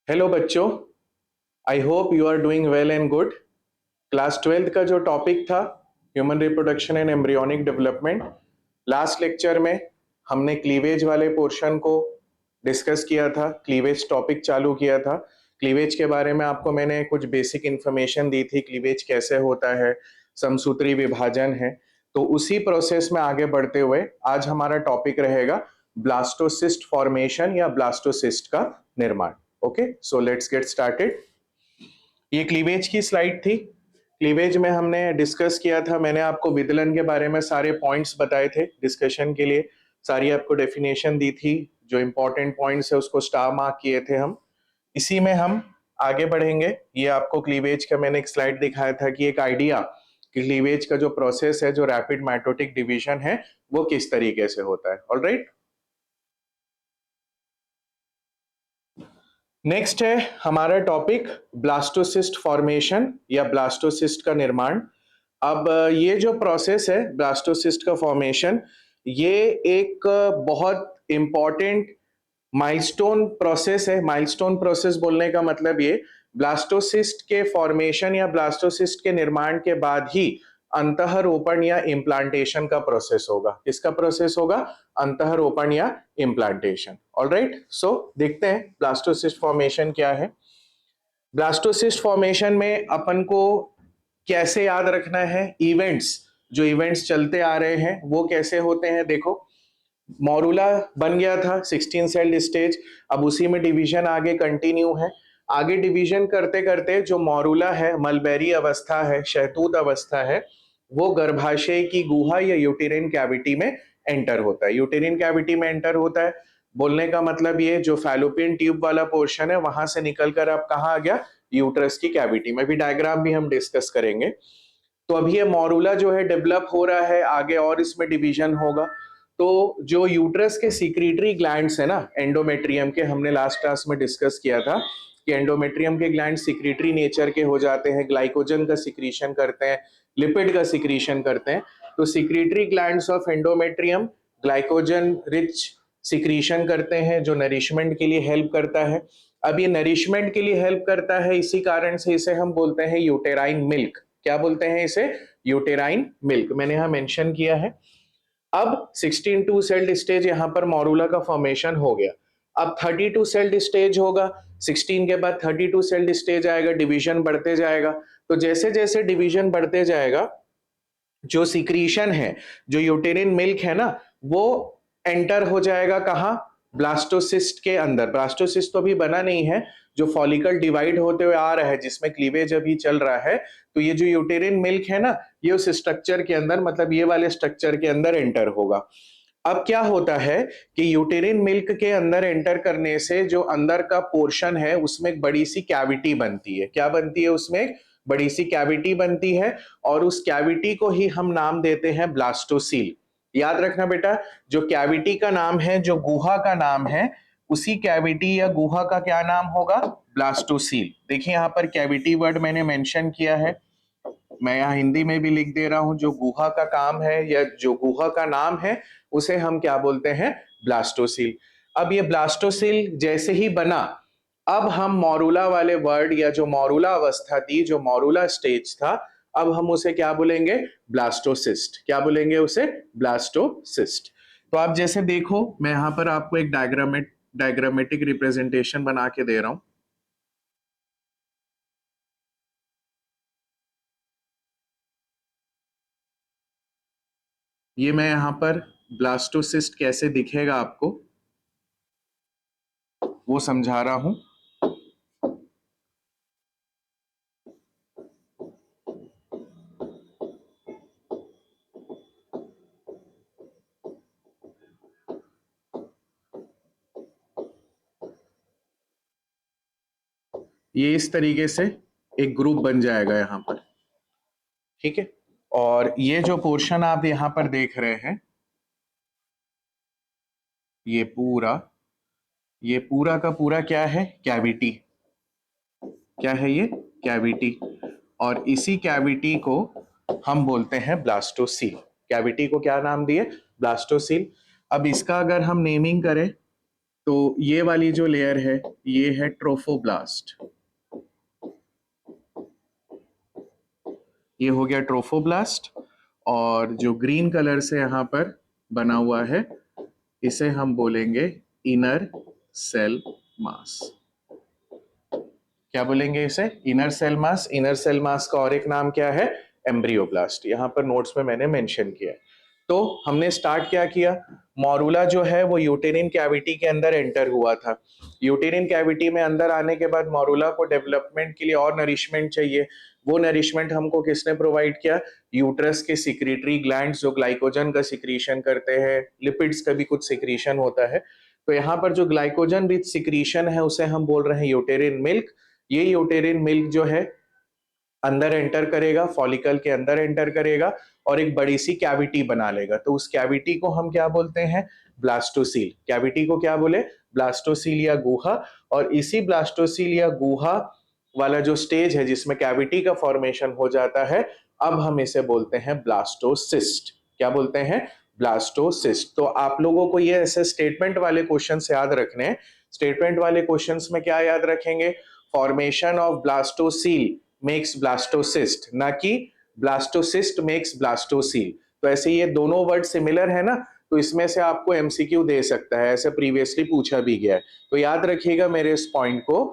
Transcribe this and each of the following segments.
Hello बच्चों, I hope you are doing well and good. Class 12th का जो topic था human reproduction and embryonic development, last lecture में हमने cleavage वाले पोर्शन को डिस्कस किया था। क्लीवेज टॉपिक चालू किया था। क्लीवेज के बारे में आपको मैंने कुछ बेसिक इंफॉर्मेशन दी थी, क्लीवेज कैसे होता है, समसूत्री विभाजन है। तो उसी प्रोसेस में आगे बढ़ते हुए आज हमारा टॉपिक रहेगा ब्लास्टोसिस्ट फॉर्मेशन या ब्लास्टोसिस्ट का निर्माण। Okay, so let's get started. ये क्लीवेज की स्लाइड थी। क्लीवेज में हमने डिस्कस किया था, मैंने आपको विदलन के बारे में सारे पॉइंट्स बताए थे डिस्कशन के लिए, सारी आपको डेफिनेशन दी थी, जो इंपॉर्टेंट पॉइंट्स है उसको स्टार मार्क किए थे हम। इसी में हम आगे बढ़ेंगे। ये आपको क्लीवेज का मैंने एक स्लाइड दिखाया था कि एक आइडिया कि क्लीवेज का जो प्रोसेस है, जो रैपिड माइटोटिक डिवीजन है, वो किस तरीके से होता है। ऑलराइट, नेक्स्ट है हमारा टॉपिक ब्लास्टोसिस्ट फॉर्मेशन या ब्लास्टोसिस्ट का निर्माण। अब ये जो प्रोसेस है ब्लास्टोसिस्ट का फॉर्मेशन, ये एक बहुत इंपॉर्टेंट माइलस्टोन प्रोसेस है। माइलस्टोन प्रोसेस बोलने का मतलब ये, ब्लास्टोसिस्ट के फॉर्मेशन या ब्लास्टोसिस्ट के निर्माण के बाद ही अंतःरोपण या इम्प्लांटेशन का प्रोसेस होगा। किसका प्रोसेस होगा? अंतःरोपण या इम्प्लांटेशन। ऑलराइट, सो देखते हैं ब्लास्टोसिस्ट फॉर्मेशन क्या है। ब्लास्टोसिस्ट फॉर्मेशन में अपन को कैसे याद रखना है, इवेंट्स, जो इवेंट्स चलते आ रहे हैं वो कैसे होते हैं। देखो, मॉरूला बन गया था 16 सेल्ड स्टेज, अब उसी में डिवीजन आगे कंटिन्यू है। आगे डिवीजन करते करते जो मॉरूला है, मलबेरी अवस्था है, शहतूत अवस्था है, वो गर्भाशय की गुहा या यूटेरिन कैविटी में एंटर होता है। यूटेरिन कैविटी में एंटर होता है बोलने का मतलब ये, जो फैलोपियन ट्यूब वाला पोर्शन है वहां से निकलकर अब कहाँ आ गया? यूट्रस की कैविटी में। भी डायग्राम भी हम डिस्कस करेंगे। तो अभी ये मॉरूला जो है डेवलप हो रहा है, आगे और इसमें डिवीजन होगा। तो जो यूट्रस के सिक्रीटरी ग्लैंड्स है ना, एंडोमेट्रियम के, हमने लास्ट क्लास में डिस्कस किया था कि एंडोमेट्रियम के ग्लैंड सिक्रीटरी नेचर के हो जाते हैं, ग्लाइकोजन का सिक्रीशन करते हैं, लिपिड का सिक्रीशन करते हैं। तो secretory glands of endometrium glycogen rich secretion करते हैं, जो नरिशमेंट के लिए हेल्प करता है। अब ये नरिशमेंट के लिए हेल्प करता है, इसी कारण से इसे हम बोलते हैं यूटेराइन मिल्क। क्या बोलते हैं इसे? यूटेराइन मिल्क, मैंने यहां मेंशन किया है। अब 16 सेल्ड स्टेज यहां पर मॉरूला का फॉर्मेशन हो गया। अब 32 सेल्ड स्टेज होगा, 16 के बाद 32 सेल्ड स्टेज आएगा, डिवीजन बढ़ते जाएगा। तो जैसे जैसे डिवीजन बढ़ते जाएगा, जो सिक्रीशन है, जो यूटेरिन मिल्क है ना, वो एंटर हो जाएगा कहाँ? ब्लास्टोसिस्ट के अंदर। ब्लास्टोसिस्ट तो अभी बना नहीं है, जो फॉलिकल डिवाइड होते हुए आ रहा है, जिसमें क्लीवेज अभी चल रहा है। तो ये जो यूटेरिन मिल्क है ना, ये उस स्ट्रक्चर के अंदर, मतलब ये वाले स्ट्रक्चर के अंदर एंटर होगा। अब क्या होता है कि यूटेरिन मिल्क के अंदर एंटर करने से जो अंदर का पोर्शन है उसमें एक बड़ी सी कैविटी बनती है। क्या बनती है? उसमें एक बड़ी सी कैविटी बनती है, और उस कैविटी को ही हम नाम देते हैं ब्लास्टोसील। याद रखना बेटा, जो कैविटी का नाम है, जो गुहा का नाम है, उसी कैविटी या गुहा का क्या नाम होगा? ब्लास्टोसील। देखिए यहाँ पर कैविटी वर्ड मैंने मेंशन किया है, मैं यहाँ हिंदी में भी लिख दे रहा हूं। जो गुहा का काम है या जो गुहा का नाम है, उसे हम क्या बोलते हैं? ब्लास्टोसील। अब ये ब्लास्टोसील जैसे ही बना, अब हम मॉरूला वाले वर्ड या जो मॉरूला अवस्था थी, जो मॉरूला स्टेज था, अब हम उसे क्या बोलेंगे? ब्लास्टोसिस्ट। क्या बोलेंगे उसे? ब्लास्टोसिस्ट। तो आप जैसे देखो, मैं यहां पर आपको एक डायग्रामेटिक रिप्रेजेंटेशन बना के दे रहा हूं। ये मैं यहां पर ब्लास्टोसिस्ट कैसे दिखेगा आपको वो समझा रहा हूं। ये इस तरीके से एक ग्रुप बन जाएगा यहां पर, ठीक है। और ये जो पोर्शन आप यहां पर देख रहे हैं, ये पूरा, ये पूरा का पूरा क्या है? कैविटी। क्या है ये? कैविटी। और इसी कैविटी को हम बोलते हैं ब्लास्टोसील। कैविटी को क्या नाम दिए? ब्लास्टोसील। अब इसका अगर हम नेमिंग करें तो ये वाली जो लेयर है ये है ट्रोफोब्लास्ट, ये हो गया ट्रोफोब्लास्ट। और जो ग्रीन कलर से यहाँ पर बना हुआ है इसे हम बोलेंगे इनर सेल मास। क्या बोलेंगे इसे? Inner cell mass. Inner cell mass का और एक नाम क्या है? एम्ब्रियोब्लास्ट। यहाँ पर नोट्स में मैंने मेंशन किया है। तो हमने स्टार्ट क्या किया? मॉरूला जो है वो यूटेरिन कैविटी के अंदर एंटर हुआ था। यूटेरिन कैविटी में अंदर आने के बाद मॉरूला को डेवलपमेंट के लिए और नरिशमेंट चाहिए। वो नरिशमेंट हमको किसने प्रोवाइड किया? यूट्रस के सिक्रीटरी ग्लैंड्स जो ग्लाइकोजन का सिक्रीशन करते हैं, लिपिड्स का भी कुछ सिक्रीशन होता है। तो यहाँ पर जो ग्लाइकोजन रिच सिक्रीशन है उसे हम बोल रहे हैं यूटेरिन मिल्क। ये यूटेरिन मिल्क जो है अंदर एंटर करेगा, फॉलिकल के अंदर एंटर करेगा और एक बड़ी सी कैविटी बना लेगा। तो उस कैविटी को हम क्या बोलते हैं? ब्लास्टोसील। कैविटी को क्या बोले? ब्लास्टोसील या गुहा। और इसी ब्लास्टोसील या गुहा वाला जो स्टेज है जिसमें कैविटी का फॉर्मेशन हो जाता है, अब हम इसे बोलते हैं ब्लास्टोसिस्ट। क्या बोलते हैं? ब्लास्टोसिस्ट। तो आप लोगों को ये ऐसे स्टेटमेंट वाले क्वेश्चंस याद रखने हैं। स्टेटमेंट वाले क्वेश्चंस में क्या याद रखेंगे? Formation of blastocoel makes blastocyst, ना कि ब्लास्टोसिस्ट मेक्स ब्लास्टोसील। तो ऐसे ये दोनों वर्ड सिमिलर है ना, तो इसमें से आपको एमसीक्यू दे सकता है, ऐसे प्रीवियसली पूछा भी गया है। तो याद रखिएगा मेरे इस पॉइंट को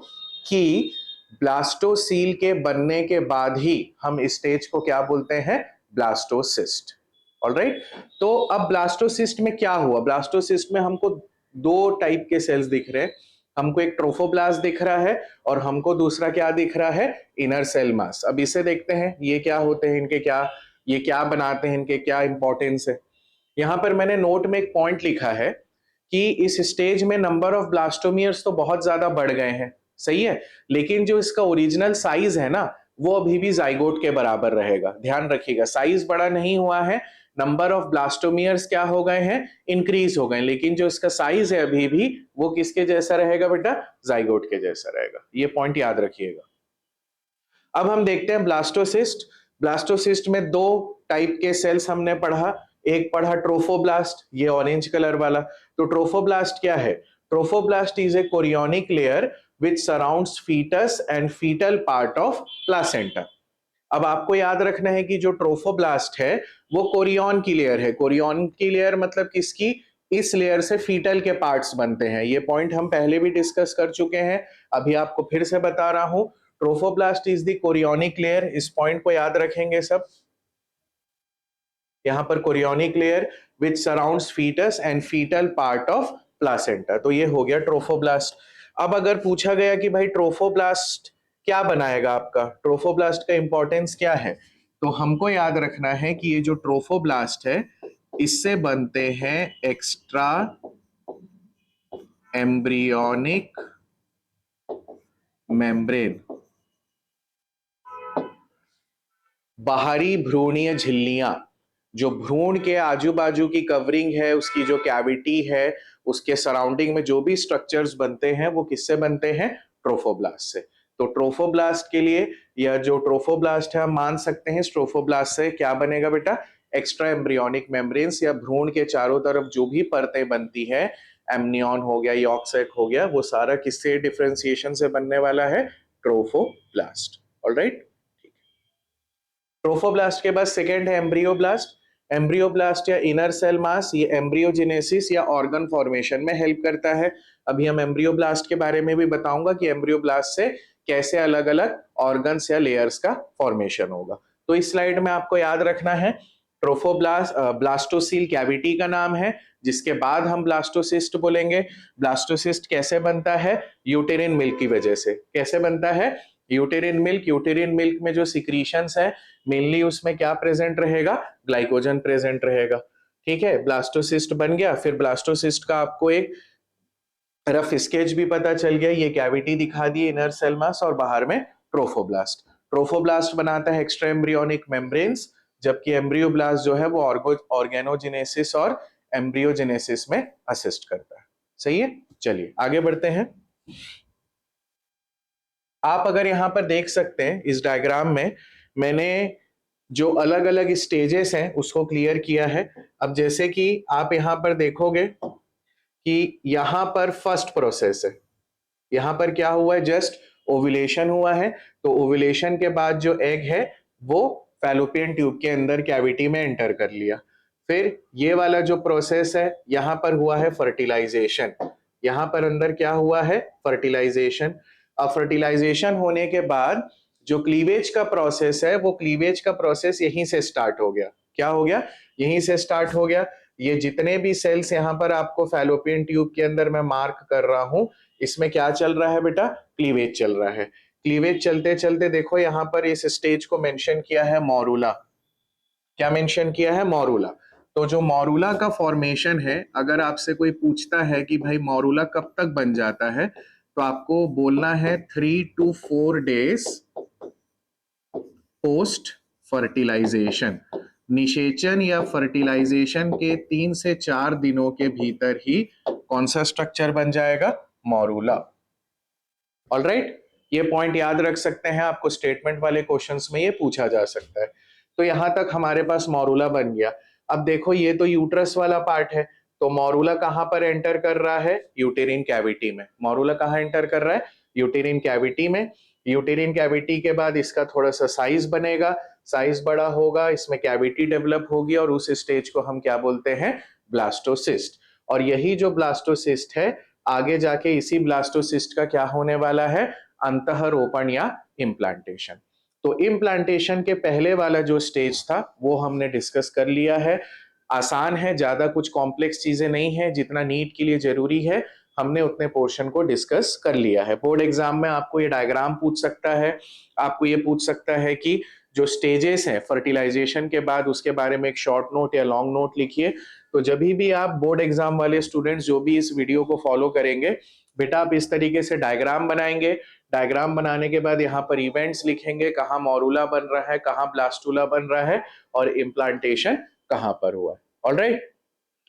कि ब्लास्टोसील के बनने के बाद ही हम इस स्टेज को क्या बोलते हैं? ब्लास्टोसिस्ट। ऑलराइट। तो अब ब्लास्टोसिस्ट में क्या हुआ? ब्लास्टोसिस्ट में हमको दो टाइप के सेल्स दिख रहे हैं। हमको एक ट्रोफोब्लास्ट दिख रहा है और हमको दूसरा क्या दिख रहा है? Inner cell mass. अब इसे देखते हैं ये क्या होते हैं, इनके क्या, ये क्या बनाते हैं, इनके क्या इंपॉर्टेंस है। यहां पर मैंने नोट में एक पॉइंट लिखा है कि इस स्टेज में नंबर ऑफ ब्लास्टोमियर्स तो बहुत ज्यादा बढ़ गए हैं, सही है, लेकिन जो इसका ओरिजिनल साइज है ना वो अभी भी जाइगोट के बराबर रहेगा। ध्यान रखिएगा, साइज बड़ा नहीं हुआ है, नंबर ऑफ ब्लास्टोमियर्स क्या हो गए हैं? इंक्रीज हो गए, लेकिन जो इसका साइज है अभी भी वो किसके जैसा रहेगा बेटा? जाइगोट के जैसा रहेगा। ये पॉइंट याद रखिएगा। अब हम देखते हैं ब्लास्टोसिस्ट। ब्लास्टोसिस्ट में दो टाइप के सेल्स हमने पढ़ा। एक पढ़ा ट्रोफोब्लास्ट, ये ऑरेंज कलर वाला। तो ट्रोफोब्लास्ट क्या है? Trophoblast is a chorionic layer which surrounds foetus and foetal part of placenta. अब आपको याद रखना है कि जो ट्रोफोब्लास्ट है वो कोरियन की लेयर है। कोरियन की लेयर मतलब किसकी? इस लेयर से फीटल के पार्ट्स बनते हैं। ये पॉइंट हम पहले भी डिस्कस कर चुके हैं, अभी आपको फिर से बता रहा हूं। Trophoblast is the chorionic layer, इस पॉइंट को याद रखेंगे सब। यहां पर chorionic layer which surrounds foetus and foetal part of placenta. तो ये हो गया ट्रोफोब्लास्ट। अब अगर पूछा गया कि भाई ट्रोफोब्लास्ट क्या बनाएगा आपका, ट्रोफोब्लास्ट का इंपॉर्टेंस क्या है, तो हमको याद रखना है कि ये जो ट्रोफोब्लास्ट है इससे बनते हैं एक्स्ट्रा एम्ब्रियोनिक मेम्ब्रेन, बाहरी भ्रूणीय झिल्लियां। जो भ्रूण के आजू बाजू की कवरिंग है, उसकी जो कैविटी है, उसके सराउंडिंग में जो भी स्ट्रक्चर्स बनते हैं वो किससे बनते हैं? ट्रोफोब्लास्ट से। तो ट्रोफोब्लास्ट के लिए, या जो ट्रोफोब्लास्ट है हम मान सकते हैं ट्रोफोब्लास्ट से क्या बनेगा बेटा? एक्स्ट्रा एम्ब्रियोनिक मेम्ब्रेन्स, या भ्रूण के चारों तरफ जो भी परतें बनती है, एमनियन हो गया, यॉर्क सैक हो गया, वो सारा किससे डिफरेंशिएशन से बनने वाला है? ट्रोफोब्लास्ट। ऑलराइट। ट्रोफोब्लास्ट के बाद सेकेंड है एम्ब्रियोब्लास्ट। एम्ब्रियोब्लास्ट या इनर सेल मास, ये एम्ब्रियोजेनेसिस या ऑर्गन फॉर्मेशन में हेल्प करता है। अभी हम एम्ब्रियोब्लास्ट के बारे में भी बताऊंगा कि एम्ब्रियोब्लास्ट से कैसे अलग अलग ऑर्गन्स या लेयर्स का फॉर्मेशन होगा। तो इस स्लाइड में आपको याद रखना है ट्रोफोब्लास्ट ब्लास्टोसील कैविटी का नाम है, जिसके बाद हम ब्लास्टोसिस्ट बोलेंगे। ब्लास्टोसिस्ट कैसे बनता है? यूटेरिन मिल्क की वजह से। कैसे बनता है? यूटेरिन मिल्क। यूटेरिन मिल्क में जो सिक्रीशंस है मेनली उसमें क्या प्रेजेंट रहेगा? ग्लाइकोजन प्रेजेंट रहेगा। ठीक है, ब्लास्टोसिस्ट बन गया। फिर ब्लास्टोसिस्ट का आपको एक रफ स्केच भी पता चल गया, ये कैविटी दिखा दी, इनर सेल मास, और बाहर में ट्रोफोब्लास्ट। ट्रोफोब्लास्ट बनाता है एक्स्ट्रा एम्ब्रियोनिक मेम्ब्रेन्स, जबकि एम्ब्रियोब्लास्ट जो है वो ऑर्गेनोजेनेसिस और एम्ब्रियोजेनेसिस में असिस्ट करता है। सही है, चलिए आगे बढ़ते हैं। आप अगर यहां पर देख सकते हैं इस डायग्राम में मैंने जो अलग अलग स्टेजेस हैं उसको क्लियर किया है। अब जैसे कि आप यहां पर देखोगे कि यहां पर फर्स्ट प्रोसेस है, यहां पर क्या हुआ है, जस्ट ओव्यूलेशन हुआ है। तो ओव्यूलेशन के बाद जो एग है वो फैलोपियन ट्यूब के अंदर कैविटी में एंटर कर लिया। फिर ये वाला जो प्रोसेस है यहां पर हुआ है फर्टिलाइजेशन, यहां पर अंदर क्या हुआ है, फर्टिलाइजेशन। अब फर्टिलाइजेशन होने के बाद जो क्लीवेज का प्रोसेस है, वो क्लीवेज का प्रोसेस यहीं से स्टार्ट हो गया। क्या हो गया, यहीं से स्टार्ट हो गया। ये जितने भी सेल्स यहाँ पर आपको फैलोपियन ट्यूब के अंदर मैं मार्क कर रहा हूं, इसमें क्या चल रहा है बेटा, क्लीवेज चल रहा है। क्लीवेज चलते चलते देखो यहाँ पर इस स्टेज को मेंशन किया है मॉरूला। क्या मेंशन किया है, मॉरूला। तो जो मॉरूला का फॉर्मेशन है, अगर आपसे कोई पूछता है कि भाई मॉरूला कब तक बन जाता है, तो आपको बोलना है 3 to 4 days पोस्ट फर्टिलाइजेशन। निषेचन या फर्टिलाइजेशन के 3 से 4 दिनों के भीतर ही कौन सा स्ट्रक्चर बन जाएगा, मॉरूला। ऑलराइट, ये पॉइंट याद रख सकते हैं, आपको स्टेटमेंट वाले क्वेश्चंस में ये पूछा जा सकता है। तो यहां तक हमारे पास मॉरूला बन गया। अब देखो ये तो यूट्रस वाला पार्ट है, तो मॉरूला कहां पर एंटर कर रहा है, यूटेरिन कैविटी में। मॉरूला कहां एंटर कर रहा है, यूटेरिन कैविटी में। यूटेरिन कैविटी के बाद इसका थोड़ा सा साइज बनेगा, साइज बड़ा होगा, इसमें कैविटी डेवलप होगी और उस स्टेज को हम क्या बोलते हैं, ब्लास्टोसिस्ट। और यही जो ब्लास्टोसिस्ट है, आगे जाके इसी ब्लास्टोसिस्ट का क्या होने वाला है, अंतःरोपण या इम्प्लांटेशन। तो इम्प्लांटेशन के पहले वाला जो स्टेज था वो हमने डिस्कस कर लिया है। आसान है, ज्यादा कुछ कॉम्प्लेक्स चीजें नहीं है, जितना नीट के लिए जरूरी है हमने उतने पोर्शन को डिस्कस कर लिया है। बोर्ड एग्जाम में आपको ये डायग्राम पूछ सकता है, आपको ये पूछ सकता है कि जो स्टेजेस हैं फर्टिलाइजेशन के बाद, उसके बारे में एक शॉर्ट नोट या लॉन्ग नोट लिखिए। तो जब भी आप बोर्ड एग्जाम वाले स्टूडेंट्स जो भी इस वीडियो को फॉलो करेंगे, बेटा आप इस तरीके से डायग्राम बनाएंगे। डायग्राम बनाने के बाद यहाँ पर इवेंट्स लिखेंगे, कहाँ मॉरूला बन रहा है, कहाँ ब्लास्टूला बन रहा है और इम्प्लांटेशन कहाँ पर हुआ है। ऑलराइट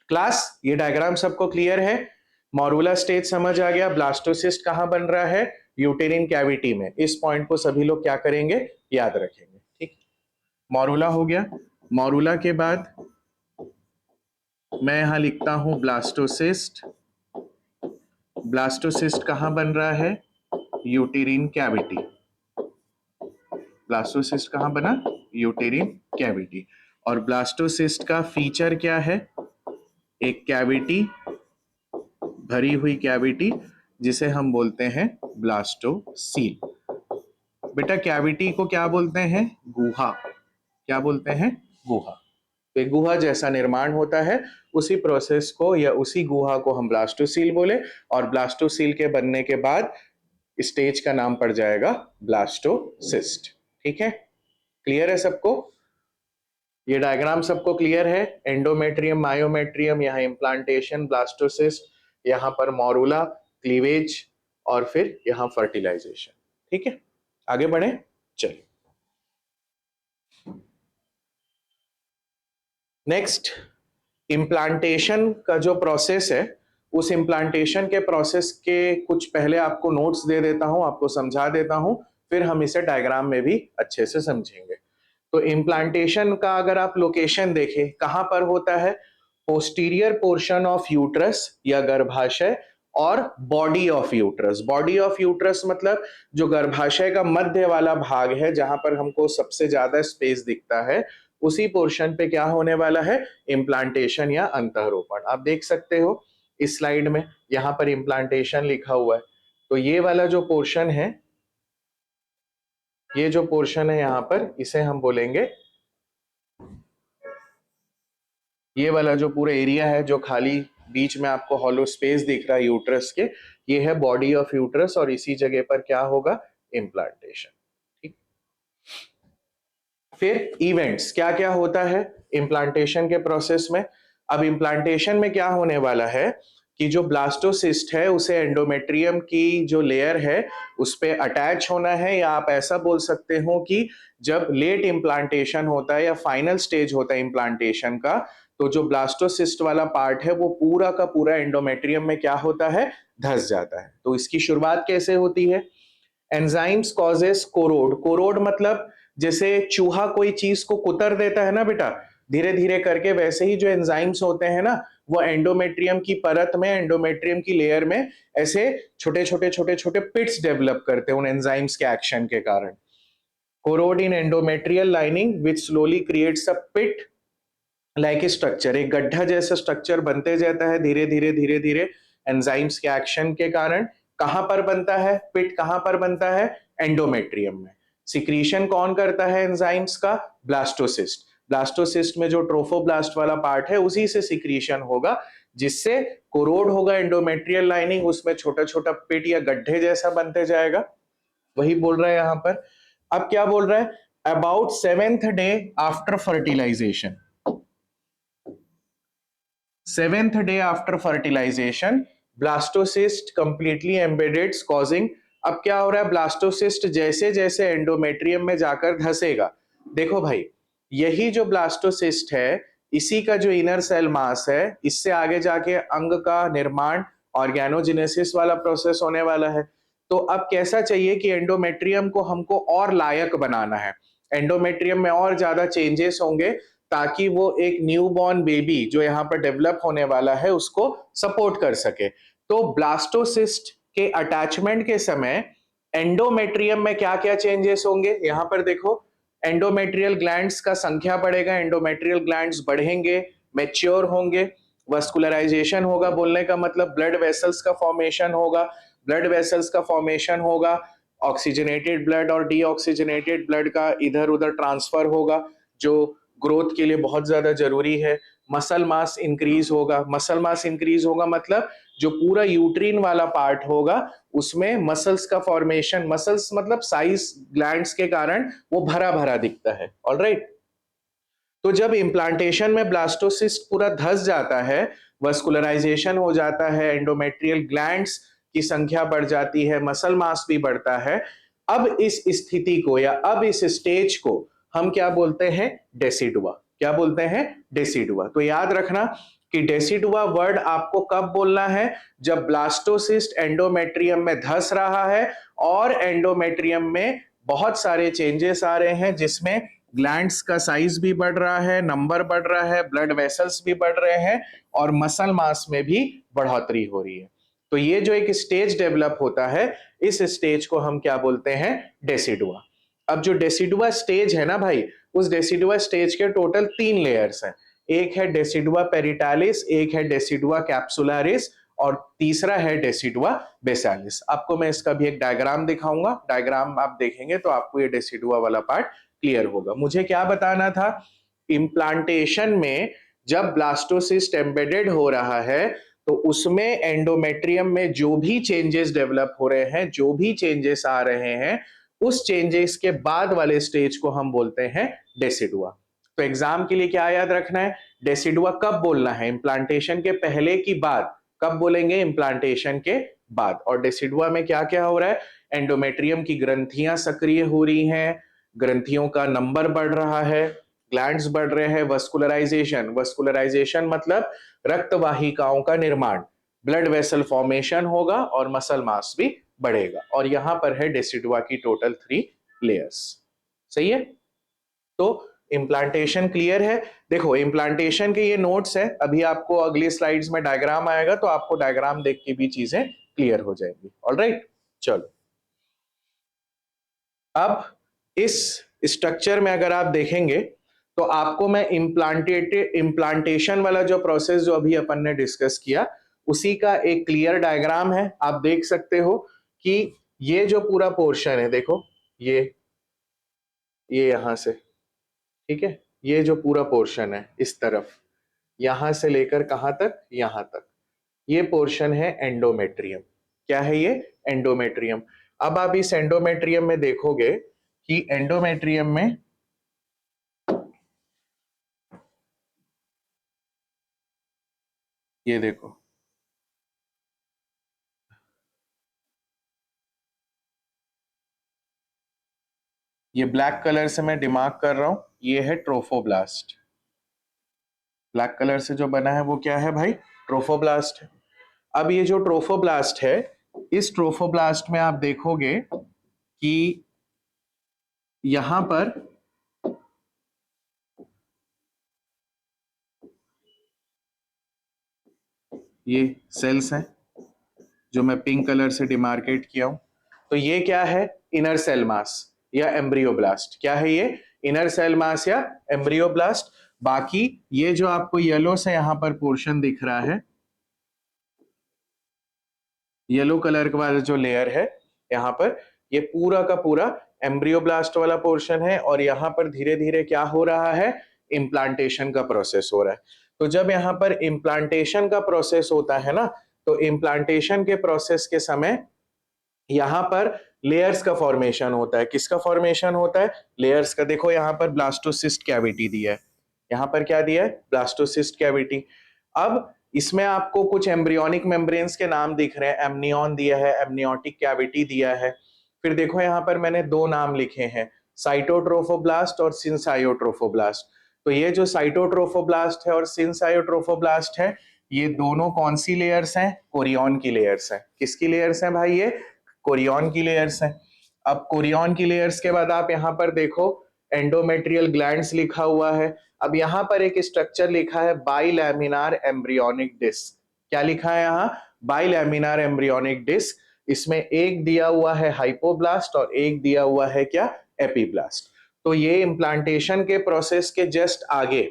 क्लास, ये डायग्राम सबको क्लियर है, मॉरूला स्टेज समझ आ गया, ब्लास्टोसिस्ट कहाँ बन रहा है, यूटेरिन कैविटी में। इस पॉइंट को सभी लोग क्या करेंगे, याद रखेंगे। ठीक, मॉरूला हो गया। मॉरूला के बाद मैं यहां लिखता हूं ब्लास्टोसिस्ट। ब्लास्टोसिस्ट कहां बन रहा है, यूटेरिन कैविटी। ब्लास्टोसिस्ट कहां बना, यूटेरिन कैविटी। और ब्लास्टोसिस्ट का फीचर क्या है, एक कैविटी, भरी हुई कैविटी, जिसे हम बोलते हैं ब्लास्टोसील। बेटा कैविटी को क्या बोलते हैं, गुहा। क्या बोलते हैं, गुहा। तो एक गुहा जैसा निर्माण होता है, उसी प्रोसेस को या उसी गुहा को हम ब्लास्टोसील बोले। और ब्लास्टोसील के बनने के बाद स्टेज का नाम पड़ जाएगा ब्लास्टोसिस्ट। ठीक है, क्लियर है सबको, ये डायग्राम सबको क्लियर है। एंडोमेट्रियम, मायोमेट्रियम, यहाँ इम्प्लांटेशन, ब्लास्टोसिस्ट, यहाँ पर मॉरूला, क्लीवेज और फिर यहाँ फर्टिलाइजेशन। ठीक है, आगे बढ़े, चलिए नेक्स्ट। इम्प्लांटेशन का जो प्रोसेस है, उस इम्प्लांटेशन के प्रोसेस के कुछ पहले आपको नोट्स दे देता हूं, आपको समझा देता हूं, फिर हम इसे डायग्राम में भी अच्छे से समझेंगे। तो इम्प्लांटेशन का अगर आप लोकेशन देखें, कहां पर होता है, पोस्टीरियर पोर्शन ऑफ यूट्रस या गर्भाशय और body of uterus. Body of uterus मतलब जो गर्भाशय का मध्य वाला भाग है, जहां पर हमको सबसे ज्यादा स्पेस दिखता है, उसी पोर्शन पे क्या होने वाला है, इम्प्लांटेशन या अंतःरोपण। आप देख सकते हो इस स्लाइड में, यहां पर इम्प्लांटेशन लिखा हुआ है। तो ये वाला जो पोर्शन है, ये जो पोर्शन है यहां पर, इसे हम बोलेंगे, ये वाला जो पूरा एरिया है जो खाली बीच में आपको हॉलो स्पेस दिख रहा है यूट्रस के, ये है बॉडी ऑफ यूट्रस और इसी जगह पर क्या होगा, इम्प्लांटेशन। ठीक, फिर इवेंट्स क्या क्या होता है इम्प्लांटेशन के प्रोसेस में। अब इम्प्लांटेशन में क्या होने वाला है कि जो ब्लास्टोसिस्ट है उसे एंडोमेट्रियम की जो लेयर है उस पे अटैच होना है, या आप ऐसा बोल सकते हो कि जब लेट इम्प्लांटेशन होता है या फाइनल स्टेज होता है इम्प्लांटेशन का, तो जो ब्लास्टोसिस्ट वाला पार्ट है वो पूरा का पूरा एंडोमेट्रियम में क्या होता है, धस जाता है। तो इसकी शुरुआत कैसे होती है, एंजाइम्स कॉजेस कोरोड। कोरोड मतलब जैसे चूहा कोई चीज को कुतर देता है ना बेटा, धीरे धीरे करके, वैसे ही जो एंजाइम्स होते हैं ना, वो एंडोमेट्रियम की परत में, एंडोमेट्रियम की लेयर में ऐसे छोटे छोटे छोटे छोटे पिट्स डेवलप करते हैं उन एंजाइम्स के एक्शन के कारण। Corrode in endometrial lining which slowly creates a pit like structure, एक गड्ढा जैसा स्ट्रक्चर बनते जाता है धीरे धीरे धीरे धीरे एंजाइम्स के एक्शन के कारण। कहां पर बनता है पिट, कहां पर बनता है? एंडोमेट्रियम में। सिक्रीशन कौन करता है एंजाइम्स का? ब्लास्टोसिस्ट। ब्लास्टोसिस्ट में जो ट्रोफोब्लास्ट वाला पार्ट है उसी से सिक्रीशन होगा, जिससे कोरोड होगा एंडोमेट्रियल लाइनिंग, उसमें छोटा छोटा पिट या गड्ढे जैसा बनते जाएगा। वही बोल रहा है यहां पर। अब क्या बोल रहा है? About 7th day after fertilization, 7th day after fertilization, blastocyst completely embedded causing। अब क्या हो रहा है? ब्लास्टोसिस्ट जैसे जैसे एंडोमेट्रियम में जाकर धसेगा, देखो भाई, यही जो ब्लास्टोसिस्ट है, इसी का जो इनर सेल मास है, इससे आगे जाके अंग का निर्माण, ऑर्गेनोजेनेसिस वाला प्रोसेस होने वाला है। तो अब कैसा चाहिए कि एंडोमेट्रियम को हमको और लायक बनाना है, एंडोमेट्रियम में और ज्यादा चेंजेस होंगे ताकि वो एक न्यूबॉर्न बेबी जो यहाँ पर डेवलप होने वाला है उसको सपोर्ट कर सके। तो ब्लास्टोसिस्ट के अटैचमेंट के समय एंडोमेट्रियम में क्या क्या चेंजेस होंगे, यहाँ पर देखो। एंडोमेट्रियल ग्लैंड्स का संख्या बढ़ेगा, एंडोमेट्रियल ग्लैंड्स बढ़ेंगे, मैच्योर होंगे, वस्कुलराइजेशन होगा, बोलने का मतलब ब्लड वेसल्स का फॉर्मेशन होगा, ब्लड वेसल्स का फॉर्मेशन होगा, ऑक्सीजनेटेड ब्लड और डीऑक्सीजनेटेड ब्लड का इधर उधर ट्रांसफर होगा, जो ग्रोथ के लिए बहुत ज्यादा जरूरी है। मसल मास इंक्रीज होगा, मसल मास इंक्रीज होगा मतलब जो पूरा यूट्रीन वाला पार्ट होगा उसमें मसल्स का फॉर्मेशन, मसल्स मतलब साइज ग्लैंड्स के कारण वो भरा भरा दिखता है। ऑलराइट, तो जब इम्प्लांटेशन में ब्लास्टोसिस्ट पूरा धस जाता है, वस्कुलराइजेशन हो जाता है, एंडोमेट्रियल ग्लैंड्स की संख्या बढ़ जाती है, मसल मास भी बढ़ता है, अब इस स्थिति को या अब इस स्टेज को हम क्या बोलते हैं? डेसिडुआ। क्या बोलते हैं? डेसिडुआ। तो याद रखना कि डेसिडुआ वर्ड आपको कब बोलना है? जब ब्लास्टोसिस्ट एंडोमेट्रियम में धस रहा है और एंडोमेट्रियम में बहुत सारे चेंजेस आ रहे हैं, जिसमें ग्लैंड्स का साइज भी बढ़ रहा है, नंबर बढ़ रहा है, ब्लड वेसल्स भी बढ़ रहे हैं और मसल मास में भी बढ़ोतरी हो रही है। तो ये जो एक स्टेज डेवलप होता है, इस स्टेज को हम क्या बोलते हैं? डेसिडुआ। अब जो डेसिडुआ स्टेज है ना भाई, उस डेसिडुआ स्टेज के टोटल 3 लेयर्स हैं। एक है डेसिडुआ पेरिटालिस, एक है डेसिडुआ कैप्सुलारिस और तीसरा है डेसिडुआ बेसालिस। आपको मैं इसका भी एक डायग्राम दिखाऊंगा, डायग्राम आप देखेंगे तो आपको ये डेसिडुआ वाला पार्ट क्लियर होगा। मुझे क्या बताना था? इम्प्लांटेशन में जब ब्लास्टोसिस्ट एम्बेडेड हो रहा है तो उसमें एंडोमेट्रियम में जो भी चेंजेस डेवलप हो रहे हैं, जो भी चेंजेस आ रहे हैं, उस चेंजेस के बाद वाले स्टेज को हम बोलते हैं डेसिडुआ। तो एग्जाम के लिए क्या याद रखना है? डेसिडुआ कब बोलना है? इम्प्लांटेशन के पहले की बाद। कब बोलेंगे? इम्प्लांटेशन के बाद। और डेसिडुआ में क्या क्या हो रहा है? एंडोमेट्रियम की ग्रंथियां सक्रिय हो रही हैं, ग्रंथियों का नंबर बढ़ रहा है, ग्लैंड्स बढ़ रहे हैं, वस्कुलराइजेशन, वस्कुलराइजेशन मतलब रक्त वाहिकाओं का निर्माण, ब्लड वेसल फॉर्मेशन होगा और मसल मास भी बढ़ेगा। और यहां पर है डेसिडुआ की टोटल 3 लेयर्स। सही है? तो इम्प्लांटेशन क्लियर है? देखो, इम्प्लांटेशन के ये नोट्स है, अभी आपको अगली स्लाइड्स में डायग्राम आएगा तो आपको डायग्राम देख के भी चीजें क्लियर हो जाएंगी। ऑलराइट, चलो। अब इस स्ट्रक्चर में अगर आप देखेंगे तो आपको मैं इम्प्लांटेशन वाला जो प्रोसेस जो अभी अपन ने डिस्कस किया उसी का एक क्लियर डायग्राम है। आप देख सकते हो कि ये जो पूरा पोर्शन है, देखो, ये यहां से, ठीक है, ये जो पूरा पोर्शन है इस तरफ, यहां से लेकर कहां तक? यहां तक, ये पोर्शन है एंडोमेट्रियम। क्या है ये? एंडोमेट्रियम। अब आप इस एंडोमेट्रियम में देखोगे कि एंडोमेट्रियम में ये देखो, ये ब्लैक कलर से मैं डिमार्क कर रहा हूं, ये है ट्रोफोब्लास्ट। ब्लैक कलर से जो बना है वो क्या है भाई? ट्रोफोब्लास्ट है। अब ये जो ट्रोफोब्लास्ट है, इस ट्रोफोब्लास्ट में आप देखोगे कि यहां पर ये सेल्स हैं जो मैं पिंक कलर से डिमार्केट किया हूं। तो ये क्या है? इनर सेल मास या एम्ब्रियोब्लास्ट। क्या है ये? इनर सेल मास या एम्ब्रियोब्लास्ट। बाकी ये जो आपको येलो से यहां पर पोर्शन दिख रहा है, येलो कलर का वाला जो लेयर है यहाँ पर, ये पूरा का पूरा एम्ब्रियोब्लास्ट वाला पोर्शन है। और यहाँ पर धीरे धीरे क्या हो रहा है? इम्प्लांटेशन का प्रोसेस हो रहा है। तो जब यहाँ पर इम्प्लांटेशन का प्रोसेस होता है ना, तो इम्प्लांटेशन के प्रोसेस के समय यहाँ पर लेयर्स का फॉर्मेशन होता है। किसका फॉर्मेशन होता है? लेयर्स का। देखो यहाँ पर ब्लास्टोसिस्ट कैविटी दिया है, यहाँ पर क्या दिया है? Blastocyst cavity. अब इसमें आपको कुछ एम्ब्रियोनिक मेम्ब्रेन्स के नाम दिख रहे हैं। एमनियॉन दिया है, एमनियोटिक कैविटी दिया है। फिर देखो यहाँ पर मैंने दो नाम लिखे हैं, साइटोट्रोफोब्लास्ट और सिंसायोट्रोफोब्लास्ट। तो ये जो साइटोट्रोफोब्लास्ट है और सिंसायोट्रोफोब्लास्ट है, ये दोनों कौन सी लेयर्स हैं? कोरियन की लेयर्स हैं। किसकी लेयर्स हैं भाई? ये कोरियन की लेयर्स हैं। अब कोरियन की लेयर्स के बाद आप यहाँ पर देखो एंडोमेट्रियल ग्लैंड्स लिखा हुआ है। अब यहाँ पर एक स्ट्रक्चर लिखा है बाइलैमिनार एम्ब्रियोनिक डिस्क। क्या लिखा है यहाँ? बाइलैमिनार एम्ब्रियोनिक डिस्क। इसमें एक दिया हुआ है हाइपोब्लास्ट और एक दिया हुआ है क्या? एपीब्लास्ट। तो ये इम्प्लांटेशन के प्रोसेस के जस्ट आगे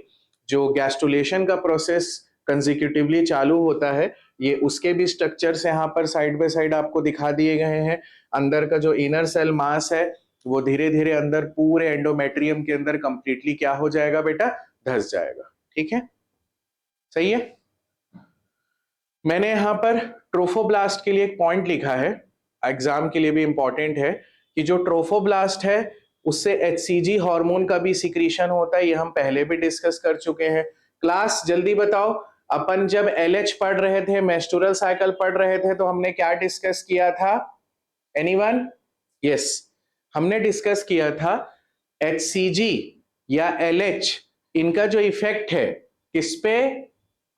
जो गैस्ट्रुलेशन का प्रोसेस कंसेक्यूटिवली चालू होता है, ये उसके भी स्ट्रक्चर्स यहाँ पर साइड बाय साइड आपको दिखा दिए गए हैं। अंदर का जो इनर सेल मास है वो धीरे धीरे अंदर पूरे एंडोमेट्रियम के अंदर कंप्लीटली क्या हो जाएगा बेटा? धस जाएगा। ठीक है, सही है। मैंने यहाँ पर ट्रोफोब्लास्ट के लिए एक पॉइंट लिखा है, एग्जाम के लिए भी इंपॉर्टेंट है, कि जो ट्रोफोब्लास्ट है उससे एचसीजी हार्मोन का भी सिक्रीशन होता है। ये हम पहले भी डिस्कस कर चुके हैं। क्लास जल्दी बताओ, अपन जब एलएच पढ़ रहे थे, मेंस्ट्रुअल साइकिल पढ़ रहे थे, तो हमने क्या डिस्कस किया था? एनीवन? यस, हमने डिस्कस किया था एचसीजी या एलएच, इनका जो इफेक्ट है किस पे?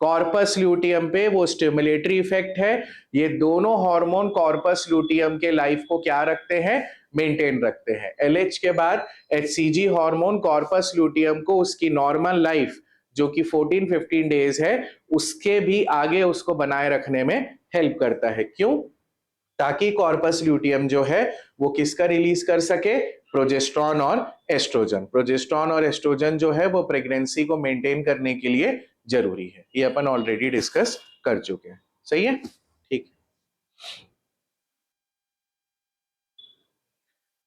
कॉर्पस ल्यूटियम पे। वो स्टिमुलेटरी इफेक्ट है। ये दोनों हार्मोन कॉर्पस ल्यूटियम के लाइफ को क्या रखते हैं? मेंटेन रखते हैं। एलएच के बाद एचसीजी हार्मोन कॉर्पस ल्यूटियम को उसकी नॉर्मल लाइफ जो कि 14-15 डेज है उसके भी आगे उसको बनाए रखने में हेल्प करता है। क्यों? ताकि कॉर्पस ल्यूटियम जो है वो किसका रिलीज कर सके? प्रोजेस्ट्रॉन और एस्ट्रोजन। प्रोजेस्ट्रॉन और एस्ट्रोजन जो है वो प्रेगनेंसी को मेंटेन करने के लिए जरूरी है। ये अपन ऑलरेडी डिस्कस कर चुके हैं। सही है, ठीक।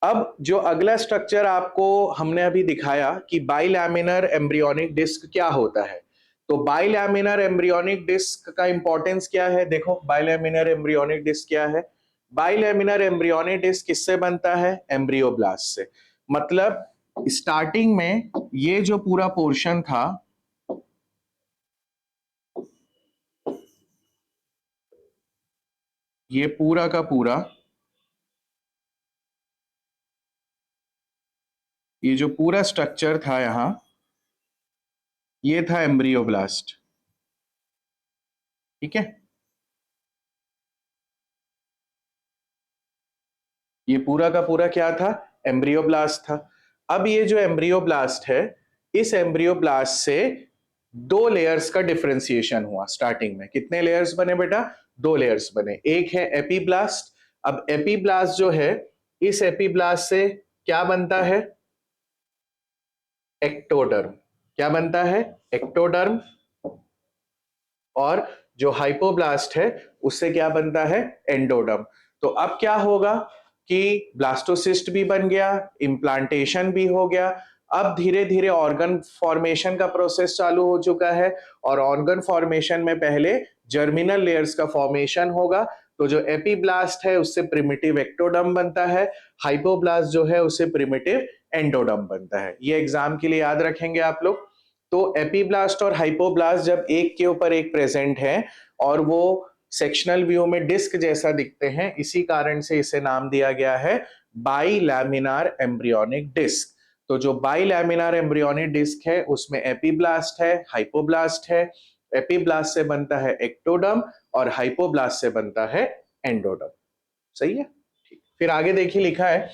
अब जो अगला स्ट्रक्चर आपको हमने अभी दिखाया कि बाइलैमिनर एम्ब्रियोनिक डिस्क क्या होता है, तो बाइलैमिनर एम्ब्रियोनिक डिस्क का इंपॉर्टेंस क्या है? देखो बाइलैमिनर एम्ब्रियोनिक डिस्क क्या है? बाइलैमिनर एम्ब्रियोनिक डिस्क किससे बनता है? एम्ब्रियोब्लास्ट से। मतलब स्टार्टिंग में ये जो पूरा पोर्शन था, ये पूरा का पूरा, ये जो पूरा स्ट्रक्चर था यहां, ये था एम्ब्रियोब्लास्ट। ठीक है, ये पूरा का पूरा क्या था? एम्ब्रियोब्लास्ट था। अब ये जो एम्ब्रियोब्लास्ट है, इस एम्ब्रियोब्लास्ट से दो लेयर्स का डिफरेंशिएशन हुआ। स्टार्टिंग में कितने लेयर्स बने बेटा? दो लेयर्स बने। एक है एपीब्लास्ट। अब एपीब्लास्ट जो है, इस एपीब्लास्ट से क्या बनता है? एक्टोडर्म। क्या बनता है? एक्टोडर्म। और जो हाइपोब्लास्ट है उससे क्या बनता है? एंडोडर्म। तो अब क्या होगा कि ब्लास्टोसिस्ट भी बन गया, इम्प्लांटेशन भी हो गया। अब धीरे धीरे ऑर्गन फॉर्मेशन का प्रोसेस चालू हो चुका है। और ऑर्गन फॉर्मेशन में पहले जर्मिनल लेयर्स का फॉर्मेशन होगा। तो जो एपीब्लास्ट है उससे प्रिमिटिव एक्टोडर्म बनता है, हाइपोब्लास्ट जो है उससे प्रिमिटिव एंडोडर्म बनता है। ये एग्जाम के लिए याद रखेंगे आप लोग। तो एपीब्लास्ट और हाइपोब्लास्ट जब एक के ऊपर एक प्रेजेंट है और वो सेक्शनल व्यू में डिस्क जैसा दिखते हैं, इसी कारण से इसे नाम दिया गया है बाइलैमिनार एम्ब्रियोनिक डिस्क। तो जो बाइलैमिनार एम्ब्रियोनिक डिस्क है उसमें एपीब्लास्ट है, हाइपोब्लास्ट है। एपीब्लास्ट से बनता है एक्टोडर्म और हाइपोब्लास्ट से बनता है एंडोडर्म। सही है, ठीक। फिर आगे देखिए लिखा है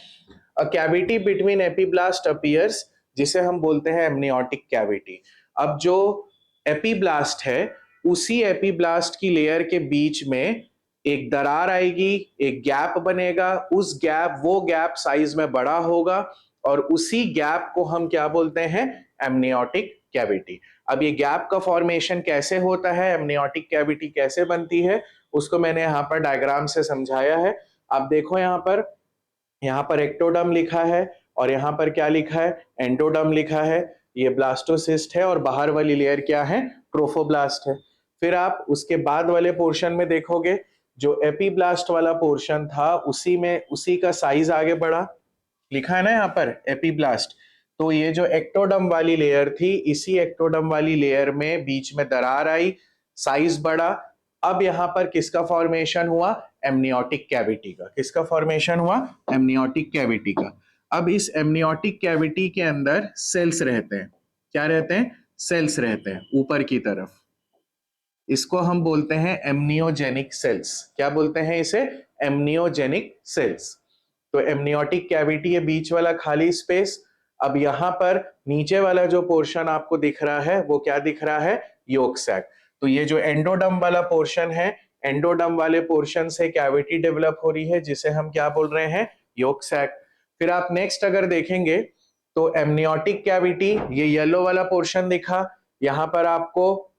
a cavity between epiblast appears, जिसे हम बोलते हैं एमनियोटिक कैविटी। अब जो एपीब्लास्ट है उसी एपीब्लास्ट की लेयर के बीच में एक दरार आएगी, एक गैप बनेगा, वो गैप साइज में बड़ा होगा और उसी गैप को हम क्या बोलते हैं, एमनियोटिक कैविटी। अब ये गैप का फॉर्मेशन कैसे होता है, एमनियोटिक कैविटी कैसे बनती है, उसको मैंने यहाँ पर डायग्राम से समझाया है। आप देखो यहाँ पर एक्टोडर्म लिखा है और यहाँ पर क्या लिखा है, एंडोडर्म लिखा है। ये ब्लास्टोसिस्ट है और बाहर वाली लेयर क्या है, ट्रोफोब्लास्ट है। फिर आप उसके बाद वाले पोर्शन में देखोगे, जो एपीब्लास्ट वाला पोर्शन था उसी का साइज आगे बढ़ा, लिखा है ना यहाँ पर एपीब्लास्ट। तो ये जो एक्टोडर्म वाली लेयर थी, इसी एक्टोडर्म वाली लेयर में बीच में दरार आई, साइज बढ़ा। अब यहाँ पर किसका फॉर्मेशन हुआ, एमनियोटिक कैविटी का। किसका फॉर्मेशन हुआ, एमनियोटिक कैविटी का। अब इस एमनियोटिक कैविटी के अंदर सेल्स रहते हैं। क्या रहते हैं, सेल्स रहते हैं ऊपर की तरफ। इसको हम बोलते हैं एमनियोजेनिक सेल्स। क्या बोलते हैं इसे, एमनियोजेनिक सेल्स। तो एमनियोटिक कैविटी है, बीच वाला खाली स्पेस। अब यहाँ पर नीचे वाला जो पोर्शन आपको दिख रहा है वो क्या दिख रहा है, योक सैक। तो ये जो एंडोडर्म वाला पोर्शन है, एंडोडर्म वाले पोर्शन से कैविटी डेवलप हो रही है जिसे हम क्या बोल रहे हैं, योक सैक। फिर आप नेक्स्ट अगर देखेंगे तो एमनियोटिक कैविटी, ये येलो वाला पोर्शन दिखा, यहाँ पर आपको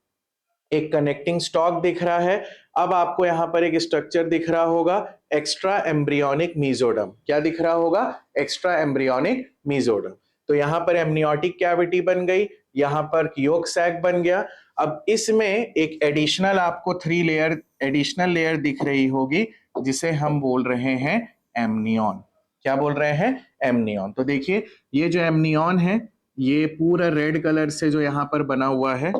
एक कनेक्टिंग स्टॉक दिख रहा है। अब आपको यहाँ पर एक स्ट्रक्चर दिख रहा होगा, एक्स्ट्रा एम्ब्रियोनिक मीजोडर्म। क्या दिख रहा होगा, एक्स्ट्रा एम्ब्रियोनिक मीजोडर्म। तो यहाँ पर एमनियोटिक कैविटी बन गई, यहाँ पर योक सैक बन गया। अब इसमें एक एडिशनल आपको 3 लेयर एडिशनल लेयर दिख रही होगी जिसे हम बोल रहे हैं एमनियन। क्या बोल रहे हैं, एमनियन। तो देखिए ये जो एमनियन है, ये पूरा रेड कलर से जो यहाँ पर बना हुआ है,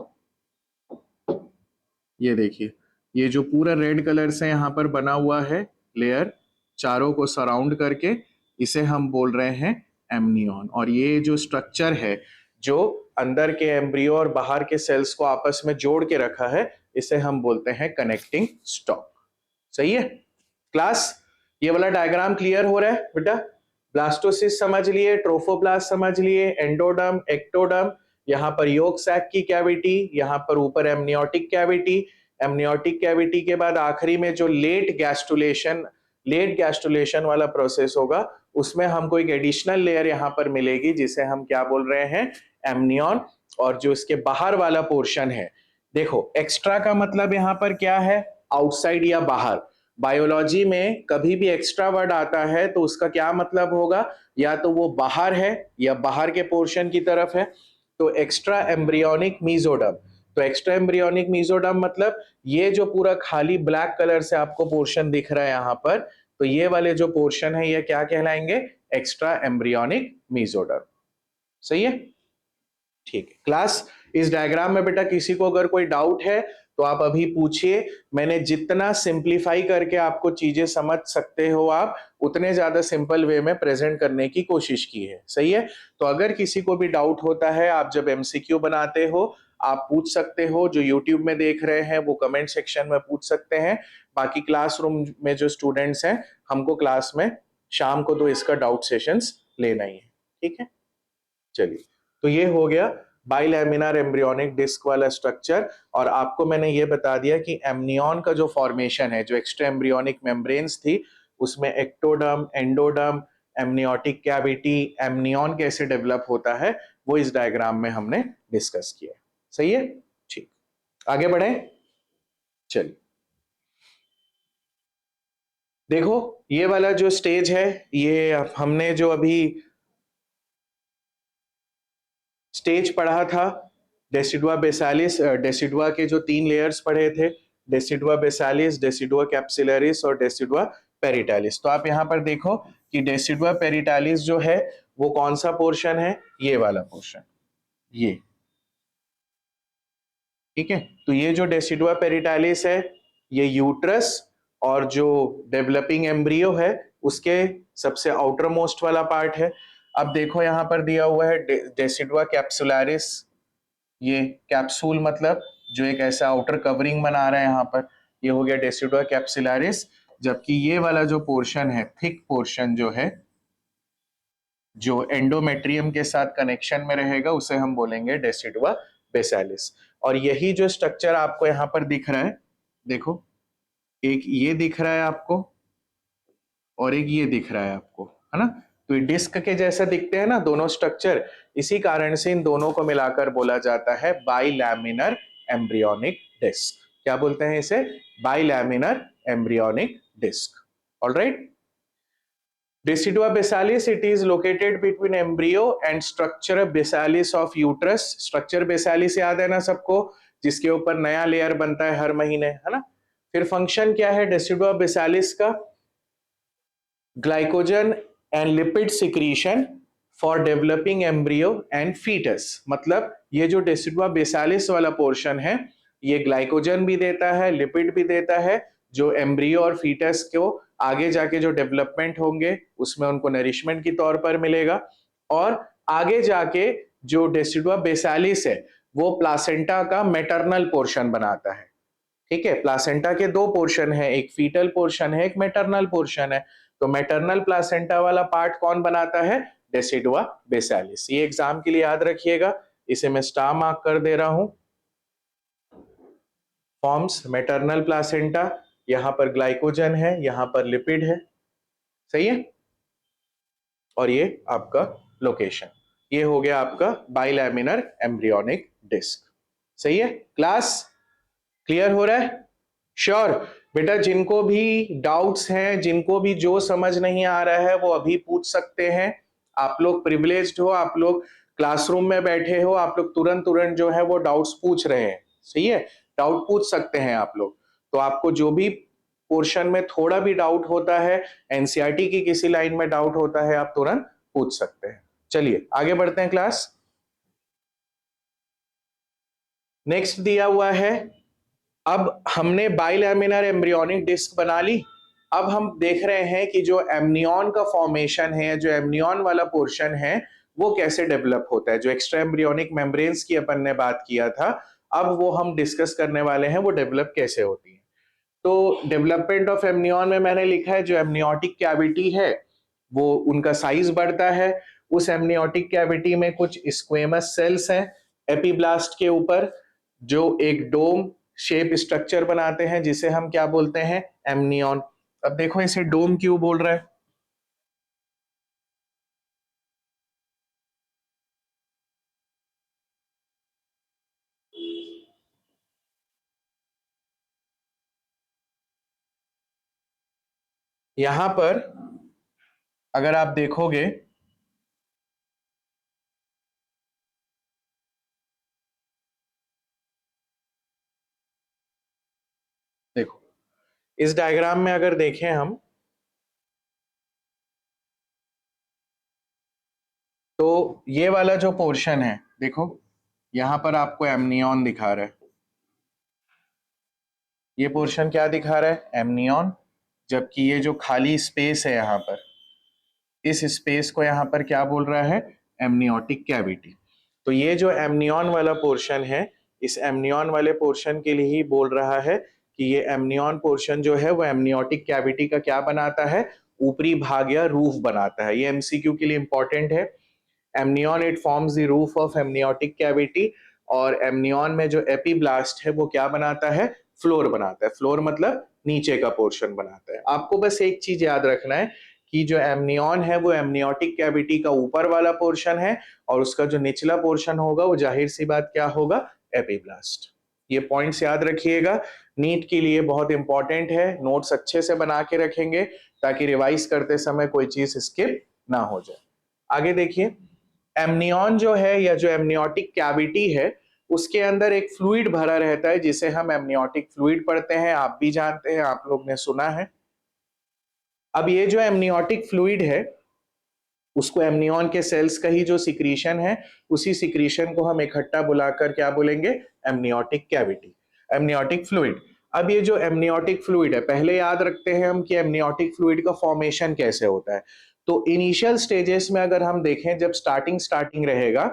ये देखिए, ये जो पूरा रेड कलर से यहाँ पर बना हुआ है लेयर, चारों को सराउंड करके, इसे हम बोल रहे हैं एमनियन। और ये जो स्ट्रक्चर है, जो अंदर के एम्ब्रियो और बाहर के सेल्स को आपस में जोड़ के रखा है, इसे हम बोलते हैं कनेक्टिंग स्टॉक। सही है क्लास, ये वाला डायग्राम क्लियर हो रहा है बेटा। ब्लास्टोसिस्ट समझ लिए, ट्रोफोब्लास्ट समझ लिए, एंडोडर्म, एक्टोडर्म, यहाँ पर योक सैक की कैविटी, यहाँ पर ऊपर एमनियोटिक कैविटी। एमनियोटिक कैविटी के बाद आखिरी में जो लेट गैस्ट्रुलेशन वाला प्रोसेस होगा, उसमें हमको एक एडिशनल लेयर यहाँ पर मिलेगी जिसे हम क्या बोल रहे हैं, एमनियन। और जो इसके बाहर वाला पोर्शन है, देखो एक्स्ट्रा का मतलब यहाँ पर क्या है, आउटसाइड या बाहर। बायोलॉजी में कभी भी एक्स्ट्रा वर्ड आता है तो उसका क्या मतलब होगा, या तो वो बाहर है या बाहर के पोर्शन की तरफ है। तो एक्स्ट्रा एम्ब्रियोनिक मीजोडर्म, तो एक्स्ट्रा एम्ब्रियोनिक मीजोडर्म मतलब ये जो पूरा खाली ब्लैक कलर से आपको पोर्शन दिख रहा है यहाँ पर, तो ये वाले जो पोर्शन है ये क्या कहलाएंगे, एक्स्ट्रा एम्ब्रियोनिक मीजोडर्म। सही है, ठीक है क्लास। इस डायग्राम में बेटा किसी को अगर कोई डाउट है तो आप अभी पूछिए। मैंने जितना सिंप्लीफाई करके आपको चीजें समझ सकते हो आप, उतने ज्यादा सिंपल वे में प्रेजेंट करने की कोशिश की है। सही है, तो अगर किसी को भी डाउट होता है, आप जब एमसीक्यू बनाते हो आप पूछ सकते हो। जो यूट्यूब में देख रहे हैं वो कमेंट सेक्शन में पूछ सकते हैं। बाकी क्लासरूम में जो स्टूडेंट्स हैं, हमको क्लास में शाम को तो इसका डाउट सेशंस लेना ही है। ठीक है, चलिए, तो ये हो गया बाइलैमिनार एम्ब्रियोनिक डिस्क वाला स्ट्रक्चर। और आपको मैंने ये बता दिया कि एमनियन का जो फॉर्मेशन है, जो एक्स्ट्रा एम्ब्रियोनिक मेम्ब्रेन्स थी, उसमें ectoderm, endoderm, amniotic cavity, amnion कैसे डेवलप होता है, वो इस डायग्राम में हमने डिस्कस किया। सही है, ठीक, आगे बढ़े। चलिए देखो, ये वाला जो स्टेज है, ये हमने जो अभी स्टेज पढ़ा था, डेसिडुआ बेसालिस, डेसिडुआ के जो 3 लेयर्स पढ़े थे, डेसिडुआ बेसालिस, डेसिडुआ कैप्सुलरिस और डेसिडुआ पेरिटालिस। तो आप यहाँ पर देखो कि डेसिडुआ पेरिटालिस जो है वो कौन सा पोर्शन है, ये वाला पोर्शन, ये। ठीक है, तो ये जो डेसिडुआ पेरिटालिस है, ये यूट्रस और जो डेवलपिंग एम्ब्रियो है उसके सबसे आउटर मोस्ट वाला पार्ट है। अब देखो यहाँ पर दिया हुआ है डेसिडुआ कैप्सुलरिस, ये कैप्सूल मतलब जो एक ऐसा आउटर कवरिंग बना रहा है यहाँ पर, ये हो गया डेसिडुआ कैप्सुलरिस। जबकि ये वाला जो पोर्शन है, थिक पोर्शन जो है, जो एंडोमेट्रियम के साथ कनेक्शन में रहेगा, उसे हम बोलेंगे डेसिडुआ बेसालिस। और यही जो स्ट्रक्चर आपको यहाँ पर दिख रहा है, देखो एक ये दिख रहा है आपको और एक ये दिख रहा है आपको, है ना। तो ये डिस्क के जैसे दिखते हैं ना दोनों स्ट्रक्चर, इसी कारण से इन दोनों को मिलाकर बोला जाता है बाइलैमिनर एम्ब्रियोनिक डिस्क। क्या बोलते हैं इसे? Bilaminar embryonic disc. Alright. Decidua basalis, it is located between embryo and structure basalis of uterus. Structure basalis याद है ना सबको, जिसके ऊपर नया लेयर बनता है हर महीने, है ना। फिर फंक्शन क्या है Decidua basalis का? Glycogen and lipid secretion for developing embryo and foetus. मतलब ये जो डेसिडुआ बेसालिस वाला पोर्शन है, ये ग्लाइकोजन भी देता है, लिपिड भी देता है, जो एम्ब्रियो और फीटस को आगे जाके जो डेवलपमेंट होंगे उसमें उनको नरिशमेंट की तौर पर मिलेगा। और आगे जाके जो डेसिडुआ बेसालिस है वो प्लासेंटा का मैटरनल पोर्शन बनाता है। ठीक है, प्लासेंटा के दो पोर्शन है, एक फीटल पोर्शन है, एक मैटरनल पोर्शन है। तो मैटरनल प्लासेंटा वाला पार्ट कौन बनाता है? डेसिडुआ बेसालिस। ये एग्जाम के लिए याद रखिएगा, इसे मैं स्टार मार्क कर दे रहा हूं। फॉर्म्स मैटरनल प्लासेंटा, यहां पर ग्लाइकोजन है, यहां पर लिपिड है, सही है। और ये आपका लोकेशन, ये हो गया आपका बाइलैमिनर एम्ब्रियोनिक डिस्क। सही है क्लास, क्लियर हो रहा है? श्योर बेटा, जिनको भी डाउट्स हैं, जिनको भी जो समझ नहीं आ रहा है वो अभी पूछ सकते हैं। आप लोग प्रिविलेज्ड हो, आप लोग क्लासरूम में बैठे हो, आप लोग तुरंत तुरंत जो है वो डाउट्स पूछ रहे हैं। सही है, डाउट पूछ सकते हैं आप लोग। तो आपको जो भी पोर्शन में थोड़ा भी डाउट होता है, एनसीईआरटी की किसी लाइन में डाउट होता है, आप तुरंत पूछ सकते हैं। चलिए आगे बढ़ते हैं क्लास। नेक्स्ट दिया हुआ है, अब हमने बाइलैमिनर एम्ब्रियोनिक डिस्क बना ली। अब हम देख रहे हैं कि जो एमनियन का फॉर्मेशन है, जो एमनियन वाला पोर्शन है, वो कैसे डेवलप होता है। जो एक्स्ट्रा एम्ब्रियोनिक मेम्ब्रेन्स की अपन ने बात किया था, अब वो हम डिस्कस करने वाले हैं, वो डेवलप कैसे होती है। तो डेवलपमेंट ऑफ एमनियन में मैंने लिखा है जो एमनियोटिक कैविटी है वो उनका साइज बढ़ता है। उस एमनियोटिक कैविटी में कुछ स्क्वेमस सेल्स हैं एपीब्लास्ट के ऊपर, जो एक डोम शेप स्ट्रक्चर बनाते हैं, जिसे हम क्या बोलते हैं? एमनियन। अब देखो इसे डोम क्यों बोल रहा है? यहां पर अगर आप देखोगे, देखो इस डायग्राम में अगर देखें हम, तो ये वाला जो पोर्शन है, देखो यहां पर आपको एमनियन दिखा रहा है। ये पोर्शन क्या दिखा रहा है? एमनियन। जबकि ये जो खाली स्पेस है यहाँ पर, इस स्पेस को यहाँ पर क्या बोल रहा है? Amniotic cavity. तो ये जो एमनियन वाला पोर्शन है, इस एमनियन वाले पोर्शन के लिए ही बोल रहा है कि ये एमनियन पोर्शन जो है वो एमनियोटिक कैविटी का क्या बनाता है? ऊपरी भाग या रूफ बनाता है। ये एमसीक्यू के लिए इंपॉर्टेंट है। Amnion it forms the roof of amniotic cavity, और एमनियन में जो एपीब्लास्ट है वो क्या बनाता है? फ्लोर बनाता है। फ्लोर मतलब नीचे का पोर्शन बनाता है। आपको बस एक चीज याद रखना है कि जो एमनियन है वो एमनियोटिक कैविटी का ऊपर वाला पोर्शन है, और उसका जो निचला पोर्शन होगा वो जाहिर सी बात क्या होगा? एपीब्लास्ट। ये पॉइंट्स याद रखिएगा, नीट के लिए बहुत इंपॉर्टेंट है। नोट्स अच्छे से बना के रखेंगे ताकि रिवाइज करते समय कोई चीज स्किप ना हो जाए। आगे देखिए, एमनियन जो है या जो एमनियोटिक कैविटी है, उसके अंदर एक फ्लूइड भरा रहता है जिसे हम एमनियोटिक फ्लूइड पढ़ते हैं। आप भी जानते हैं, आप लोग ने सुना है। अब ये जो एमनियोटिक फ्लूइड है, उसको एमनियन के सेल्स का ही जो सिक्रीशन है, उसी सिक्रीशन को हम इकट्ठा बुलाकर क्या बोलेंगे? Amniotic cavity, amniotic fluid. अब ये जो एमनियोटिक फ्लूइड है, पहले याद रखते हैं हम कि एमनियोटिक फ्लूइड का फॉर्मेशन कैसे होता है। तो इनिशियल स्टेजेस में अगर हम देखें, जब स्टार्टिंग रहेगा,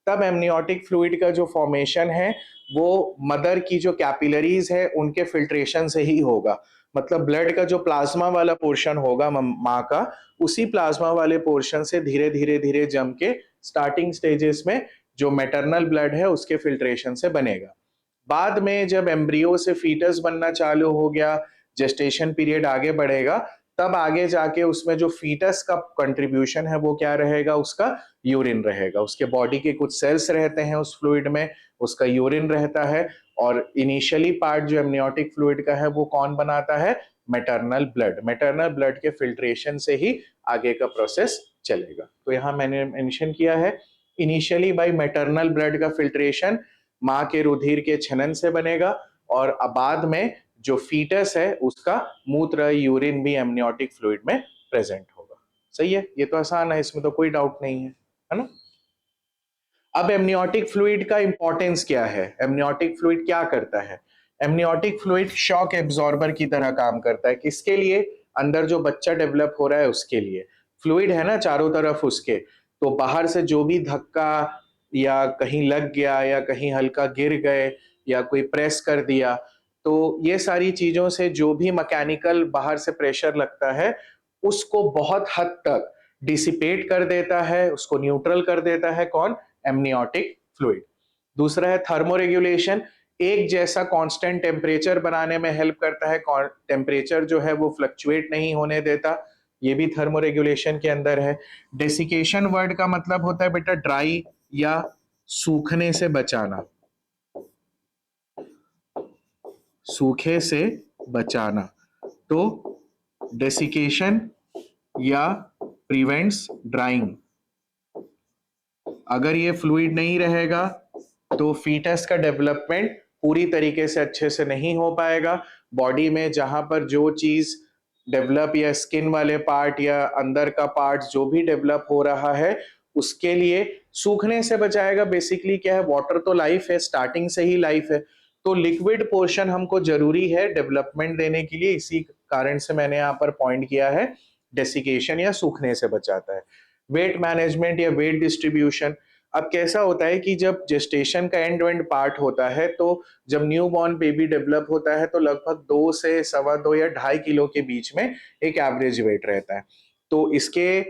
तब एमनियोटिक फ्लूइड का जो फॉर्मेशन है वो मदर की जो कैपिलरीज है उनके फिल्ट्रेशन से ही होगा। मतलब ब्लड का जो प्लाज्मा वाला पोर्शन होगा माँ का, उसी प्लाज्मा वाले पोर्शन से धीरे धीरे धीरे जम के स्टार्टिंग स्टेजेस में जो मैटरनल ब्लड है उसके फिल्ट्रेशन से बनेगा। बाद में जब एम्ब्रियो से फीटस बनना चालू हो गया, जेस्टेशन पीरियड आगे बढ़ेगा, तब आगे जाके उसमें जो फीटस का कंट्रीब्यूशन है वो क्या रहेगा, उसका यूरिन रहेगा। उसके बॉडी के कुछ सेल्स रहते हैं उस फ्लूइड में, उसका यूरिन रहता है। और इनिशियली पार्ट जो एमनियोटिक फ्लूइड का है वो कौन बनाता है, मैटरनल ब्लड। मैटरनल ब्लड के फिल्ट्रेशन से ही आगे का प्रोसेस चलेगा। तो यहाँ मैंने मेंशन किया है, इनिशियली बाय मैटरनल ब्लड का फिल्ट्रेशन माँ के रुधिर के छनन से बनेगा, और बाद में जो फीटस है उसका मूत्र यूरिन भी एमनियोटिक फ्लूइड में प्रेजेंट होगा। सही है, ये तो आसान है, इसमें तो कोई डाउट नहीं है ना। अब एमनियोटिक फ्लूइड का इंपॉर्टेंस क्या है, एमनियोटिक फ्लूइड क्या करता है। एमनियोटिक फ्लूइड शॉक एब्जॉर्बर की तरह काम करता है। किसके लिए, अंदर जो बच्चा डेवलप हो रहा है उसके लिए। फ्लूइड है ना चारों तरफ उसके, तो बाहर से जो भी धक्का या कहीं लग गया या कहीं हल्का गिर गए या कोई प्रेस कर दिया, तो ये सारी चीजों से जो भी मैकेनिकल बाहर से प्रेशर लगता है उसको बहुत हद तक डिसिपेट कर देता है, उसको न्यूट्रल कर देता है कौन, एमनियोटिक फ्लूइड। दूसरा है थर्मोरेगुलेशन, एक जैसा कांस्टेंट टेम्परेचर बनाने में हेल्प करता है। टेम्परेचर जो है वो फ्लक्चुएट नहीं होने देता, ये भी थर्मोरेगुलेशन के अंदर है। डेसिकेशन वर्ड का मतलब होता है बेटा ड्राई या सूखने से बचाना, सूखे से बचाना। तो डेसिकेशन या प्रिवेंट्स ड्राइंग। अगर ये फ्लूइड नहीं रहेगा तो फीटस का डेवलपमेंट पूरी तरीके से अच्छे से नहीं हो पाएगा। बॉडी में जहां पर जो चीज डेवलप, या स्किन वाले पार्ट या अंदर का पार्ट जो भी डेवलप हो रहा है उसके लिए सूखने से बचाएगा। बेसिकली क्या है, वाटर तो लाइफ है, स्टार्टिंग से ही लाइफ है, तो लिक्विड पोर्शन हमको जरूरी है डेवलपमेंट देने के लिए। इसी कारण से मैंने यहाँ पर पॉइंट किया है डेसिकेशन या सूखने से बचाता है। वेट मैनेजमेंट या वेट डिस्ट्रीब्यूशन, अब कैसा होता है कि जब जेस्टेशन का एंड टू एंड पार्ट होता है, तो जब न्यू बॉर्न बेबी डेवलप होता है तो लगभग 2 से 2.25 या 2.5 किलो के बीच में एक एवरेज वेट रहता है। तो इसके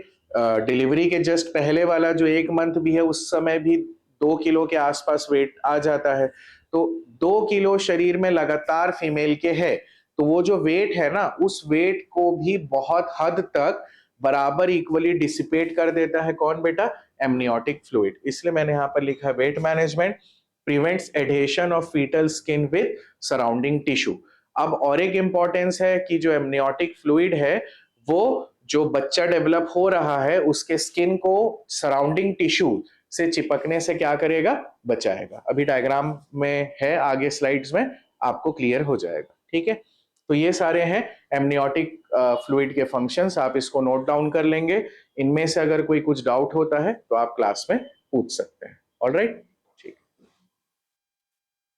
डिलीवरी के जस्ट पहले वाला जो 1 मंथ भी है उस समय भी 2 किलो के आसपास वेट आ जाता है। तो 2 किलो शरीर में लगातार फीमेल के है, तो वो जो वेट है ना उस वेट को भी बहुत हद तक बराबर इक्वली डिसिपेट कर देता है कौन बेटा, एमनियोटिक फ्लूइड। इसलिए मैंने यहाँ पर लिखा है wet management prevents adhesion of foetal skin with surrounding tissue. अब और एक इंपॉर्टेंस है कि जो एमनियोटिक फ्लूइड है वो जो बच्चा डेवलप हो रहा है उसके स्किन को सराउंडिंग टिश्यू से चिपकने से क्या करेगा, बचाएगा। अभी डायग्राम में है, आगे स्लाइड्स में आपको क्लियर हो जाएगा। ठीक है, तो ये सारे हैं एमनियोटिक फ्लूइड के फंक्शंस, आप इसको नोट डाउन कर लेंगे। इनमें से अगर कोई कुछ डाउट होता है तो आप क्लास में पूछ सकते हैं। ऑलराइट, ठीक।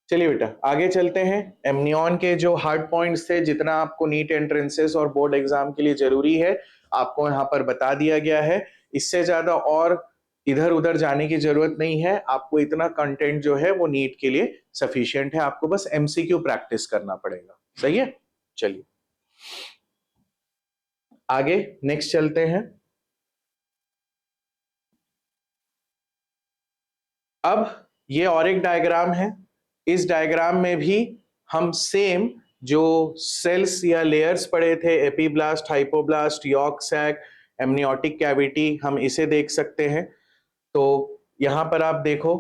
चलिए बेटा आगे चलते हैं। एमनियन के जो हार्ड पॉइंट्स थे, जितना आपको नीट एंट्रेंसेस और बोर्ड एग्जाम के लिए जरूरी है, आपको यहाँ पर बता दिया गया है। इससे ज्यादा और इधर उधर जाने की जरूरत नहीं है। आपको इतना कंटेंट जो है वो नीट के लिए सफिशिएंट है, आपको बस एमसीक्यू प्रैक्टिस करना पड़ेगा। सही है, चलिए आगे नेक्स्ट चलते हैं। अब ये और एक डायग्राम है। इस डायग्राम में भी हम सेम जो सेल्स या लेयर्स पढ़े थे, epiblast, hypoblast, yolk sac, amniotic cavity, हम इसे देख सकते हैं। तो यहां पर आप देखो,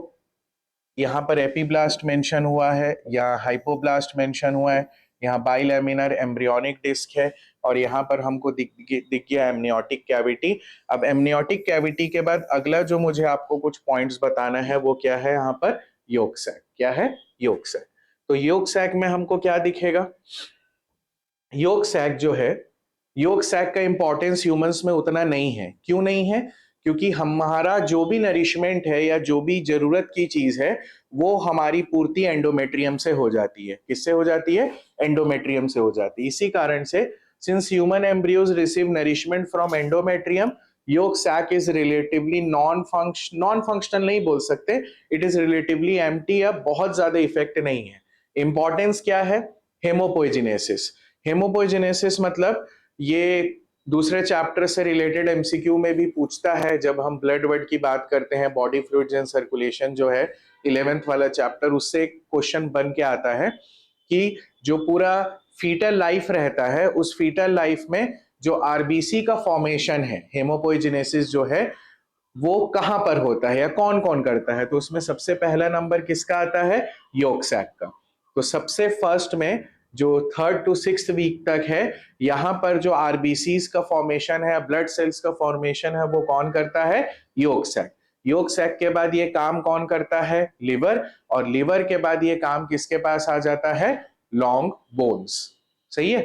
यहाँ पर एपीब्लास्ट मेंशन हुआ है या हाइपोब्लास्ट मेंशन हुआ है, यहाँ बाइलैमिनर एम्ब्रियोनिक डिस्क है, और यहाँ पर हमको दिख गया एमनियोटिक कैविटी। अब एमनियोटिक कैविटी के बाद अगला जो मुझे आपको कुछ पॉइंट्स बताना है वो क्या है, यहाँ पर योक सैक। क्या है, योक सैक। तो योक सैक में हमको क्या दिखेगा, योक सैक जो है, योक सैक का इंपॉर्टेंस ह्यूमंस में उतना नहीं है। क्यों नहीं है, क्योंकि हमारा जो भी नरिशमेंट है या जो भी जरूरत की चीज है वो हमारी पूर्ति एंडोमेट्रियम से हो जाती है। किससे हो जाती है, एंडोमेट्रियम से हो जाती है। इसी कारण से since human embryos receive nourishment from endometrium, yolk sac is relatively non functional नहीं बोल सकते, इट इज रिलेटिवली एम्प्टी, या बहुत ज्यादा इफेक्ट नहीं है। इंपॉर्टेंस क्या है, हेमोपोइजिनेसिस। हेमोपोइजिनेसिस मतलब ये दूसरे चैप्टर से रिलेटेड एमसीक्यू में भी पूछता है, जब हम ब्लड वर्ड की बात करते हैं, बॉडी फ्लूइड्स एंड सर्कुलेशन जो है 11th वाला चैप्टर, उससे एक क्वेश्चन बन के आता है कि जो पूरा फीटल लाइफ रहता है, उस फीटल लाइफ में जो आरबीसी का फॉर्मेशन है, हेमोपोइजेनेसिस जो है, वो कहां पर होता है या कौन कौन करता है। तो उसमें सबसे पहला नंबर किसका आता है? यॉर्क सैक का। तो सबसे फर्स्ट में जो 3rd to 6th वीक तक है, यहां पर जो आरबीसीज का फॉर्मेशन है, ब्लड सेल्स का फॉर्मेशन है, वो कौन करता है? York sac. यॉर्क सैक के बाद ये काम कौन करता है? लिवर। और लिवर के बाद ये काम किसके पास आ जाता है? Long bones. सही है,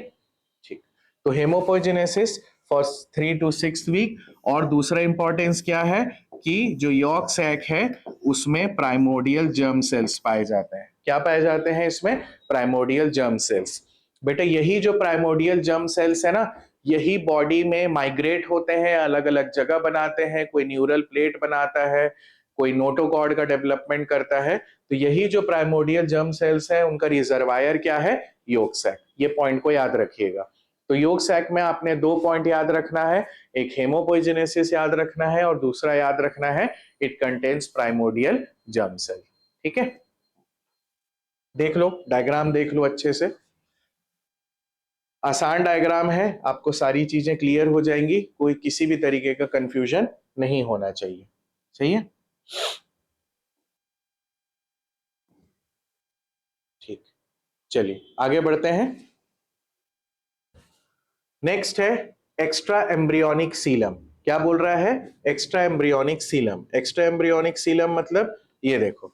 ठीक। तो हेमोपोइजेनेसिस फॉर 3 to 6 वीक। और दूसरा इंपॉर्टेंस क्या है कि जो यॉर्क सैक है उसमें प्राइमोर्डियल जर्म सेल्स पाए जाते हैं। क्या पाए जाते हैं इसमें? Primordial germ cells. बेटा यही जो प्राइमोर्डियल जर्म सेल्स है ना, यही बॉडी में माइग्रेट होते हैं, अलग अलग जगह बनाते हैं, कोई न्यूरल प्लेट बनाता है, कोई नोटोकॉर्ड का डेवलपमेंट करता है। तो यही जो प्राइमोर्डियल जर्म सेल्स है, उनका रिजर्वायर क्या है? York sac. ये पॉइंट को याद रखिएगा। तो यॉर्क सैक में आपने 2 पॉइंट याद रखना है, एक हेमोपोइजेनेसिस याद रखना है और दूसरा याद रखना है it contains primordial germ cell. ठीक है, देख लो डायग्राम, देख लो अच्छे से। आसान डायग्राम है, आपको सारी चीजें क्लियर हो जाएंगी, कोई किसी भी तरीके का कंफ्यूजन नहीं होना चाहिए। सही है, ठीक। चलिए आगे बढ़ते हैं। नेक्स्ट है एक्स्ट्रा एम्ब्रियोनिक सीलम। क्या बोल रहा है? Extra embryonic coelom. Extra embryonic coelom मतलब ये देखो,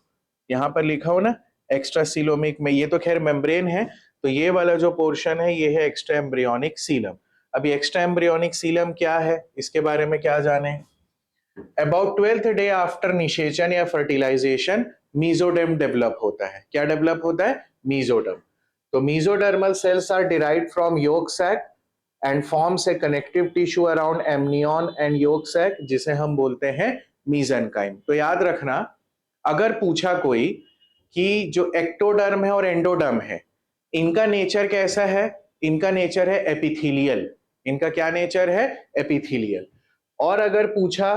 यहां पर लिखा हो ना एक्स्ट्रा सीलोमिक में, ये तो खैर मेम्ब्रेन है, तो ये वाला जो पोर्शन है ये है एक्स्ट्रा एम्ब्रियोनिक सीलम। अभी एक्स्ट्रा एम्ब्रियोनिक सीलम क्या है, इसके बारे में क्या जाने? अबाउट 12th डे आफ्टर निषेचन या फर्टिलाइजेशन मीजोडर्म डेवलप होता है। क्या डेवलप होता है? मीजोडर्म। तो mesodermal cells are derived from yolk sac and forms a connective tissue around amnion and yolk sac, जिसे हम बोलते हैं मीजेनकाइम। तो याद रखना, अगर पूछा कोई कि जो एक्टोडर्म है और एंडोडर्म है, इनका नेचर कैसा है? इनका नेचर है एपिथेलियल। इनका क्या नेचर है? एपिथेलियल। और अगर पूछा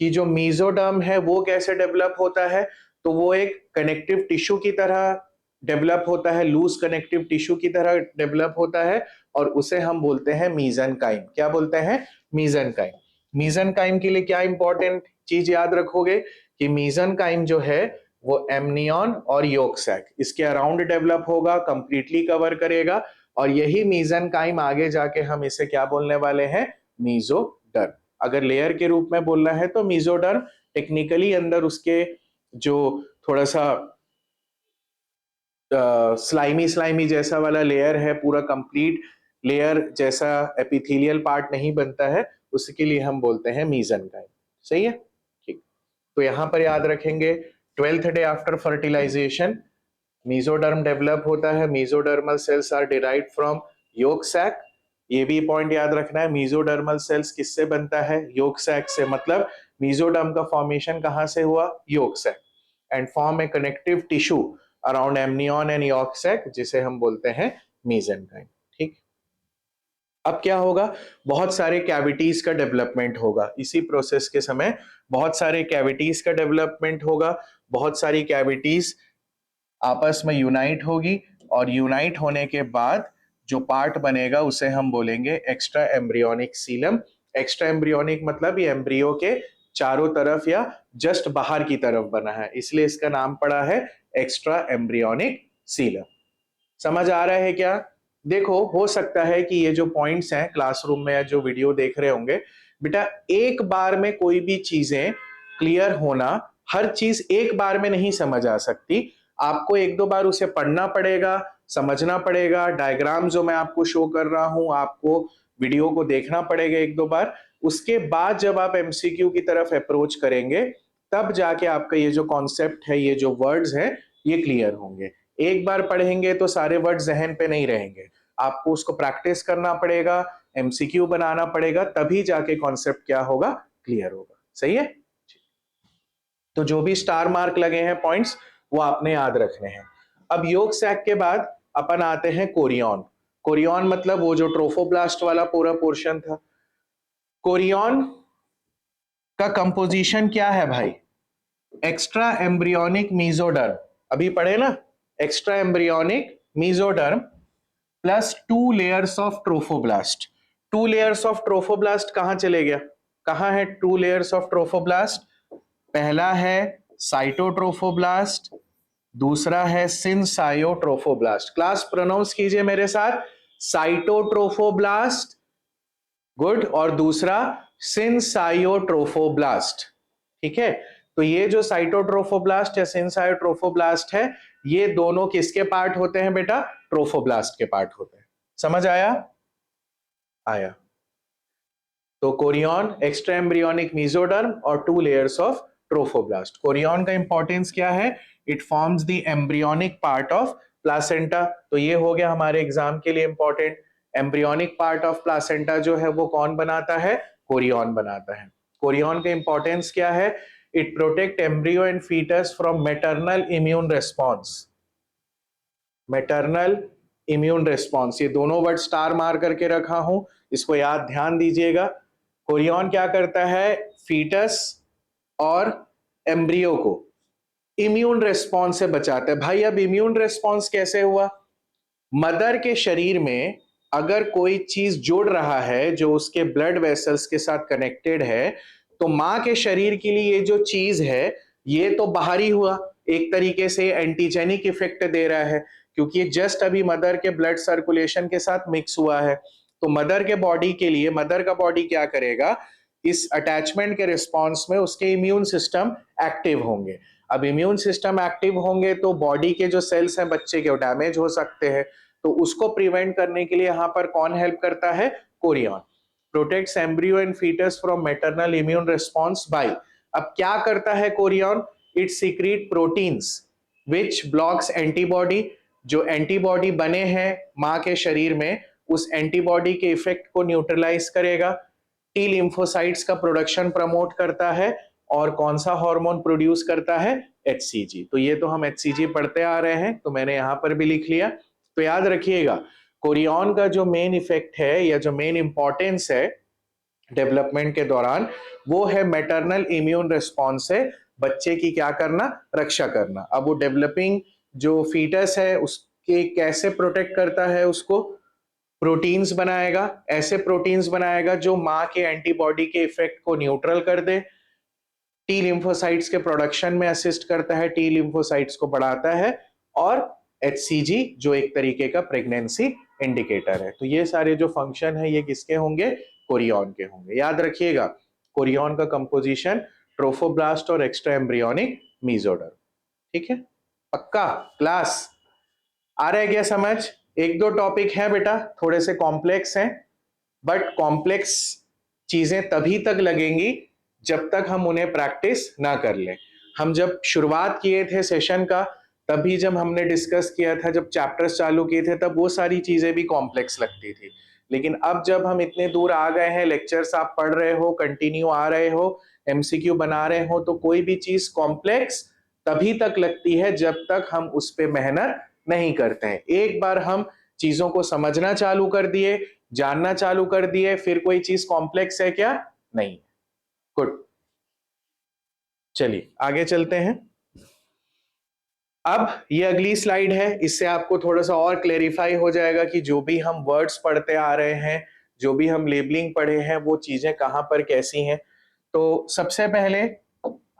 कि जो मीजोडर्म है वो कैसे डेवलप होता है, तो वो एक कनेक्टिव टिश्यू की तरह डेवलप होता है, लूज कनेक्टिव टिश्यू की तरह डेवलप होता है, और उसे हम बोलते हैं मीजेनकाइम। क्या बोलते हैं? मीजेनकाइम। मीजेनकाइम के लिए क्या इंपॉर्टेंट चीज याद रखोगे कि मीजेनकाइम जो है वो एमनियन और yolk sac इसके अराउंड डेवलप होगा, कंप्लीटली कवर करेगा, और यही मीजेनकाइम आगे जाके हम इसे क्या बोलने वाले हैं? मीजोडर्म। अगर लेयर के रूप में बोलना है तो मीजोडर्म। टेक्निकली अंदर उसके जो थोड़ा सा स्लाइमी स्लाइमी जैसा वाला लेयर है, पूरा कंप्लीट लेयर जैसा एपिथेलियल पार्ट नहीं बनता है, उसके लिए हम बोलते हैं मीजेनकाइम। सही है, ठीक। तो यहां पर याद रखेंगे 12th day after fertilization mesoderm develop होता है। Mesodermal cells are derived from yolk sac। ये भी पॉइंट याद रखना है, मीजोडर्मल सेल्स किससे बनता है? yolk sac से। मतलब मीजोडर्म का फॉर्मेशन कहां से हुआ? yolk sac। And form A connective tissue around amnion and yolk sac, जिसे हम बोलते हैं मीजेनकाइम। ठीक। अब क्या होगा? बहुत सारे कैविटीज का डेवलपमेंट होगा इसी प्रोसेस के समय। बहुत सारे कैविटीज का डेवलपमेंट होगा, बहुत सारी कैविटीज आपस में यूनाइट होगी, और यूनाइट होने के बाद जो पार्ट बनेगा उसे हम बोलेंगे extra embryonic coelom. Extra embryonic मतलब ये एम्ब्रियो के चारों तरफ या जस्ट बाहर की तरफ बना है, इसलिए इसका नाम पड़ा है एक्स्ट्रा एम्ब्रियोनिक सीलम। समझ आ रहा है क्या? देखो, हो सकता है कि ये जो पॉइंट्स हैं क्लासरूम में या जो वीडियो देख रहे होंगे, बेटा एक बार में कोई भी चीजें क्लियर होना, हर चीज एक बार में नहीं समझ आ सकती। आपको एक दो बार उसे पढ़ना पड़ेगा, समझना पड़ेगा। डायग्राम जो मैं आपको शो कर रहा हूं, आपको वीडियो को देखना पड़ेगा एक दो बार। उसके बाद जब आप एमसीक्यू की तरफ अप्रोच करेंगे, तब जाके आपका ये जो कॉन्सेप्ट है, ये जो वर्ड्स हैं, ये क्लियर होंगे। एक बार पढ़ेंगे तो सारे वर्ड जहन पे नहीं रहेंगे, आपको उसको प्रैक्टिस करना पड़ेगा, एमसीक्यू बनाना पड़ेगा, तभी जाके कॉन्सेप्ट क्या होगा? क्लियर होगा। सही है, तो जो भी स्टार मार्क लगे हैं पॉइंट्स, वो आपने याद रखने हैं। अब yolk sac के बाद अपन आते हैं कोरियन। कोरियन मतलब वो जो ट्रोफोब्लास्ट वाला पूरा पोर्शन था। कोरियन का कंपोजिशन क्या है भाई? एक्स्ट्रा एम्ब्रियोनिक मीजोडर्म, अभी पढ़े ना, extra embryonic mesoderm plus 2 layers of trophoblast. 2 layers of trophoblast कहां चले गया? कहां है 2 लेयर्स ऑफ ट्रोफोब्लास्ट? पहला है साइटोट्रोफोब्लास्ट, दूसरा है सिनसायोट्रोफोब्लास्ट। क्लास प्रोनाउंस कीजिए मेरे साथ, साइटोट्रोफोब्लास्ट, गुड, और दूसरा सिनसायोट्रोफोब्लास्ट। ठीक है, तो ये जो साइटोट्रोफोब्लास्ट या सिनसायोट्रोफोब्लास्ट है, ये दोनों किसके पार्ट होते हैं बेटा? ट्रोफोब्लास्ट के पार्ट होते हैं। समझ आया? आया। तो कोरियन, एक्स्ट्रा एम्ब्रियोनिक मीजोडर्म और 2 लेयर्स ऑफ ट्रोफोब्लास्ट। कोरियन का इंपॉर्टेंस क्या है? It forms the embryonic part of placenta. तो ये हो गया हमारे एग्जाम के लिए important. Embryonic part of placenta जो है वो कौन बनाता है? कोरियन बनाता है। कोरियन का इंपॉर्टेंस क्या है? It protect embryo and foetus from maternal immune response. Maternal immune response, ये दोनों वर्ड स्टार मार करके रखा हूं, इसको याद ध्यान दीजिएगा। कोरियन क्या करता है? फीटस और एम्ब्रियो को इम्यून रेस्पॉन्स से बचाता है। भाई अब इम्यून रेस्पॉन्स कैसे हुआ? मदर के शरीर में अगर कोई चीज जुड़ रहा है जो उसके ब्लड वेसल्स के साथ कनेक्टेड है, तो मां के शरीर के लिए ये जो चीज है ये तो बाहरी हुआ, एक तरीके से एंटीजेनिक इफेक्ट दे रहा है, क्योंकि ये जस्ट अभी मदर के ब्लड सर्कुलेशन के साथ मिक्स हुआ है। तो मदर के बॉडी के लिए, मदर का बॉडी क्या करेगा? इस अटैचमेंट के रिस्पॉन्स में उसके इम्यून सिस्टम एक्टिव होंगे। अब इम्यून सिस्टम एक्टिव होंगे तो बॉडी के जो सेल्स हैं बच्चे के, वो डैमेज हो सकते हैं। तो उसको प्रिवेंट करने के लिए यहां पर कौन हेल्प करता है? Chorion. Protects embryo and foetus from maternal immune response by. अब क्या करता है chorion? It secrete proteins which blocks antibody. जो एंटीबॉडी बने हैं मां के शरीर में, उस एंटीबॉडी के इफेक्ट को न्यूट्रलाइज करेगा। टी लिम्फोसाइट्स का प्रोडक्शन प्रमोट करता है। और कौन सा हार्मोन प्रोड्यूस करता है? एचसीजी। तो ये तो हम एचसीजी पढ़ते आ रहे हैं, तो मैंने यहां पर भी लिख लिया। तो याद रखिएगा, कोरियन का जो मेन इफेक्ट है या जो मेन इंपॉर्टेंस है डेवलपमेंट के दौरान, वो है मैटरनल इम्यून रिस्पॉन्स से बच्चे की क्या करना? रक्षा करना। अब वो डेवलपिंग जो फीटस है उसके कैसे प्रोटेक्ट करता है? उसको प्रोटीन्स बनाएगा, ऐसे प्रोटीन्स बनाएगा जो मां के एंटीबॉडी के इफेक्ट को न्यूट्रल कर दे। टी लिम्फोसाइट्स के प्रोडक्शन में असिस्ट करता है, टी लिम्फोसाइट्स को बढ़ाता है। और एचसीजी जो एक तरीके का प्रेगनेंसी इंडिकेटर है। तो ये सारे जो फंक्शन है ये किसके होंगे? कोरियन के होंगे। याद रखिएगा, कोरियन का कंपोजिशन ट्रोफोब्लास्ट और एक्स्ट्रा एम्ब्रियोनिक मीजोडर्म। ठीक है, पक्का? क्लास आ रहा है क्या समझ? एक दो टॉपिक है बेटा थोड़े से कॉम्प्लेक्स हैं, बट कॉम्प्लेक्स चीजें तभी तक लगेंगी जब तक हम उन्हें प्रैक्टिस ना कर लें। हम जब शुरुआत किए थे सेशन का, तभी जब हमने डिस्कस किया था, जब चैप्टर्स चालू किए थे, तब वो सारी चीजें भी कॉम्प्लेक्स लगती थी। लेकिन अब जब हम इतने दूर आ गए हैं, लेक्चर्स आप पढ़ रहे हो, कंटिन्यू आ रहे हो, एमसीक्यू बना रहे हो, तो कोई भी चीज कॉम्प्लेक्स तभी तक लगती है जब तक हम उस पर मेहनत नहीं करते हैं। एक बार हम चीजों को समझना चालू कर दिए, जानना चालू कर दिए, फिर कोई चीज कॉम्प्लेक्स है क्या? नहीं। गुड, चलिए आगे चलते हैं। अब ये अगली स्लाइड है, इससे आपको थोड़ा सा और क्लेरिफाई हो जाएगा कि जो भी हम वर्ड्स पढ़ते आ रहे हैं, जो भी हम लेबलिंग पढ़े हैं, वो चीजें कहां पर कैसी हैं। तो सबसे पहले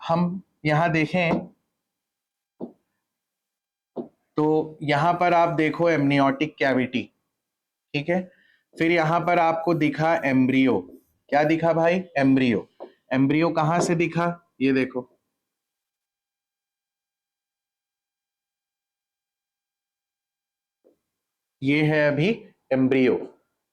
हम यहां देखें तो यहां पर आप देखो एमनियोटिक कैविटी, ठीक है। फिर यहां पर आपको दिखा एम्ब्रियो। क्या दिखा भाई? एम्ब्रियो। एम्ब्रियो कहां से दिखा? ये देखो, ये है अभी एम्ब्रियो।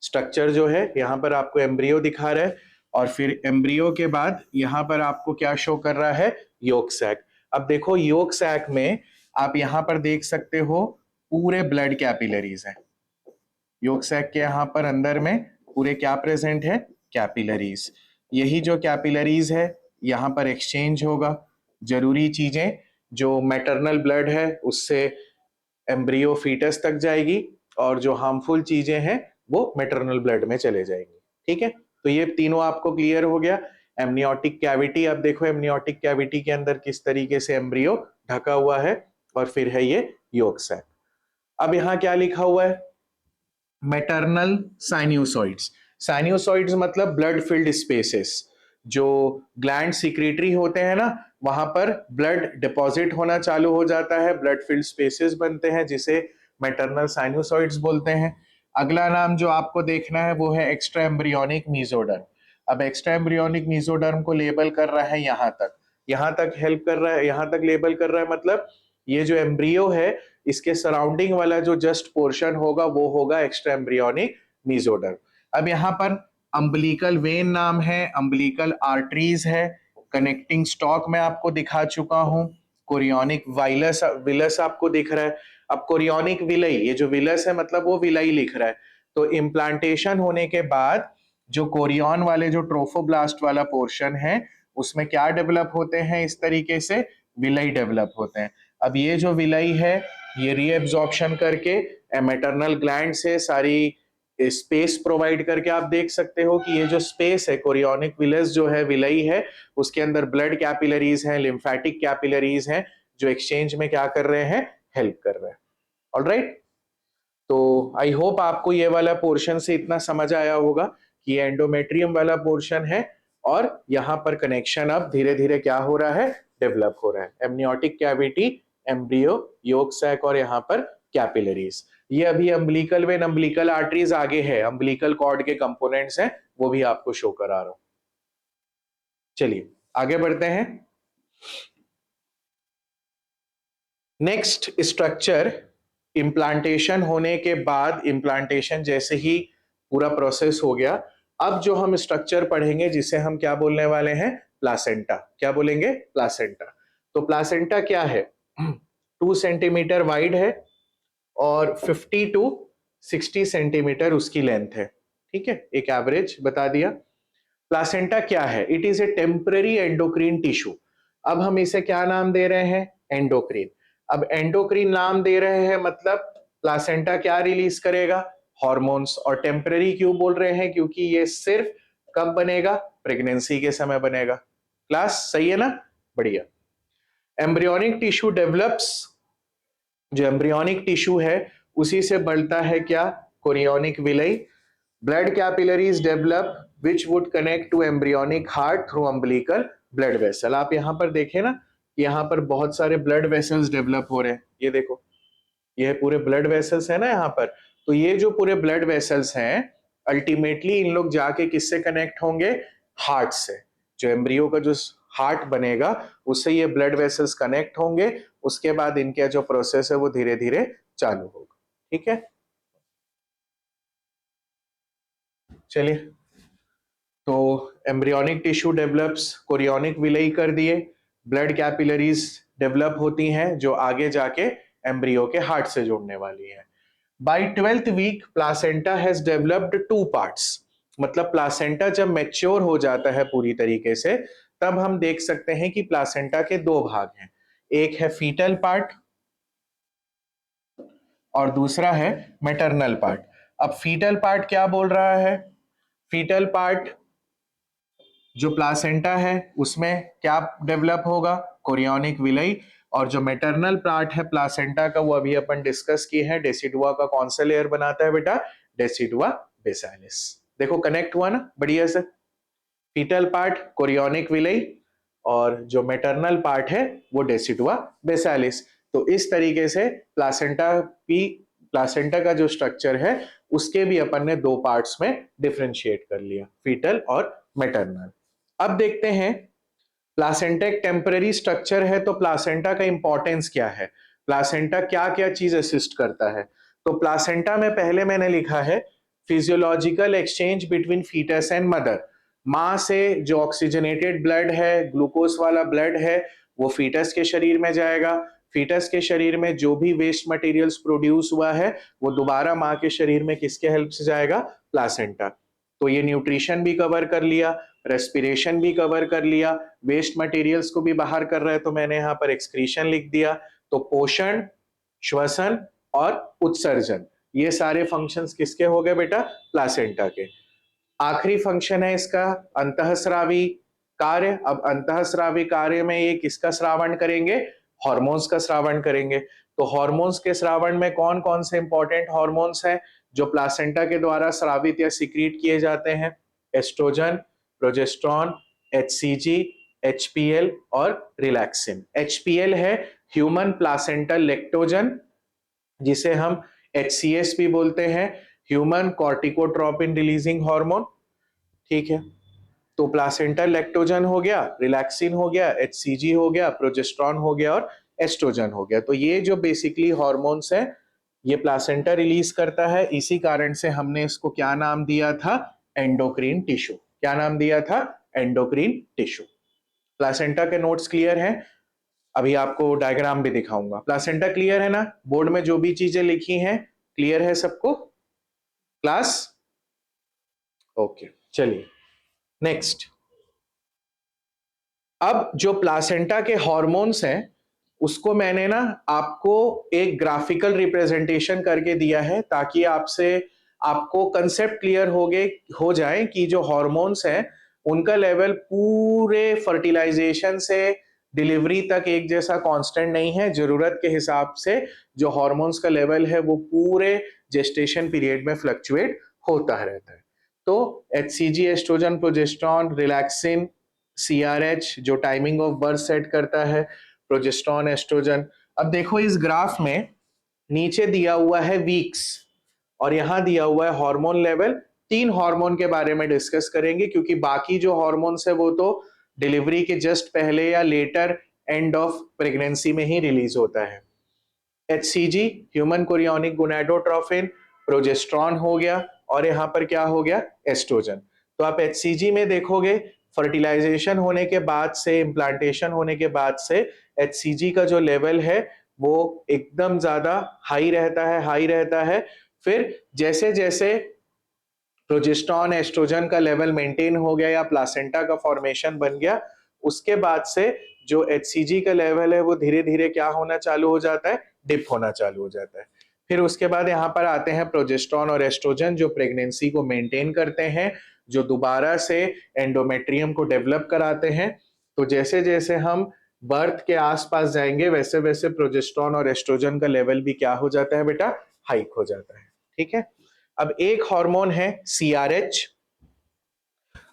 स्ट्रक्चर जो है यहां पर आपको एम्ब्रियो दिखा रहा है, और फिर एम्ब्रियो के बाद यहां पर आपको क्या शो कर रहा है? Yolk sac. अब देखो योक सैक में आप यहां पर देख सकते हो पूरे ब्लड कैपिलरीज हैं। योक सैक के यहाँ पर अंदर में पूरे क्या प्रेजेंट है? कैपिलरीज। यही जो कैपिलरीज है यहाँ पर एक्सचेंज होगा, जरूरी चीजें जो मैटरनल ब्लड है उससे एम्ब्रियो फीटस तक जाएगी, और जो हार्मफुल चीजें हैं वो मैटरनल ब्लड में चले जाएंगी। ठीक है, तो ये तीनों आपको क्लियर हो गया। एमनियोटिक कैविटी, अब देखो एमनियोटिक कैविटी के अंदर किस तरीके से एम्ब्रियो ढका हुआ है, और फिर है ये योक सैक। अब यहाँ क्या लिखा हुआ है, मैटरनल साइन्यूसॉइड्स। साइन्यूसॉइड्स मतलब ब्लड फिल्ड स्पेसेस, जो ग्लैंड सिक्रेटरी होते हैं ना, वहां पर ब्लड डिपॉजिट होना चालू हो जाता है, ब्लड फिल्ड स्पेसेस बनते हैं, जिसे मैटरनल साइन्यूसॉइड्स बोलते हैं। अगला नाम जो आपको देखना है वो है एक्स्ट्रा एम्ब्रियोनिक मीजोडर्म। अब एक्स्ट्रा एम्ब्रियोनिक मीजोडर्म को लेबल कर रहा है यहाँ तक हेल्प कर रहा है, यहाँ तक लेबल कर रहा है, मतलब ये जो एम्ब्रियो है इसके सराउंडिंग वाला जो जस्ट पोर्शन होगा वो होगा एक्स्ट्रा एम्ब्रियोनिक मीजोडर्म। अब यहाँ पर अम्बिलिकल वेन नाम है, अम्बिलिकल आर्टरीज है, कनेक्टिंग स्टॉक मैं आपको दिखा चुका हूं, कोरियोनिक वाइलस विलस आपको दिख रहा है। अब कोरियोनिक विलई, ये जो विलस है मतलब वो विलई लिख रहा है। तो इम्प्लांटेशन होने के बाद जो कोरियन वाले जो ट्रोफोब्लास्ट वाला पोर्शन है उसमें क्या डेवलप होते हैं, इस तरीके से विलई डेवलप होते हैं। अब ये जो विलई है ये रीएब्जॉर्प्शन करके मैटरनल ग्लैंड से सारी स्पेस प्रोवाइड करके, आप देख सकते हो कि ये जो स्पेस है कोरियोनिक विलस जो है विलई है, उसके अंदर ब्लड कैपिलरीज हैं, लिम्फेटिक कैपिलरीज हैं, जो एक्सचेंज में क्या कर रहे हैं, हेल्प कर रहे हैं। ऑलराइट, तो आई होप आपको ये वाला पोर्शन से इतना समझ आया होगा कि ये एंडोमेट्रियम वाला पोर्शन है, और यहाँ पर कनेक्शन अब धीरे धीरे क्या हो रहा है, डेवलप हो रहा है। Amniotic cavity, embryo, yolk sac और यहाँ पर कैपिलरीज। ये अभी अम्बिलिकल वेन, अम्बिलिकल आर्टरीज आगे है, अम्बिलिकल कॉर्ड के कंपोनेंट्स हैं, वो भी आपको शो करा रहा हूं। चलिए आगे बढ़ते हैं। नेक्स्ट स्ट्रक्चर, इम्प्लांटेशन होने के बाद, इम्प्लांटेशन जैसे ही पूरा प्रोसेस हो गया, अब जो हम स्ट्रक्चर पढ़ेंगे जिसे हम क्या बोलने वाले हैं, प्लासेंटा। क्या बोलेंगे, प्लासेंटा। तो प्लासेंटा क्या है, 2 सेंटीमीटर वाइड है और 50 टू 60 सेंटीमीटर उसकी लेंथ है। ठीक है, एक एवरेज बता दिया। प्लासेंटा क्या है, it is a temporary endocrine tissue. अब हम इसे क्या नाम दे रहे हैं, एंडोक्रीन। अब एंडोक्रीन नाम दे रहे हैं मतलब प्लासेंटा क्या रिलीज करेगा, हॉर्मोन्स। और टेम्पररी क्यों बोल रहे हैं, क्योंकि ये सिर्फ कब बनेगा, प्रेगनेंसी के समय बनेगा। क्लास सही है ना, बढ़िया। एम्ब्रियोनिक टिश्यू डेवलप्स, जो एम्ब्रियोनिक टिश्यू है उसी से बढ़ता है क्या, chorionic villi. Blood capillaries develop which would connect to embryonic heart through umbilical blood vessel. आप यहाँ पर देखें ना, यहाँ पर बहुत सारे ब्लड वेसल्स डेवलप हो रहे हैं, ये देखो, ये पूरे ब्लड वेसल्स है ना यहाँ पर। तो ये जो पूरे ब्लड वेसल्स हैं अल्टीमेटली इन लोग जाके किससे कनेक्ट होंगे, हार्ट से। जो एम्ब्रियो का जो हार्ट बनेगा उससे ये ब्लड वेसल्स कनेक्ट होंगे, उसके बाद इनका जो प्रोसेस है वो धीरे धीरे चालू होगा। ठीक है, चलिए। तो एम्ब्रियोनिक टिश्यू डेवलप्स, कोरियोनिक विलई कर दिए, ब्लड कैपिलरीज डेवलप होती हैं जो आगे जाके एम्ब्रियो के हार्ट से जुड़ने वाली है। By 12th week placenta has developed 2 parts. मतलब प्लासेंटा जब मैच्योर हो जाता है पूरी तरीके से, तब हम देख सकते हैं कि प्लासेंटा के 2 भाग हैं, एक है फीटल पार्ट और दूसरा है मैटरनल पार्ट। अब फीटल पार्ट क्या बोल रहा है, फीटल पार्ट जो प्लासेंटा है उसमें क्या डेवलप होगा, कोरियोनिक विलई। और जो मैटरनल पार्ट है प्लासेंटा का वो अभी अपन डिस्कस किए हैं, डेसिडुआ का कौन सा लेयर बनाता है बेटा, डेसिडुआ बेसालिस। देखो कनेक्ट हुआ ना बढ़िया से, फीटल पार्ट कोरियोनिक विलई और जो मैटरनल पार्ट है वो डेसिडुआ बेसालिस। तो इस तरीके से प्लासेंटा का जो स्ट्रक्चर है उसके भी अपन ने 2 पार्ट्स में डिफरेंशिएट कर लिया, फीटल और मैटरनल। अब देखते हैं प्लासेंटा एक टेम्पररी स्ट्रक्चर है, तो प्लासेंटा का इंपॉर्टेंस क्या है, प्लासेंटा क्या क्या चीज असिस्ट करता है। तो प्लासेंटा में पहले मैंने लिखा है physiological exchange between foetus and mother. माँ से जो ऑक्सीजनेटेड ब्लड है, ग्लूकोज वाला ब्लड है, वो फीटस के शरीर में जाएगा। फीटस के शरीर में जो भी वेस्ट मटेरियल्स प्रोड्यूस हुआ है वो दोबारा माँ के शरीर में किसके हेल्प से जाएगा, प्लासेंटा। तो ये न्यूट्रिशन भी कवर कर लिया, रेस्पिरेशन भी कवर कर लिया, वेस्ट मटेरियल्स को भी बाहर कर रहा है, तो मैंने यहाँ पर एक्सक्रीशन लिख दिया। तो पोषण, श्वसन और उत्सर्जन, ये सारे फंक्शंस किसके हो गए बेटा, प्लासेंटा के। आखिरी फंक्शन है इसका अंतःस्रावी कार्य। अब अंतःस्रावी कार्य में ये किसका श्रावण करेंगे? हॉर्मोन्स का श्रावण करेंगे। तो हॉर्मोन्स के श्रावण में कौन कौन से इंपॉर्टेंट हॉर्मोन्स हैं जो प्लासेंटा के द्वारा श्रावित या सिक्रीट किए जाते हैं? एस्ट्रोजन, प्रोजेस्टेरॉन, एचसीजी, एचपीएल और रिलैक्सिन। एचपीएल है ह्यूमन प्लासेंटल लेक्टोजन, जिसे हम एचसीएस भी बोलते हैं, ह्यूमन कॉर्टिकोट्रोपिन रिलीजिंग हार्मोन। ठीक है, तो प्लासेंटल लेक्टोजन हो गया, रिलैक्सिन हो गया, एचसीजी हो गया, प्रोजेस्टेरॉन हो गया और एस्ट्रोजन हो गया। तो ये जो बेसिकली हार्मोन्स है ये प्लासेंटा रिलीज करता है। इसी कारण से हमने इसको क्या नाम दिया था? Endocrine tissue. क्या नाम दिया था? Endocrine tissue. प्लासेंटा के नोट्स क्लियर हैं? अभी आपको डायग्राम भी दिखाऊंगा। प्लासेंटा क्लियर है ना? बोर्ड में जो भी चीजें लिखी हैं क्लियर है सबको? क्लास ओके, चलिए नेक्स्ट। अब जो प्लासेंटा के हॉर्मोन्स हैं उसको मैंने ना आपको एक ग्राफिकल रिप्रेजेंटेशन करके दिया है ताकि आपको कंसेप्ट क्लियर हो जाए कि जो हॉर्मोन्स हैं उनका लेवल पूरे फर्टिलाइजेशन से डिलीवरी तक एक जैसा कांस्टेंट नहीं है। जरूरत के हिसाब से जो हॉर्मोन्स का लेवल है वो पूरे जेस्टेशन पीरियड में फ्लक्चुएट होता रहता है। तो HCG, estrogen, progesterone, relaxin, CRH जो टाइमिंग ऑफ बर्थ सेट करता है, प्रोजेस्टेरॉन, एस्ट्रोजन। अब देखो इस ग्राफ में नीचे दिया हुआ है वीक्स और यहां दिया हुआ है हार्मोन लेवल। तीन हार्मोन के बारे में डिस्कस करेंगे क्योंकि बाकी जो हार्मोन्स है वो तो डिलीवरी के जस्ट पहले या लेटर एंड ऑफ प्रेगनेंसी में ही रिलीज होता है। HCG human chorionic gonadotrophin, progesterone हो गया और यहां पर क्या हो गया? एस्ट्रोजन। तो आप एचसीजी में देखोगे फर्टिलाइजेशन होने के बाद से, इम्प्लांटेशन होने के बाद से एचसीजी का जो लेवल है वो एकदम ज्यादा हाई रहता है। फिर जैसे जैसे प्रोजेस्टेरॉन, एस्ट्रोजन का लेवल मेंटेन हो गया या प्लासेंटा का फॉर्मेशन बन गया, उसके बाद से जो एचसीजी का लेवल है वो धीरे धीरे क्या होना चालू हो जाता है? डिप होना चालू हो जाता है। फिर उसके बाद यहाँ पर आते हैं प्रोजेस्टेरॉन और एस्ट्रोजन जो प्रेगनेंसी को मेंटेन करते हैं, जो दोबारा से एंडोमेट्रियम को डेवलप कराते हैं। तो जैसे जैसे हम बर्थ के आसपास जाएंगे वैसे वैसे प्रोजेस्टेरॉन और एस्ट्रोजन का लेवल भी क्या हो जाता है बेटा? हाइक हो जाता है। ठीक है, अब एक हार्मोन है सीआरएच।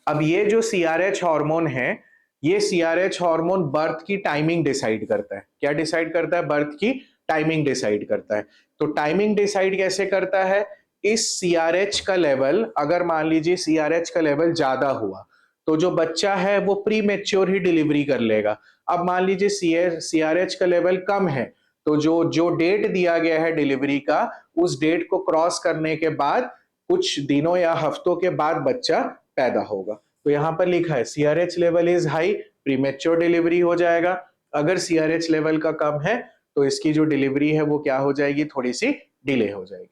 अब ये जो सीआरएच हार्मोन है, ये सीआरएच हार्मोन बर्थ की टाइमिंग डिसाइड करता है। क्या डिसाइड करता है? बर्थ की टाइमिंग डिसाइड करता है। तो टाइमिंग डिसाइड कैसे करता है? इस सीआरएच का लेवल, अगर मान लीजिए सीआरएच का लेवल ज्यादा हुआ तो जो बच्चा है वो प्री मेच्योर ही डिलीवरी कर लेगा। अब मान लीजिए सीआरएच का लेवल कम है तो जो जो डेट दिया गया है डिलीवरी का, उस डेट को क्रॉस करने के बाद कुछ दिनों या हफ्तों के बाद बच्चा पैदा होगा। तो यहां पर लिखा है CRH level is high, premature delivery हो जाएगा। अगर सीआरएच लेवल का कम है तो इसकी जो डिलीवरी है वो क्या हो जाएगी? थोड़ी सी डिले हो जाएगी।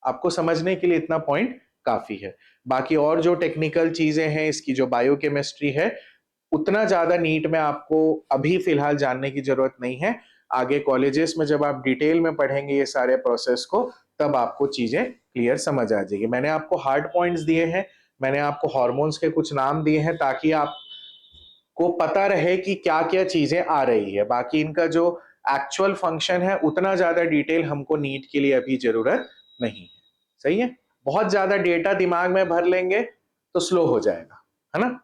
आपको समझने के लिए इतना पॉइंट काफी है। बाकी और जो टेक्निकल चीजें हैं, इसकी जो बायोकेमिस्ट्री है, उतना ज्यादा नीट में आपको अभी फिलहाल जानने की जरूरत नहीं है। आगे कॉलेजेस में जब आप डिटेल में पढ़ेंगे ये सारे प्रोसेस को, तब आपको चीजें क्लियर समझ आ जाएगी। मैंने आपको हार्ड पॉइंट्स दिए हैं, मैंने आपको हार्मोन्स के कुछ नाम दिए हैं ताकि आपको पता रहे कि क्या क्या चीजें आ रही है। बाकी इनका जो एक्चुअल फंक्शन है उतना ज्यादा डिटेल हमको नीट के लिए अभी जरूरत नहीं है। सही है? बहुत ज्यादा डेटा दिमाग में भर लेंगे तो स्लो हो जाएगा, है ना?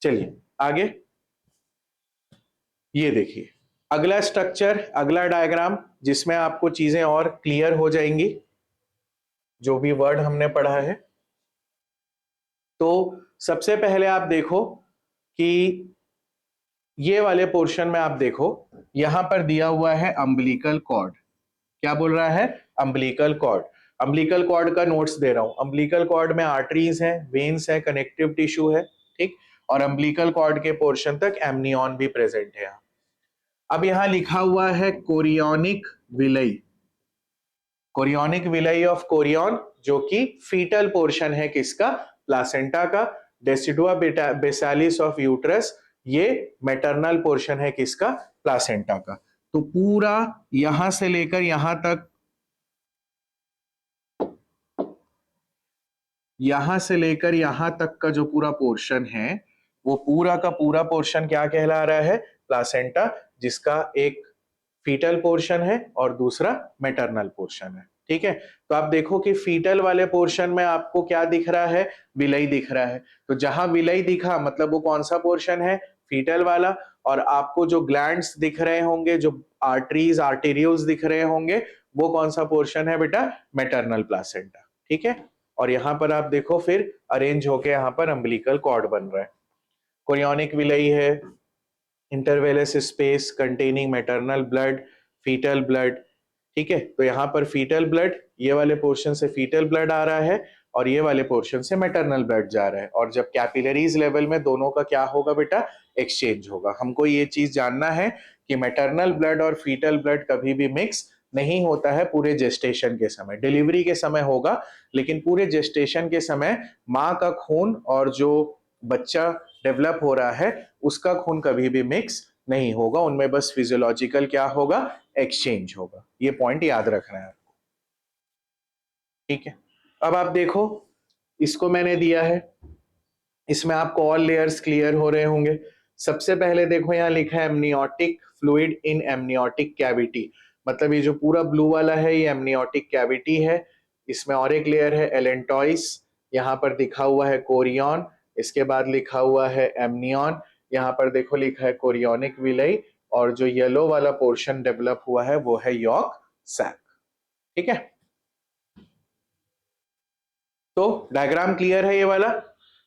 चलिए आगे, ये देखिए अगला स्ट्रक्चर, अगला डायग्राम जिसमें आपको चीजें और क्लियर हो जाएंगी जो भी वर्ड हमने पढ़ा है। तो सबसे पहले आप देखो कि ये वाले पोर्शन में आप देखो, यहां पर दिया हुआ है अम्बिलिकल कॉर्ड। क्या बोल रहा है? Umbilical cord. अम्बिलिकल कॉर्ड का नोट्स दे रहा हूं। अम्बिलिकल कॉर्ड में आर्टरीज हैं, वेन्स हैं, कनेक्टिव टिश्यू है, ठीक। और अम्बिलिकल कॉर्ड के पोर्शन तक एमनियन भी प्रेजेंट है। अब यहां लिखा हुआ है chorionic villi. Chorionic villi of chorion, जो कि फीटल पोर्शन है किसका? प्लासेंटा का। डेसिडुआ बेसालिस ऑफ यूट्रस, ये मैटरनल पोर्शन है किसका? प्लासेंटा का। तो पूरा यहां से लेकर यहां तक यहां से लेकर यहां तक का जो पूरा पोर्शन है, वो पूरा का पूरा पोर्शन क्या कहला रहा है? प्लासेंटा, जिसका एक फीटल पोर्शन है और दूसरा मैटरनल पोर्शन है। ठीक है, तो आप देखो कि फीटल वाले पोर्शन में आपको क्या दिख रहा है? विलय दिख रहा है। तो जहां विलय दिखा मतलब वो कौन सा पोर्शन है? फीटल वाला। और आपको जो ग्लैंड्स दिख रहे होंगे, जो आर्टरीज आर्टेरियोल्स दिख रहे होंगे, वो कौन सा पोर्शन है बेटा? Maternal placenta. ठीक है, और यहां पर आप देखो फिर अरेंज होके यहां पर अम्बिलिकल कॉर्ड बन रहा है। कोरियोनिक विलय है, intervillous space containing maternal blood, fetal blood. ठीक है, तो यहाँ पर फीटल ब्लड, ये वाले पोर्शन से फीटल ब्लड आ रहा है और ये वाले पोर्शन से मैटरनल ब्लड जा रहा है। और जब कैपिलरीज लेवल में दोनों का क्या होगा बेटा? एक्सचेंज होगा। हमको ये चीज जानना है कि मैटरनल ब्लड और फीटल ब्लड कभी भी मिक्स नहीं होता है पूरे जेस्टेशन के समय। डिलीवरी के समय होगा, लेकिन पूरे जेस्टेशन के समय माँ का खून और जो बच्चा डेवलप हो रहा है उसका खून कभी भी मिक्स नहीं होगा। उनमें बस फिजियोलॉजिकल क्या होगा? एक्सचेंज होगा। ये पॉइंट याद रखना है आपको। ठीक है, अब आप देखो, इसको मैंने दिया है, इसमें आपको ऑल लेयर्स क्लियर हो रहे होंगे। सबसे पहले देखो यहाँ लिखा है amniotic fluid in amniotic cavity, मतलब ये जो पूरा ब्लू वाला है ये एमनियोटिक कैविटी है। इसमें और एक लेयर है एलेंटॉइस, यहाँ पर दिखा हुआ है कोरियन, इसके बाद लिखा हुआ है एमनियन, यहाँ पर देखो लिखा है कोरियोनिक विलय, और जो येलो वाला पोर्शन डेवलप हुआ है वो है यॉर्क सैक। ठीक है, तो डायग्राम क्लियर है ये वाला?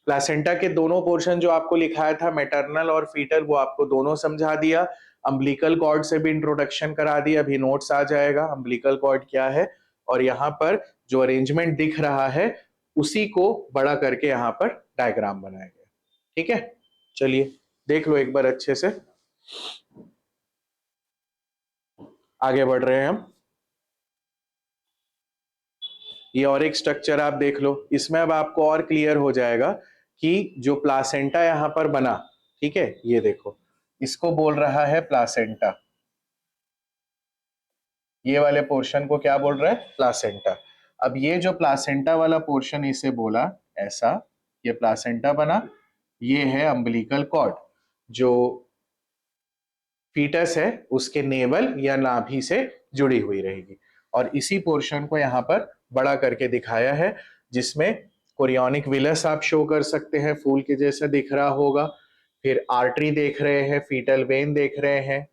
प्लासेंटा के दोनों पोर्शन जो आपको लिखाया था मैटरनल और फीटल, वो आपको दोनों समझा दिया। अम्बिलिकल कॉर्ड से भी इंट्रोडक्शन करा दिया, अभी नोट्स आ जाएगा अम्बिलिकल कॉर्ड क्या है। और यहाँ पर जो अरेंजमेंट दिख रहा है उसी को बड़ा करके यहाँ पर डायग्राम बनाया गया। ठीक है, चलिए देख लो एक बार अच्छे से, आगे बढ़ रहे हैं हम। ये और एक स्ट्रक्चर आप देख लो, इसमें अब आपको और क्लियर हो जाएगा कि जो प्लासेंटा यहाँ पर बना, ठीक है, ये देखो, इसको बोल रहा है प्लासेंटा। ये वाले पोर्शन को क्या बोल रहा है? प्लासेंटा। अब ये जो प्लासेंटा वाला पोर्शन इसे बोला ऐसा, ये प्लासेंटा बना, ये है अम्बिलिकल कॉर्ड, जो फीटस है उसके नेवल या नाभि से जुड़ी हुई रहेगी। और इसी पोर्शन को यहाँ पर बड़ा करके दिखाया है, जिसमें कोरियोनिक विलस आप शो कर सकते हैं, फूल के जैसा दिख रहा होगा। फिर आर्टरी देख रहे हैं, फीटल वेन देख रहे हैं,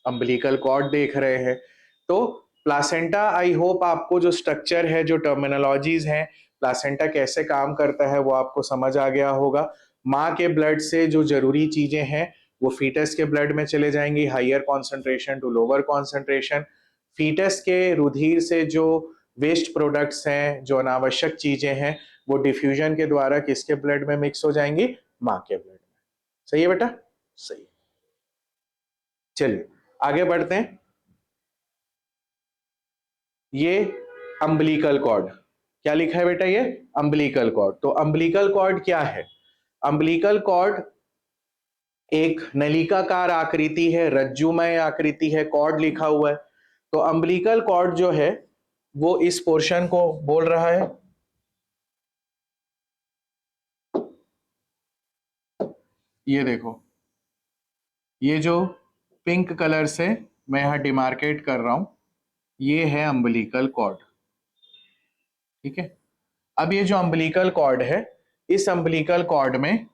अम्बिलिकल कॉर्ड देख रहे हैं। तो प्लासेंटा, आई होप आपको जो स्ट्रक्चर है, जो टर्मिनोलॉजीज हैं, प्लासेंटा कैसे काम करता है वो आपको समझ आ गया होगा। माँ के ब्लड से जो जरूरी चीजें हैं वो फीटस के ब्लड में चले जाएंगी, higher concentration to lower concentration. Foetus के रुधिर से जो वेस्ट प्रोडक्ट्स हैं, जो अनावश्यक चीजें हैं, वो डिफ्यूजन के द्वारा किसके ब्लड में मिक्स हो जाएंगी? माँ के ब्लड में। सही है बेटा? सही। चलिए आगे बढ़ते हैं। ये अम्बिलिकल कॉर्ड, क्या लिखा है बेटा? ये अम्बिलिकल कॉर्ड। तो अम्बिलिकल कॉर्ड क्या है? अम्बिलिकल कॉर्ड एक नलिकाकार आकृति है, रज्जुमय आकृति है, कॉर्ड लिखा हुआ है। तो अम्बिलिकल कॉर्ड जो है वो इस पोर्शन को बोल रहा है, ये देखो, ये जो पिंक कलर से मैं यहां डिमार्केट कर रहा हूं, ये है अम्बिलिकल कॉर्ड। ठीक है, अब ये जो अम्बिलिकल कॉर्ड है, इस अम्बिलिकल कॉर्ड में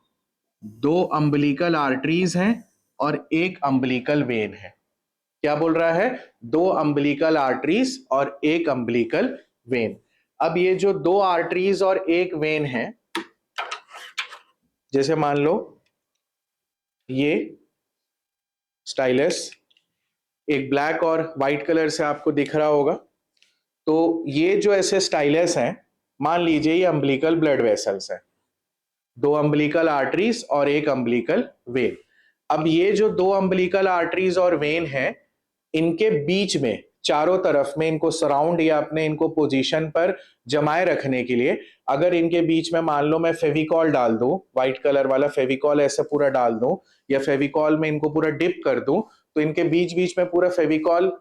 दो अम्बिलिकल आर्टरीज हैं और एक अम्बिलिकल वेन है। क्या बोल रहा है? दो अम्बिलिकल आर्टरीज और एक अम्बिलिकल वेन। अब ये जो दो आर्टरीज और एक वेन है, जैसे मान लो ये स्टाइलस एक ब्लैक और व्हाइट कलर से आपको दिख रहा होगा, तो ये जो ऐसे स्टाइलस हैं, मान लीजिए ये अम्बिलिकल ब्लड वेसल्स हैं, दो अम्बिलिकल आर्टरीज और एक अम्बिलिकल वेन। अब ये जो दो अम्बिलिकल आर्टरीज और वेन है, इनके बीच में चारों तरफ में इनको सराउंड या अपने इनको पोजीशन पर जमाए रखने के लिए, अगर इनके बीच में मान लो मैं फेविकॉल डाल दूं, व्हाइट कलर वाला फेविकॉल ऐसे पूरा डाल दूं, या फेविकॉल में इनको पूरा डिप कर दूं, तो इनके बीच बीच में पूरा फेविकॉल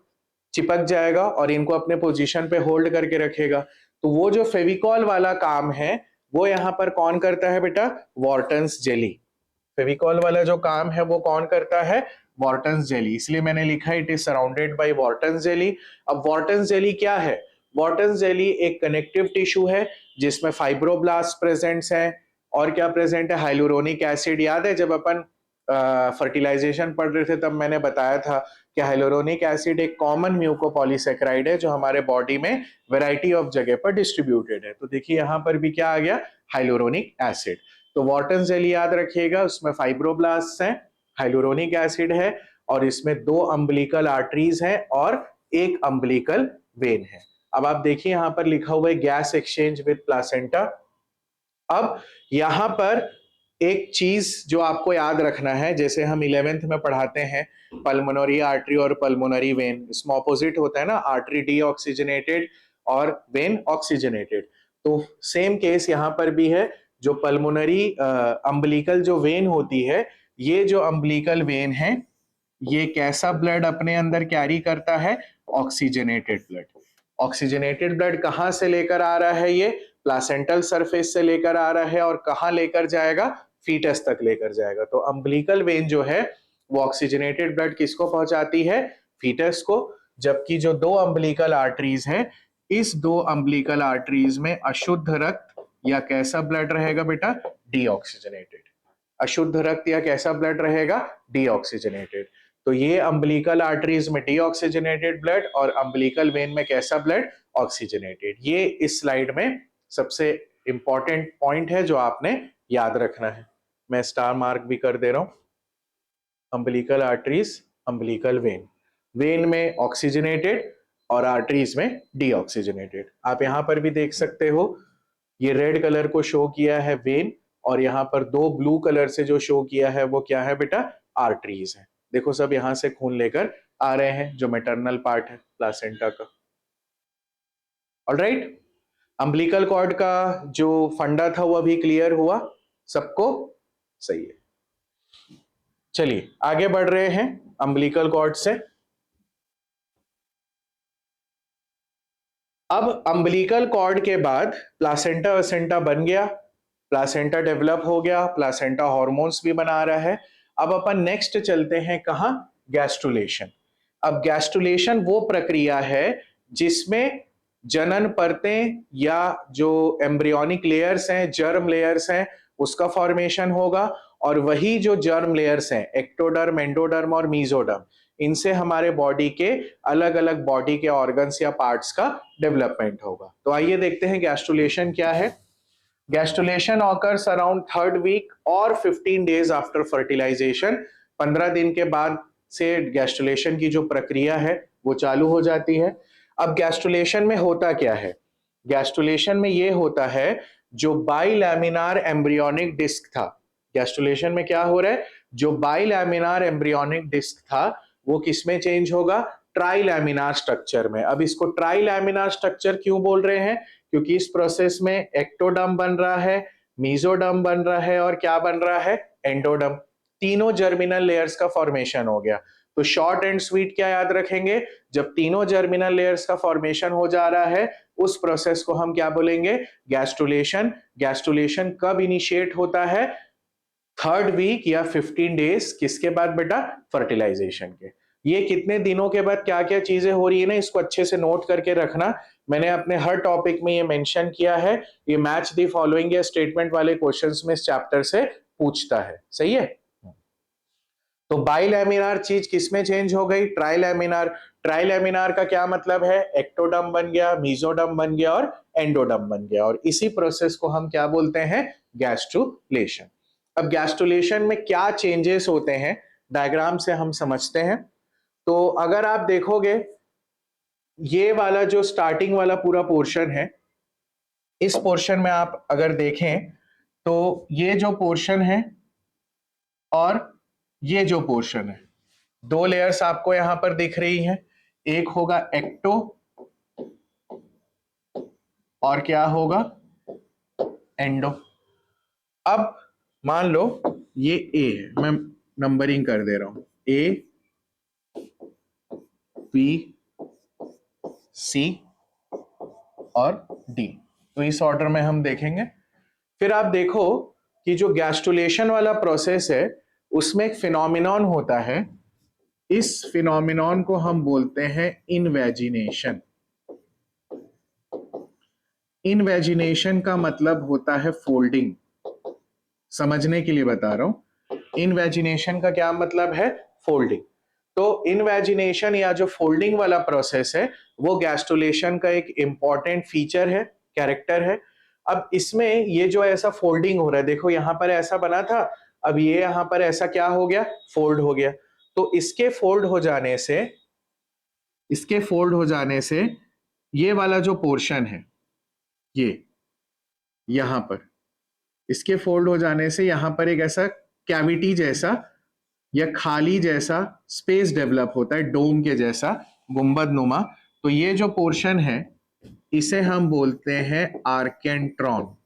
चिपक जाएगा और इनको अपने पोजीशन पे होल्ड करके रखेगा। तो वो जो फेविकॉल वाला काम है वो यहाँ पर कौन करता है बेटा? वॉर्टन्स जेली। फेविकॉल वाला जो काम है वो कौन करता है? Wharton's jelly. इसलिए मैंने लिखा it is surrounded by Wharton's jelly. अब वॉर्टन्स जेली क्या है? वॉर्टन्स जेली एक कनेक्टिव टिश्यू है जिसमें फाइब्रोब्लास्ट प्रेजेंट्स हैं और क्या प्रेजेंट है? Hyaluronic acid. याद है जब अपन फर्टिलाइजेशन पढ़ रहे थे तब मैंने बताया था कि हाइलुरोनिक एसिड एक कॉमन म्यूकोपॉलीसेकेराइड है जो हमारे बॉडी में वैरायटी ऑफ जगह पर डिस्ट्रीब्यूटेड है। तो देखिए यहाँ पर भी क्या आ गया? Hyaluronic acid. तो वॉर्टन जेली याद रखिएगा, उसमें फाइब्रोब्लास्ट हैं, हाइलुरोनिक एसिड है और इसमें 2 अम्बिलिकल आर्टरीज हैं और एक अम्बिलिकल वेन है। अब आप देखिए यहाँ पर लिखा हुआ है गैस एक्सचेंज विद प्लासेंटा। अब यहां पर एक चीज जो आपको याद रखना है, जैसे हम 11th में पढ़ाते हैं पल्मोनरी आर्टरी और पल्मोनरी वेन, इसमें ऑपोजिट होता है ना, आर्टरी डीऑक्सीजनेटेड और वेन ऑक्सीजनेटेड। तो सेम केस यहां पर भी है। जो पल्मोनरी अम्बिलिकल जो वेन होती है, ये जो अम्बिलिकल वेन है ये कैसा ब्लड अपने अंदर कैरी करता है? Oxygenated blood. ऑक्सीजनेटेड ब्लड कहां से लेकर आ रहा है? ये प्लासेंटल सरफेस से लेकर आ रहा है और कहां लेकर जाएगा? फीटस तक लेकर जाएगा। तो अम्बिलिकल वेन जो है वो ऑक्सीजनेटेड ब्लड किसको पहुंचाती है? फीटस को। जबकि जो 2 अम्बिलिकल आर्टरीज हैं, इस 2 अम्बिलिकल आर्टरीज में अशुद्ध रक्त या कैसा ब्लड रहेगा बेटा? डीऑक्सीजनेटेड। अशुद्ध रक्त या कैसा ब्लड रहेगा? डीऑक्सीजनेटेड। तो ये अम्बिलिकल आर्टरीज में डीऑक्सीजनेटेड ब्लड और अम्बिलिकल वेन में कैसा ब्लड? ऑक्सीजनेटेड। ये इस स्लाइड में सबसे इंपॉर्टेंट पॉइंट है जो आपने याद रखना है। मैं स्टार मार्क भी कर दे रहा हूं। Umbilical arteries, umbilical when, when में ऑक्सीजनेटेड और आर्टरीज में डीऑक्सीजनेटेड। आप यहां पर भी देख सकते हो, ये रेड कलर को शो किया है वेन और यहाँ पर 2 ब्लू कलर से जो शो किया है वो क्या है बेटा? आर्टरीज है। देखो सब यहां से खून लेकर आ रहे हैं, जो मेटरनल पार्ट है प्लासेंटा का। ऑलराइट, अम्बिलिकल कॉर्ड का जो फंडा था वो अभी क्लियर हुआ सबको? सही है। चलिए आगे बढ़ रहे हैं अम्बिलिकल कॉर्ड से। अब अम्बिलिकल कॉर्ड के बाद प्लासेंटा वसेंटा बन गया, प्लासेंटा डेवलप हो गया, प्लासेंटा हॉर्मोन्स भी बना रहा है। अब अपन नेक्स्ट चलते हैं कहां? गैस्ट्रुलेशन। अब गैस्ट्रुलेशन वो प्रक्रिया है जिसमें जनन परतें या जो एम्ब्रियोनिक लेयर्स हैं, जर्म लेयर्स हैं, उसका फॉर्मेशन होगा और वही जो जर्म लेयर्स हैं, एक्टोडर्म, एंडोडर्म और मीजोडर्म, इनसे हमारे बॉडी के अलग अलग बॉडी के ऑर्गन्स या पार्ट्स का डेवलपमेंट होगा। तो आइए देखते हैं गैस्ट्रुलेशन क्या है। Gastrulation occurs around 3rd week और 15 डेज आफ्टर फर्टिलाइजेशन। 15 दिन के बाद से गैस्ट्रुलेशन की जो प्रक्रिया है वो चालू हो जाती है। अब गैस्ट्रुलेशन में होता क्या है? गैस्ट्रुलेशन में ये होता है, जो बाइलैमिनार एम्ब्रियोनिक डिस्क था, गैस्ट्रुलेशन में क्या हो रहा है? जो बाइलैमिनार एम्ब्रियोनिक डिस्क था वो किसमें चेंज होगा? ट्राइलैमिनार स्ट्रक्चर में। अब इसको ट्राइलैमिनार स्ट्रक्चर क्यों बोल रहे हैं? क्योंकि इस प्रोसेस में एक्टोडर्म बन रहा है, मीजोडर्म बन रहा है और क्या बन रहा है? एंडोडर्म। तीनों जर्मिनल लेयर्स का फॉर्मेशन हो गया। तो शॉर्ट एंड स्वीट क्या याद रखेंगे? जब तीनों जर्मिनल लेयर्स का फॉर्मेशन हो जा रहा है उस प्रोसेस को हम क्या बोलेंगे? गैस्ट्रुलेशन। गैस्ट्रुलेशन कब इनिशिएट होता है? 3rd वीक या 15 डेज किसके बाद बेटा? फर्टिलाइजेशन के। ये कितने दिनों के बाद क्या क्या चीजें हो रही है ना, इसको अच्छे से नोट करके रखना। मैंने अपने हर टॉपिक में ये मेंशन किया है। ये मैच द फॉलोइंग या स्टेटमेंट वाले क्वेश्चंस में इस चैप्टर से पूछता है। सही है? तो बाइलैमिनार चीज किसमें चेंज हो गई? ट्राइलैमिनार। ट्राइलैमिनार का क्या मतलब है? एक्टोडर्म बन गया, मीजोडर्म बन गया और एंडोडर्म बन गया और इसी प्रोसेस को हम क्या बोलते हैं? गैस्ट्रुलेशन। अब गैस्ट्रुलेशन में क्या चेंजेस होते हैं डायग्राम से हम समझते हैं। तो अगर आप देखोगे ये वाला जो स्टार्टिंग वाला पूरा पोर्शन है, इस पोर्शन में आप अगर देखें तो ये जो पोर्शन है और ये जो पोर्शन है, 2 लेयर्स आपको यहां पर दिख रही हैं। एक होगा एक्टो और क्या होगा? एंडो। अब मान लो ये ए है, मैं नंबरिंग कर दे रहा हूं, ए बी सी और डी। तो इस ऑर्डर में हम देखेंगे। फिर आप देखो कि जो गैस्ट्रुलेशन वाला प्रोसेस है उसमें एक फिनोमिनॉन होता है, इस फिनोमिनॉन को हम बोलते हैं इनवेजिनेशन। इनवेजिनेशन का मतलब होता है फोल्डिंग। समझने के लिए बता रहा हूं, इनवेजिनेशन का क्या मतलब है? फोल्डिंग। तो इनवेजिनेशन या जो फोल्डिंग वाला प्रोसेस है वो गैस्ट्रुलेशन का एक इंपॉर्टेंट फीचर है, कैरेक्टर है। अब इसमें ये जो ऐसा फोल्डिंग हो रहा है, देखो यहां पर ऐसा बना था, अब ये यहां पर ऐसा क्या हो गया? फोल्ड हो गया। तो इसके फोल्ड हो जाने से ये वाला जो पोर्शन है, ये यहां पर इसके फोल्ड हो जाने से यहां पर एक ऐसा कैविटी जैसा या खाली जैसा स्पेस डेवलप होता है, डोम के जैसा, गुंबद नुमा। तो ये जो पोर्शन है इसे हम बोलते हैं आर्केंट्रॉन।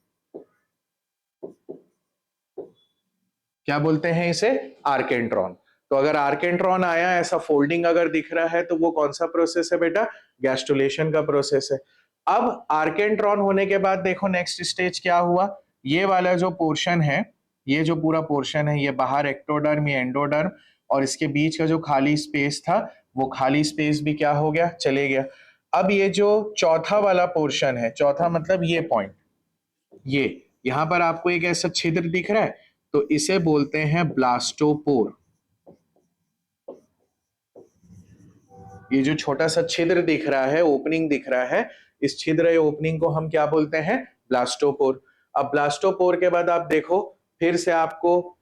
क्या बोलते हैं इसे? आर्केंट्रॉन। तो अगर आर्केंट्रॉन आया, ऐसा फोल्डिंग अगर दिख रहा है, तो वो कौन सा प्रोसेस है बेटा? गैस्ट्रुलेशन का प्रोसेस है। अब आर्केंट्रॉन होने के बाद देखो नेक्स्ट स्टेज क्या हुआ। ये वाला जो पोर्शन है, ये जो पूरा पोर्शन है, ये बाहर एक्टोडर्म, ये एंडोडर्म, और इसके बीच का जो खाली स्पेस था वो खाली स्पेस भी क्या हो गया? चले गया। अब ये जो चौथा वाला पोर्शन है, चौथा मतलब ये पॉइंट, ये यहां पर आपको एक ऐसा छिद्र दिख रहा है, तो इसे बोलते हैं ब्लास्टोपोर। ये जो छोटा सा छिद्र दिख रहा है, ओपनिंग दिख रहा है, इस छिद्र या ओपनिंग को हम क्या बोलते हैं? ब्लास्टोपोर। अब ब्लास्टोपोर के बाद आप देखो फिर से आपको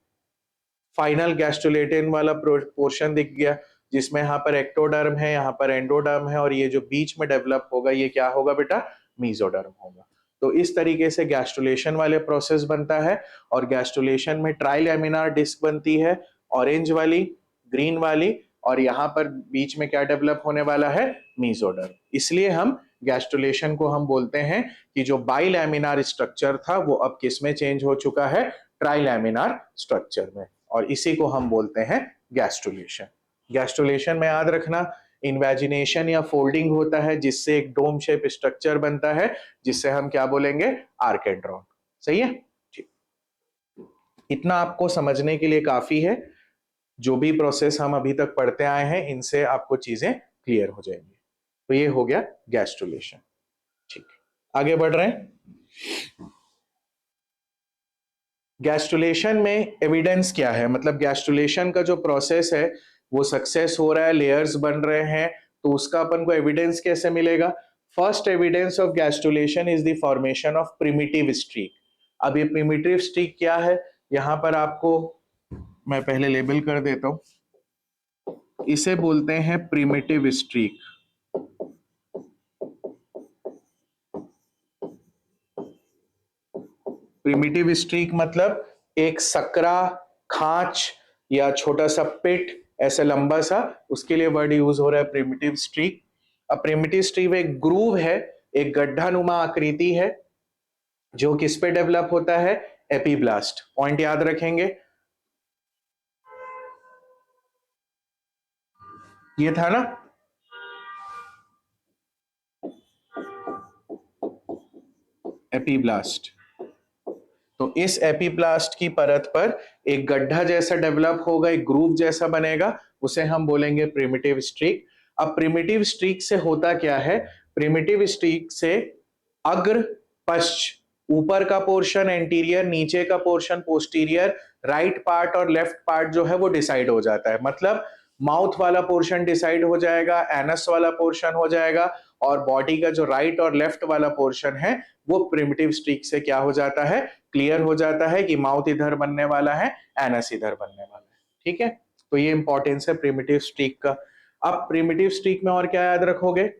फाइनल गैस्ट्रुलेटिन वाला पोर्शन दिख गया, जिसमें यहाँ पर एक्टोडर्म है, यहाँ पर एंडोडर्म है, और ये जो बीच में डेवलप होगा ये क्या होगा बेटा? मीजोडर्म होगा। तो इस तरीके से गैस्ट्रुलेशन वाले प्रोसेस बनता है। और गैस्ट्रुलेशन में ट्राइलैमिनार डिस्क बनती है, ऑरेंज वाली, ग्रीन वाली, और यहाँ पर बीच में क्या डेवलप होने वाला है? मीजोडर्म। इसलिए हम गैस्ट्रुलेशन को हम बोलते हैं कि जो बाइलैमिनार स्ट्रक्चर था वो अब किस में चेंज हो चुका है? ट्राइलैमिनार स्ट्रक्चर में। और इसी को हम बोलते हैं गैस्ट्रुलेशन। गैस्ट्रुलेशन में याद रखना, इन्वेजिनेशन या फोल्डिंग होता है जिससे एक डोम शेप स्ट्रक्चर बनता है, जिससे हम क्या बोलेंगे? आर्केंड्रॉन। सही है? ठीक। इतना आपको समझने के लिए काफी है। जो भी प्रोसेस हम अभी तक पढ़ते आए हैं इनसे आपको चीजें क्लियर हो जाएंगी। तो ये हो गया गैस्ट्रुलेशन। ठीक, आगे बढ़ रहे हैं। गैस्ट्रुलेशन में एविडेंस क्या है? मतलब गैस्ट्रुलेशन का जो प्रोसेस है वो सक्सेस हो रहा है, लेयर्स बन रहे हैं, तो उसका अपन को एविडेंस कैसे मिलेगा? First evidence of gastrulation is the formation of primitive streak. अब ये प्रिमिटिव स्ट्रीक क्या है? यहां पर आपको मैं पहले लेबल कर देता हूं, इसे बोलते हैं प्रिमिटिव स्ट्रीक। प्रिमिटिव स्ट्रीक मतलब एक सकरा, खांच या छोटा सा पिट, ऐसा लंबा सा, उसके लिए वर्ड यूज हो रहा है प्रिमिटिव स्ट्रीक। अब प्रिमिटिव स्ट्रीक एक ग्रूव है, एक गड्ढा नुमा आकृति है, जो किस पे डेवलप होता है? एपीब्लास्ट। पॉइंट याद रखेंगे, ये था ना? एपीब्लास्ट। तो इस एपीब्लास्ट की परत पर एक गड्ढा जैसा डेवलप होगा, एक ग्रूव जैसा बनेगा, उसे हम बोलेंगे प्रिमिटिव स्ट्रीक। अब प्रिमिटिव स्ट्रीक से होता क्या है? प्रिमिटिव स्ट्रीक से अग्र, पश्च, ऊपर का पोर्शन एंटीरियर, नीचे का पोर्शन पोस्टीरियर, राइट पार्ट और लेफ्ट पार्ट जो है वो डिसाइड हो जाता है। मतलब माउथ वाला पोर्शन डिसाइड हो जाएगा, एनस वाला पोर्शन हो जाएगा, और बॉडी का जो राइट और लेफ्ट वाला पोर्शन है वो प्रिमिटिव स्ट्रीक से क्या हो जाता है? क्लियर हो जाता है कि माउथ इधर बनने वाला है, एनस इधर बनने वाला है। ठीक है, तो ये इंपॉर्टेंस है प्रिमिटिव स्ट्रीक का। अब प्रिमिटिव स्ट्रीक में और क्या याद रखोगे?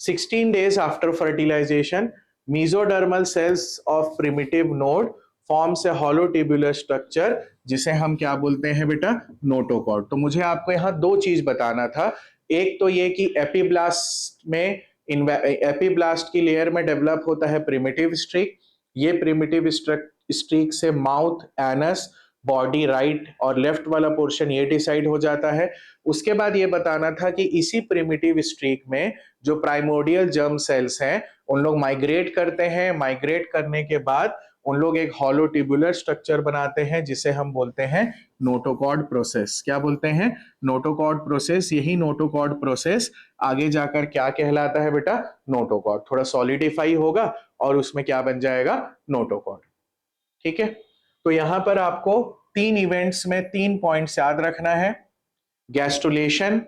16 days after fertilization, mesodermal cells of primitive node forms a hollow tubular structure, जिसे हम क्या बोलते हैं बेटा? नोटोकॉर्ड। तो मुझे आपको यहाँ दो चीज बताना था। एक तो ये कि एपीब्लास्ट में, एपीब्लास्ट की लेयर में डेवलप होता है प्रिमिटिव स्ट्रीक। ये प्रिमिटिव स्ट्रीक से माउथ, एनस, बॉडी राइट और लेफ्ट वाला पोर्शन ये डिसाइड हो जाता है। उसके बाद ये बताना था कि इसी प्रिमिटिव स्ट्रीक में जो प्राइमोर्डियल जर्म सेल्स हैं उन लोग माइग्रेट करते हैं, माइग्रेट करने के बाद उन लोग एक हॉलो ट्यूबुलर स्ट्रक्चर बनाते हैं जिसे हम बोलते हैं नोटोकॉर्ड प्रोसेस। क्या बोलते हैं? Notochord process. यही नोटोकॉर्ड प्रोसेस आगे जाकर क्या कहलाता है बेटा? नोटोकॉर्ड। थोड़ा सॉलिडिफाई होगा और उसमें क्या बन जाएगा? नोटोकॉर्ड। ठीक है, तो यहां पर आपको 3 इवेंट्स में 3 पॉइंट्स याद रखना है। गैस्ट्रुलेशन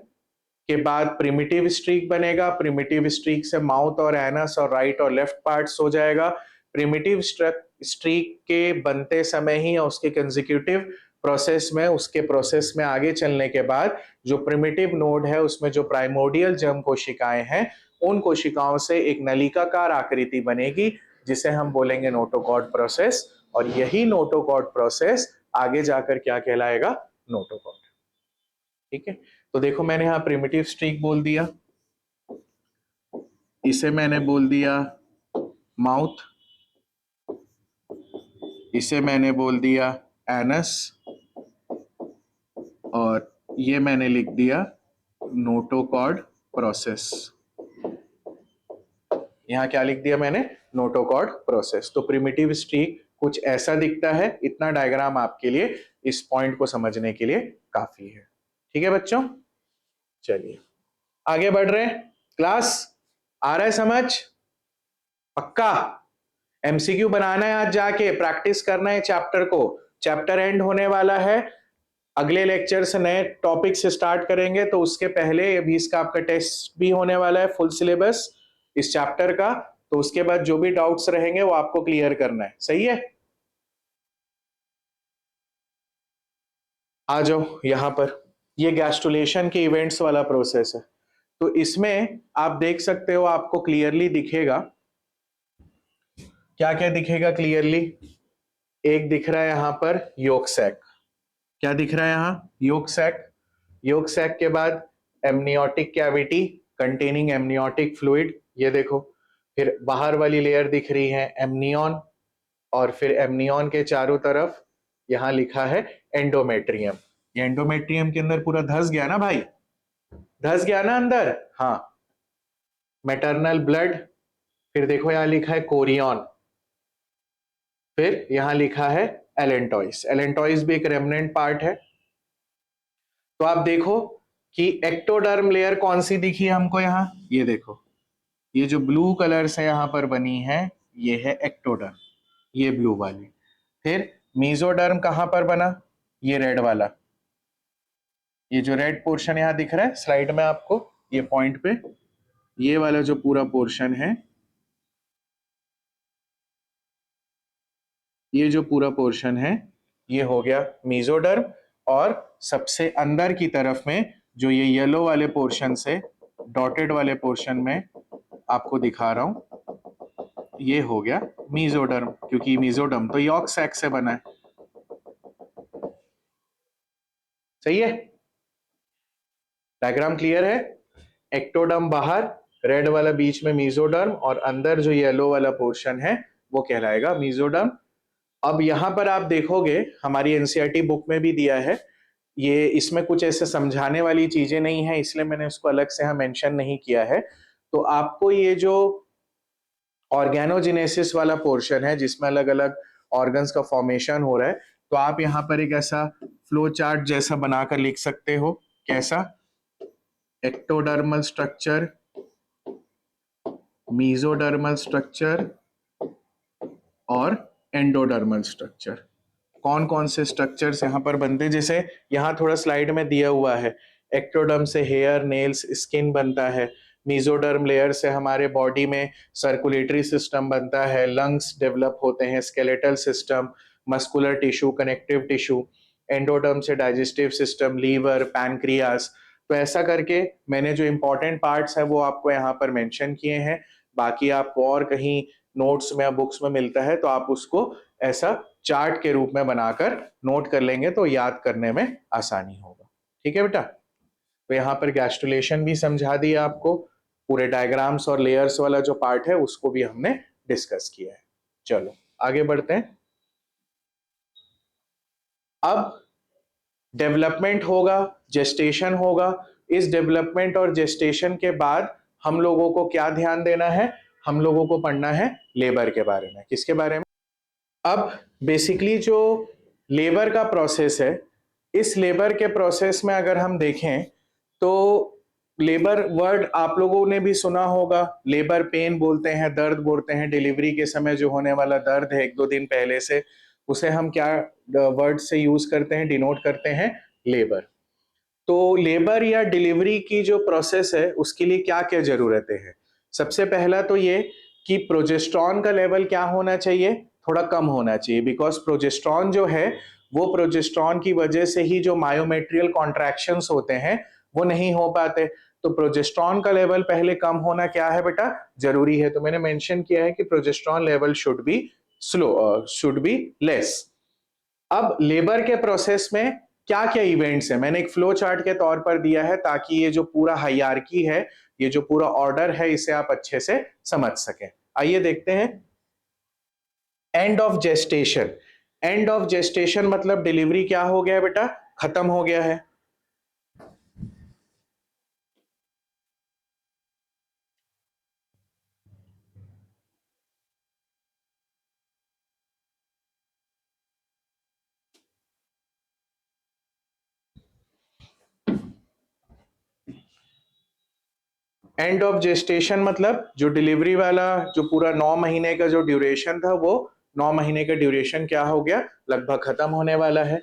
के बाद प्रिमिटिव स्ट्रीक बनेगा, प्रिमिटिव स्ट्रीक से माउथ और एनस और राइट और लेफ्ट पार्ट्स हो जाएगा। प्रिमिटिव स्ट्रीक के बनते समय ही और उसके कंसेक्यूटिव प्रोसेस में, उसके प्रोसेस में आगे चलने के बाद जो प्रिमिटिव नोड है उसमें जो प्राइमोर्डियल जर्म कोशिकाएं हैं, उन कोशिकाओं से एक नलिकाकार आकृति बनेगी जिसे हम बोलेंगे नोटोकॉर्ड प्रोसेस। और यही नोटोकॉर्ड प्रोसेस आगे जाकर क्या कहलाएगा? नोटोकॉर्ड। ठीक है, तो देखो मैंने यहां प्रिमिटिव स्ट्रीक बोल दिया, इसे मैंने बोल दिया माउथ, इसे मैंने बोल दिया एनस, और ये मैंने लिख दिया नोटोकॉर्ड प्रोसेस। यहां क्या लिख दिया मैंने? Notochord process. तो प्रिमिटिव स्ट्रीक कुछ ऐसा दिखता है। इतना डायग्राम आपके लिए इस पॉइंट को समझने के लिए काफी है। ठीक है बच्चों, चलिए आगे बढ़ रहे हैं। क्लास आ रहा है समझ? पक्का? एमसीक्यू बनाना है, आज जाके प्रैक्टिस करना है चैप्टर को। चैप्टर एंड होने वाला है, अगले लेक्चर से नए टॉपिक से स्टार्ट करेंगे, तो उसके पहले अभी इसका आपका टेस्ट भी होने वाला है, फुल सिलेबस इस चैप्टर का। तो उसके बाद जो भी डाउट्स रहेंगे वो आपको क्लियर करना है। सही है, आ जाओ यहां पर। ये गैस्ट्रुलेशन के इवेंट्स वाला प्रोसेस है। तो इसमें आप देख सकते हो, आपको क्लियरली दिखेगा। क्या क्या दिखेगा क्लियरली? एक दिख रहा है यहां पर योक सैक। क्या दिख रहा है यहां? Yolk sac. योक सैक के बाद amniotic cavity containing amniotic fluid, ये देखो। फिर बाहर वाली लेयर दिख रही है एमनियन, और फिर एमनियन के चारों तरफ यहां लिखा है एंडोमेट्रियम। ये एंडोमेट्रियम के अंदर पूरा धस गया ना भाई? धस गया ना अंदर? हाँ, मैटरनल ब्लड। फिर देखो यहां लिखा है कोरियन, फिर यहां लिखा है एलेंटॉइस। एलेंटॉइस भी एक रेमनेंट पार्ट है। तो आप देखो कि एक्टोडर्म लेयर कौन सी दिखी है हमको यहां? ये देखो, ये जो ब्लू कलर से यहां पर बनी है, ये है एक्टोडर्म, ये ब्लू वाली। फिर मीजोडर्म कहां पर बना? ये रेड वाला। ये जो रेड पोर्शन यहां दिख रहा है स्लाइड में आपको, ये पॉइंट पे, ये वाला जो पूरा पोर्शन है, ये जो पूरा पोर्शन है, ये हो गया मीजोडर्म। और सबसे अंदर की तरफ में जो ये येलो वाले पोर्शन से डॉटेड वाले पोर्शन में आपको दिखा रहा हूं, ये हो गया मीजोडर्म, क्योंकि मीजोडर्म तो यॉर्क सैक से बना है। सही है, डायग्राम क्लियर है? एक्टोडर्म बाहर, रेड वाला बीच में मीजोडर्म, और अंदर जो येलो वाला पोर्शन है वो कहलाएगा मीजोडर्म। अब यहां पर आप देखोगे, हमारी एनसीईआरटी बुक में भी दिया है, ये इसमें कुछ ऐसे समझाने वाली चीजें नहीं है, इसलिए मैंने उसको अलग से यहाँ मेंशन नहीं किया है। तो आपको ये जो ऑर्गेनोजेनेसिस वाला पोर्शन है जिसमें अलग अलग ऑर्गन्स का फॉर्मेशन हो रहा है, तो आप यहाँ पर एक ऐसा फ्लो चार्ट जैसा बनाकर लिख सकते हो। कैसा? एक्टोडर्मल स्ट्रक्चर, मीजोडर्मल स्ट्रक्चर और एंडोडर्मल स्ट्रक्चर। कौन कौन से स्ट्रक्चर्स यहाँ पर बनते हैं? जैसे यहाँ थोड़ा स्लाइड में दिया हुआ है, एक्टोडर्म से हेयर, नेल्स, स्किन बनता है। मीजोडर्म लेयर से हमारे बॉडी में सर्कुलेटरी सिस्टम बनता है, लंग्स डेवलप होते हैं, skeletal system, muscular tissue, connective tissue. Endoderm से डाइजेस्टिव सिस्टम, लीवर, पैनक्रियास। तो ऐसा करके मैंने जो इंपॉर्टेंट पार्ट्स हैं वो आपको यहाँ पर मेंशन किए हैं। बाकी आपको और कहीं नोट्स में या बुक्स में मिलता है तो आप उसको ऐसा चार्ट के रूप में बनाकर नोट कर लेंगे तो याद करने में आसानी होगा। ठीक है बेटा? तो यहाँ पर गैस्ट्रुलेशन भी समझा दिया आपको, पूरे डायग्राम्स और लेयर्स वाला जो पार्ट है उसको भी हमने डिस्कस किया है। चलो आगे बढ़ते हैं। अब डेवलपमेंट होगा, जेस्टेशन होगा। इस डेवलपमेंट और जेस्टेशन के बाद हम लोगों को क्या ध्यान देना है? हम लोगों को पढ़ना है लेबर के बारे में। किसके बारे में? अब बेसिकली जो लेबर का प्रोसेस है, इस लेबर के प्रोसेस में अगर हम देखें तो लेबर वर्ड आप लोगों ने भी सुना होगा। लेबर पेन बोलते हैं, दर्द बोलते हैं, डिलीवरी के समय जो होने वाला दर्द है एक दो दिन पहले से, उसे हम क्या वर्ड से यूज करते हैं, डिनोट करते हैं, लेबर। तो लेबर या डिलीवरी की जो प्रोसेस है उसके लिए क्या क्या जरूरतें हैं? सबसे पहला तो ये कि प्रोजेस्ट्रॉन का लेवल क्या होना चाहिए, थोड़ा कम होना चाहिए, बिकॉज प्रोजेस्ट्रॉन जो है वो प्रोजेस्ट्रॉन की वजह से ही जो मायोमेट्रियल कॉन्ट्रैक्शंस होते हैं वो नहीं हो पाते। तो प्रोजेस्ट्रॉन का लेवल पहले कम होना क्या है बेटा, जरूरी है। तो मैंने मेंशन किया है कि progesterone level should be slow, should be less. अब लेबर के प्रोसेस में क्या क्या इवेंट्स है, मैंने एक फ्लो चार्ट के तौर पर दिया है ताकि ये जो पूरा हायरार्की है, ये जो पूरा ऑर्डर है, इसे आप अच्छे से समझ सकें। आइए देखते हैं। End of gestation. End of gestation मतलब डिलीवरी क्या हो गया बेटा, खत्म हो गया है। एंड ऑफ जेस्टेशन मतलब जो डिलीवरी वाला जो पूरा 9 महीने का जो ड्यूरेशन था, वो 9 महीने का ड्यूरेशन क्या हो गया, लगभग खत्म होने वाला है।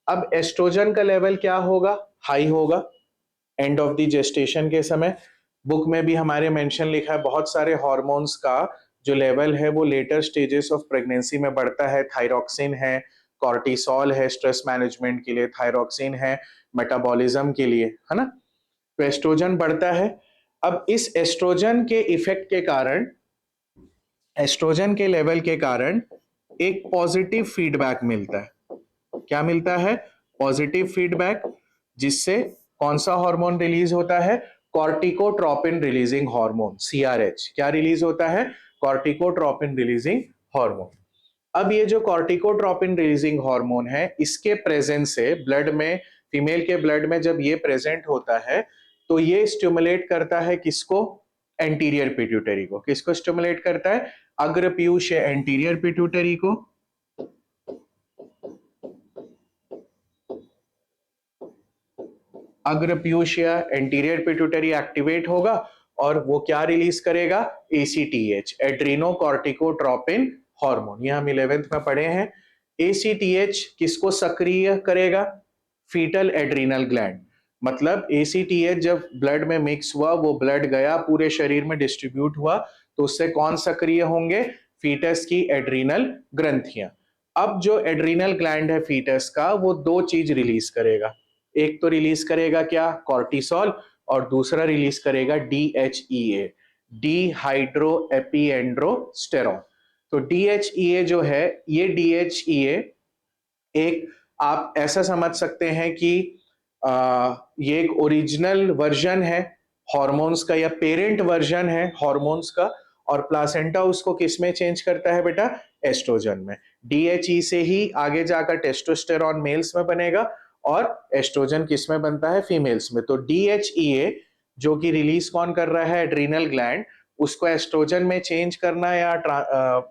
अब एस्ट्रोजन का लेवल क्या होगा, हाई होगा एंड ऑफ द जेस्टेशन के समय। बुक में भी हमारे मेंशन लिखा है, बहुत सारे हार्मोन्स का जो लेवल है वो लेटर स्टेजेस ऑफ प्रेगनेंसी में बढ़ता है। थायरॉक्सिन है, कॉर्टिसोल है स्ट्रेस मैनेजमेंट के लिए, थायरॉक्सिन है मेटाबॉलिज्म के लिए, है ना। तो एस्ट्रोजन बढ़ता है। अब इस एस्ट्रोजन के इफेक्ट के कारण, एस्ट्रोजन के लेवल के कारण एक पॉजिटिव फीडबैक मिलता है। क्या मिलता है, पॉजिटिव फीडबैक, जिससे कौन सा हार्मोन रिलीज होता है, कॉर्टिकोट्रोपिन रिलीजिंग हार्मोन, सीआरएच। क्या रिलीज होता है, कॉर्टिकोट्रोपिन रिलीजिंग हार्मोन। अब ये जो कॉर्टिकोट्रोपिन रिलीजिंग हार्मोन है, इसके प्रेजेंस से ब्लड में, फीमेल के ब्लड में जब ये प्रेजेंट होता है तो ये स्टिमुलेट करता है किसको, एंटीरियर पिट्यूटरी को। किसको स्टिमुलेट करता है, अग्रपीयूष एंटीरियर पिट्यूटरी को। अग्रपीयूष एंटीरियर पिट्यूटरी एक्टिवेट होगा और वो क्या रिलीज करेगा, एसीटीएच, एड्रीनोकॉर्टिकोट्रोपिन हार्मोन। ये हम 11th में पढ़े हैं। एसीटीएच किसको सक्रिय करेगा, फीटल एड्रीनल ग्लैंड। मतलब एसीटीएच जब ब्लड में मिक्स हुआ, वो ब्लड गया पूरे शरीर में डिस्ट्रीब्यूट हुआ, तो उससे कौन सक्रिय होंगे, फीटस की एड्रीनल ग्रंथियां। अब जो एड्रीनल ग्लैंड है फीटस का, वो दो चीज रिलीज करेगा। एक तो रिलीज करेगा क्या, कॉर्टिसोल, और दूसरा रिलीज करेगा डीएचईए, डी हाइड्रो एपिएंड्रोस्टेरॉन। तो डीएचईए जो है, ये डीएचईए एक, आप ऐसा समझ सकते हैं कि ये एक ओरिजिनल वर्जन है हॉर्मोन्स का, या पेरेंट वर्जन है हॉर्मोन्स का। और प्लासेंटा उसको किस में चेंज करता है बेटा, एस्ट्रोजन में। डीएचई से ही आगे जाकर टेस्टोस्टेरॉन मेल्स में बनेगा और एस्ट्रोजन किस में बनता है, फीमेल्स में। तो डीएचईए जो कि रिलीज कौन कर रहा है, एड्रीनल ग्लैंड, उसको एस्ट्रोजन में चेंज करना या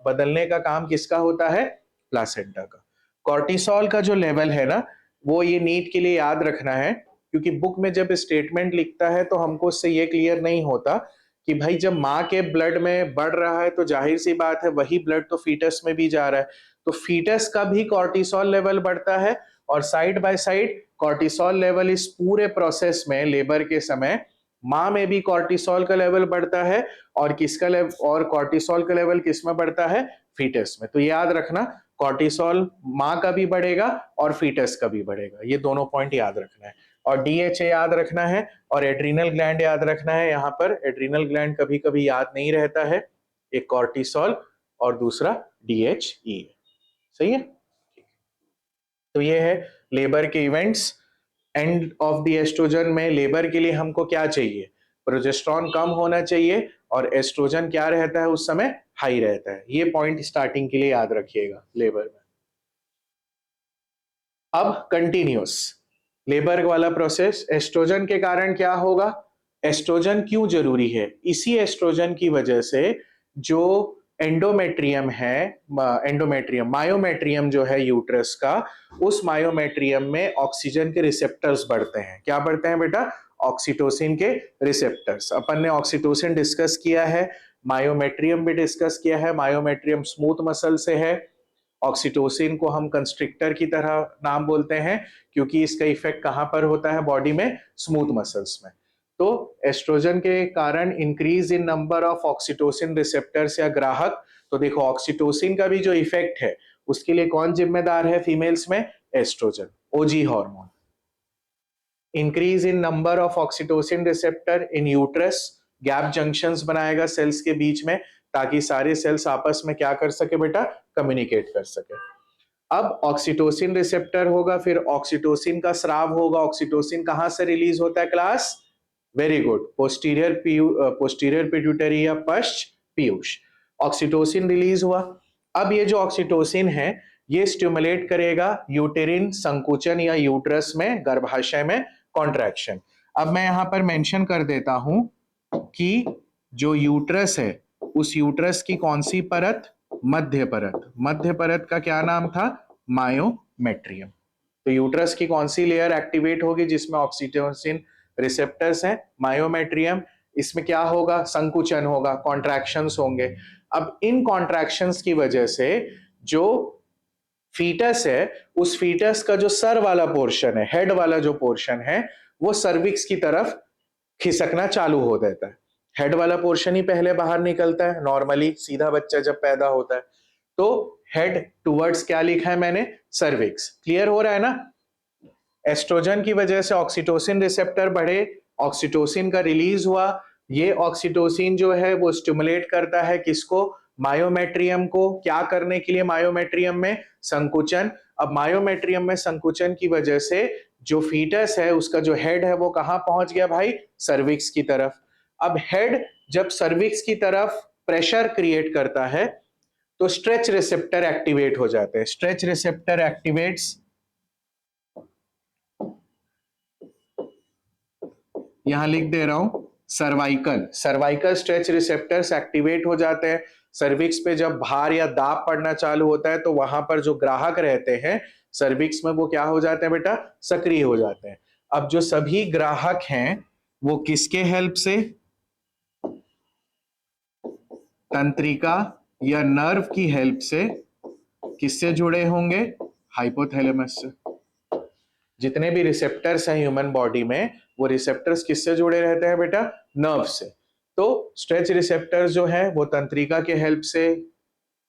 बदलने का काम किसका होता है, प्लासेंटा का। कॉर्टिसोल का जो लेवल है ना, वो ये नीट के लिए याद रखना है, क्योंकि बुक में जब स्टेटमेंट लिखता है तो हमको उससे ये क्लियर नहीं होता कि भाई जब माँ के ब्लड में बढ़ रहा है तो जाहिर सी बात है वही ब्लड तो फीटस में भी जा रहा है, तो फीटस का भी कॉर्टिसोल लेवल बढ़ता है। और side by side cortisol level इस पूरे प्रोसेस में लेबर के समय माँ में भी कॉर्टिसोल का लेवल बढ़ता है, और किसका लेवल, और कॉर्टिसोल का लेवल किस में बढ़ता है, फीटस में। तो याद रखना, कॉर्टिसोल माँ का भी बढ़ेगा और फीटस का भी बढ़ेगा, ये दोनों पॉइंट याद रखना है। और डीएचए याद रखना है और एड्रीनल ग्लैंड याद रखना है। यहाँ पर एड्रीनल ग्लैंड कभी कभी याद नहीं रहता है, एक कॉर्टिसोल और दूसरा डीएचई। सही है। तो ये है लेबर के events. End of the estrogen में लेबर के लिए हमको क्या चाहिए, प्रोजेस्टेरॉन कम होना चाहिए और एस्ट्रोजन क्या रहता है उस समय, हाई रहता है। ये पॉइंट स्टार्टिंग के लिए याद रखिएगा लेबर में। अब कंटिन्यूस लेबर वाला प्रोसेस, एस्ट्रोजन के कारण क्या होगा, एस्ट्रोजन क्यों जरूरी है, इसी एस्ट्रोजन की वजह से जो एंडोमेट्रियम है, एंडोमेट्रियम मायोमेट्रियम जो है यूट्रस का, उस मायोमेट्रियम में ऑक्सीजन के रिसेप्टर्स बढ़ते हैं। क्या बढ़ते हैं बेटा? ऑक्सीटोसिन के रिसेप्टर्स। अपन ने ऑक्सीटोसिन डिस्कस किया है, मायोमेट्रियम भी डिस्कस किया है। मायोमेट्रियम स्मूथ मसल से है। ऑक्सीटोसिन को हम कंस्ट्रिक्टर की तरह नाम बोलते हैं क्योंकि इसका इफेक्ट कहां पर होता है बॉडी में? स्मूथ मसल्स में। तो एस्ट्रोजन के कारण increase in number of oxytocin receptors या ग्राहक। तो देखो ऑक्सीटोसिन का भी जो इफेक्ट है उसके लिए कौन जिम्मेदार है फीमेल्स में? एस्ट्रोजन, ओजी hormone. Increase in number of oxytocin receptor in uterus, gap junctions बनाएगा सेल्स के बीच में ताकि सारे सेल्स आपस में क्या कर सके बेटा? कम्युनिकेट कर सके। अब ऑक्सीटोसिन रिसेप्टर होगा, फिर ऑक्सीटोसिन का स्राव होगा। ऑक्सीटोसिन कहां से रिलीज होता है class? Very good, posterior pituitary या पश्च पीयूष। ऑक्सीटोसिन रिलीज हुआ। अब ये जो ऑक्सीटोसिन है ये स्टिमुलेट करेगा यूटेरिन संकुचन या यूट्रस में गर्भाशय में कॉन्ट्रैक्शन। अब मैं यहां पर मेंशन कर देता हूं कि जो यूट्रस है उस यूट्रस की कौन सी परत? मध्य परत। मध्य परत का क्या नाम था? मायोमेट्रियम। तो यूट्रस की कौन सी लेयर एक्टिवेट होगी जिसमें ऑक्सीटोसिन रिसेप्टर्स हैं? मायोमेट्रियम। इसमें क्या होगा? संकुचन होगा, कॉन्ट्रैक्शंस होंगे। अब इन कॉन्ट्रैक्शंस की वजह से जो फीटस है उस फीटस का जो सर वाला पोर्शन है, हेड वाला जो पोर्शन है, वो सर्विक्स की तरफ खिसकना चालू हो देता है। हेड वाला पोर्शन ही पहले बाहर निकलता है नॉर्मली, सीधा बच्चा जब पैदा होता है। तो हेड टुवर्ड्स क्या लिखा है मैंने? सर्विक्स। क्लियर हो रहा है ना? एस्ट्रोजन की वजह से ऑक्सीटोसिन रिसेप्टर बढ़े, ऑक्सीटोसिन का रिलीज हुआ। ये ऑक्सीटोसिन जो है वो स्टिमुलेट करता है किसको? मायोमेट्रियम को। क्या करने के लिए मायोमेट्रियम में? संकुचन। अब मायोमेट्रियम में संकुचन की वजह से जो फीटस है उसका जो हेड है वो कहां पहुंच गया भाई? सर्विक्स की तरफ। अब हेड जब सर्विक्स की तरफ प्रेशर क्रिएट करता है तो स्ट्रेच रिसेप्टर एक्टिवेट हो जाते हैं। स्ट्रेच रिसेप्टर एक्टिवेट्स, यहां लिख दे रहा हूं cervical. Cervical stretch receptors activate हो जाते हैं। सर्विक्स पे जब भार या दाब पड़ना चालू होता है तो वहां पर जो ग्राहक रहते हैं सर्विक्स में वो क्या हो जाते हैं बेटा? सक्रिय हो जाते हैं। अब जो सभी ग्राहक हैं वो किसके हेल्प से? तंत्रिका या नर्व की हेल्प से। किससे जुड़े होंगे? हाइपोथैलेमस से। जितने भी रिसेप्टर्स हैं ह्यूमन बॉडी में वो रिसेप्टर्स किससे जुड़े रहते हैं बेटा? नर्व से। तो स्ट्रेच रिसेप्टर्स जो है वो तंत्रिका के हेल्प से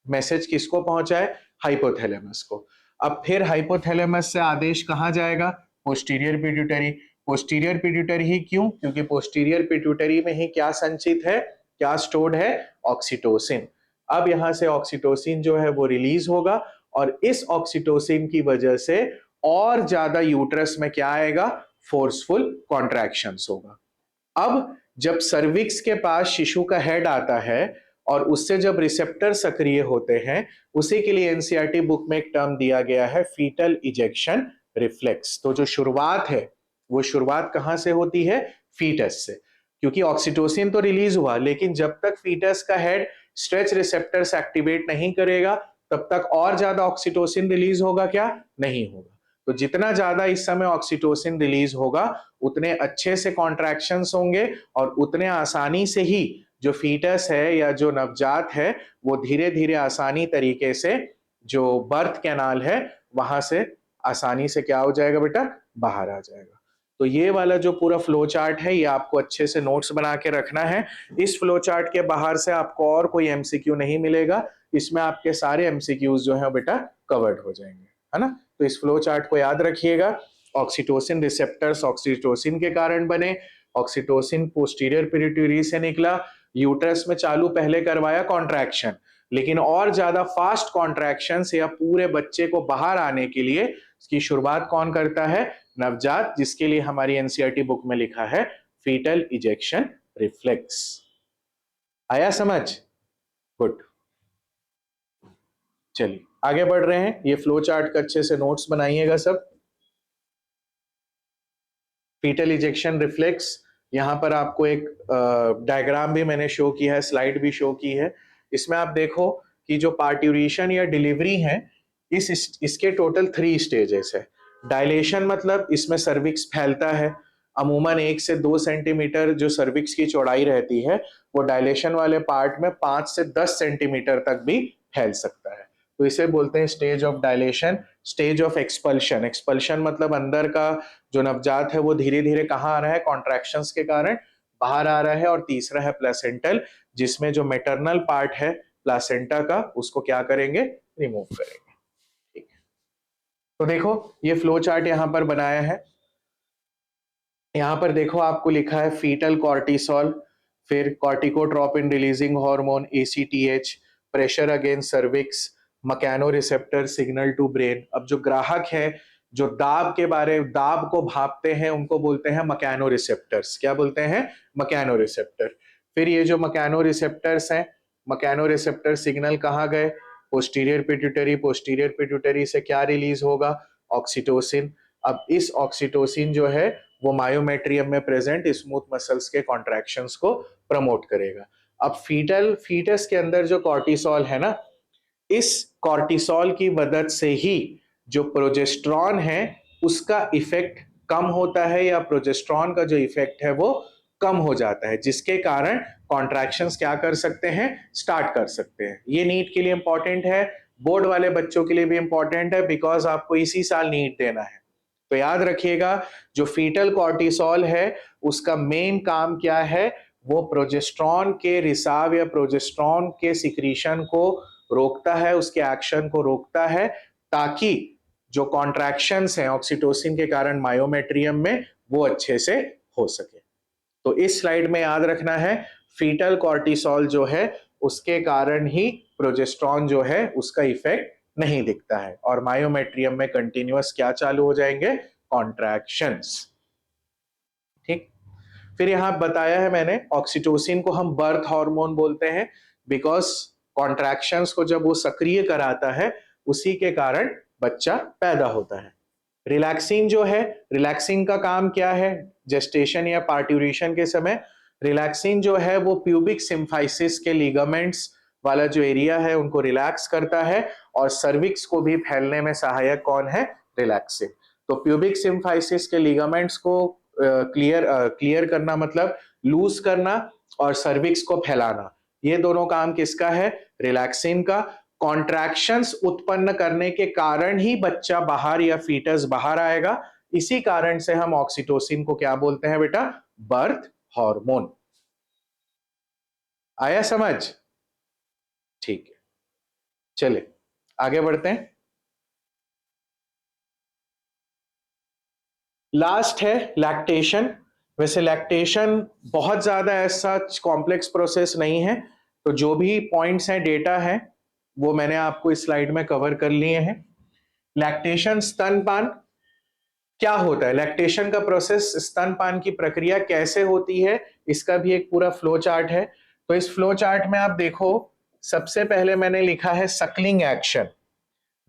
मैसेज किसको पहुंचाए? हाइपोथैलेमस को। अब फिर हाइपोथैलेमस से आदेश कहां जाएगा? Posterior pituitary. पोस्टीरियर पिट्यूटरी ही क्यों? क्योंकि पोस्टीरियर पिट्यूटरी में ही क्या संचित है, क्या स्टोर्ड है? ऑक्सीटोसिन। अब यहां से ऑक्सीटोसिन जो है वो रिलीज होगा और इस ऑक्सीटोसिन की वजह से और ज्यादा यूट्रस में क्या आएगा? फोर्सफुल कॉन्ट्रैक्शंस होगा। अब जब सर्विक्स के पास शिशु का हेड आता है और उससे जब रिसेप्टर सक्रिय होते हैं, उसी के लिए एनसीईआरटी बुक में एक टर्म दिया गया है, फीटल इजेक्शन रिफ्लेक्स। तो जो शुरुआत है वो शुरुआत कहां से होती है? फीटस से। क्योंकि ऑक्सीटोसिन तो रिलीज हुआ लेकिन जब तक फीटस का हेड स्ट्रेच रिसेप्टर्स एक्टिवेट नहीं करेगा तब तक और ज्यादा ऑक्सीटोसिन रिलीज होगा क्या? नहीं होगा। तो जितना ज्यादा इस समय ऑक्सीटोसिन रिलीज होगा उतने अच्छे से कॉन्ट्रैक्शंस होंगे और उतने आसानी से ही जो फीटस है या जो नवजात है वो धीरे धीरे आसानी तरीके से जो बर्थ कैनाल है वहां से आसानी से क्या हो जाएगा बेटा? बाहर आ जाएगा। तो ये वाला जो पूरा फ्लो चार्ट है ये आपको अच्छे से नोट्स बना के रखना है। इस फ्लो चार्ट के बाहर से आपको और कोई एमसीक्यू नहीं मिलेगा। इसमें आपके सारे एमसीक्यूज जो है बेटा कवर्ड हो जाएंगे, है ना? तो इस फ्लो चार्ट को याद रखिएगा। ऑक्सीटोसिन रिसेप्टर्स ऑक्सीटोसिन के कारण बने, ऑक्सीटोसिन पोस्टीरियर पिट्यूटरी से निकला, यूट्रस में चालू पहले करवाया कॉन्ट्रैक्शन, लेकिन और ज्यादा फास्ट कॉन्ट्रैक्शन से या पूरे बच्चे को बाहर आने के लिए इसकी शुरुआत कौन करता है? नवजात, जिसके लिए हमारी एनसीईआरटी बुक में लिखा है फीटल इजेक्शन रिफ्लेक्स। आया समझ? गुड। चलिए आगे बढ़ रहे हैं। ये फ्लो चार्ट का अच्छे से नोट्स बनाइएगा सब। फीटल इजेक्शन रिफ्लेक्स, यहाँ पर आपको एक डायग्राम भी मैंने शो किया है, स्लाइड भी शो की है। इसमें आप देखो कि जो पार्ट्यूरेशन या डिलीवरी है, इसके टोटल 3 स्टेजेस है। डायलेशन मतलब इसमें सर्विक्स फैलता है, अमूमन 1 से 2 सेंटीमीटर जो सर्विक्स की चौड़ाई रहती है, वो डायलेशन वाले पार्ट में 5 से 10 सेंटीमीटर तक भी फैल सकता है। तो इसे बोलते हैं stage of dilation. Stage of expulsion, expulsion मतलब अंदर का जो नवजात है वो धीरे धीरे कहाँ आ रहा है, कॉन्ट्रैक्शंस के कारण बाहर आ रहा है। और तीसरा है प्लेसेंटल, जिसमें जो मेटरनल पार्ट है प्लासेंटा का, उसको क्या करेंगे, रिमूव करेंगे। ठीक है, तो देखो ये फ्लो चार्ट यहां पर बनाया है। यहां पर देखो आपको लिखा है फीटल कॉर्टिसोल, फिर corticotropin releasing hormone ACTH, pressure against cervix, mechanoreceptor signal to brain. अब जो ग्राहक है जो दाब को भापते हैं उनको बोलते हैं मकैनो रिसेप्टर्स। क्या बोलते हैं, मकैनो रिसेप्टर। फिर ये जो मकैनो रिसेप्टर्स हैं, मकैनो रिसेप्टर सिग्नल कहाँ गए, पोस्टीरियर पिट्यूटरी, पोस्टीरियर पिट्यूटरी से क्या रिलीज होगा, ऑक्सीटोसिन। अब इस ऑक्सीटोसिन जो है वो मायोमेट्रियम में प्रेजेंट स्मूथ मसल्स के कॉन्ट्रैक्शंस को प्रमोट करेगा। अब फीटस के अंदर जो कॉर्टिसोल है ना, इस कॉर्टिसोल की मदद से ही जो प्रोजेस्टेरॉन है उसका इफेक्ट कम होता है, या प्रोजेस्टेरॉन का जो इफेक्ट है वो कम हो जाता है, जिसके कारण कॉन्ट्रैक्शंस क्या कर सकते हैं, स्टार्ट कर सकते हैं। ये नीट के लिए इंपॉर्टेंट है, बोर्ड वाले बच्चों के लिए भी इंपॉर्टेंट है, बिकॉज आपको इसी साल नीट देना है। तो याद रखिएगा जो फीटल कॉर्टिसोल है उसका मेन काम क्या है, वो प्रोजेस्टेरॉन के रिसाव या प्रोजेस्टेरॉन के सिक्रीशन को रोकता है, उसके एक्शन को रोकता है, ताकि जो कॉन्ट्रैक्शंस हैं ऑक्सीटोसिन के कारण मायोमेट्रियम में वो अच्छे से हो सके। तो इस स्लाइड में याद रखना है फीटल कॉर्टिसोल जो है उसके कारण ही प्रोजेस्टेरॉन जो है उसका इफेक्ट नहीं दिखता है, और मायोमेट्रियम में कंटिन्यूअस क्या चालू हो जाएंगे, कॉन्ट्रैक्शंस। ठीक, फिर यहां बताया है मैंने ऑक्सीटोसिन को हम बर्थ हार्मोन बोलते हैं, बिकॉज कॉन्ट्रैक्शंस को जब वो सक्रिय कराता है उसी के कारण बच्चा पैदा होता है। रिलैक्सिन जो है, रिलैक्सिन का काम क्या है, जेस्टेशन या पार्ट्यूरेशन के समय रिलैक्सिन जो है वो प्यूबिक सिम्फाइसिस के लिगामेंट्स वाला जो एरिया है उनको रिलैक्स करता है, और सर्विक्स को भी फैलने में सहायक कौन है, रिलैक्सिन। तो प्यूबिक सिम्फाइसिस के लिगामेंट्स को क्लियर करना मतलब लूज करना, और सर्विक्स को फैलाना, ये दोनों काम किसका है, रिलैक्सिन का। कॉन्ट्रैक्शंस उत्पन्न करने के कारण ही बच्चा बाहर या फीटस बाहर आएगा, इसी कारण से हम ऑक्सीटोसिन को क्या बोलते हैं बेटा, बर्थ हार्मोन। आया समझ, ठीक है, चले आगे बढ़ते हैं। लास्ट है लैक्टेशन। वैसे लैक्टेशन बहुत ज्यादा ऐसा कॉम्प्लेक्स प्रोसेस नहीं है, तो जो भी पॉइंट्स हैं, डेटा है, वो मैंने आपको इस स्लाइड में कवर कर लिए हैं। लैक्टेशन स्तनपान क्या होता है, लैक्टेशन का प्रोसेस, स्तनपान की प्रक्रिया कैसे होती है, इसका भी एक पूरा फ्लो चार्ट है। तो इस फ्लो चार्ट में आप देखो, सबसे पहले मैंने लिखा है सकलिंग एक्शन।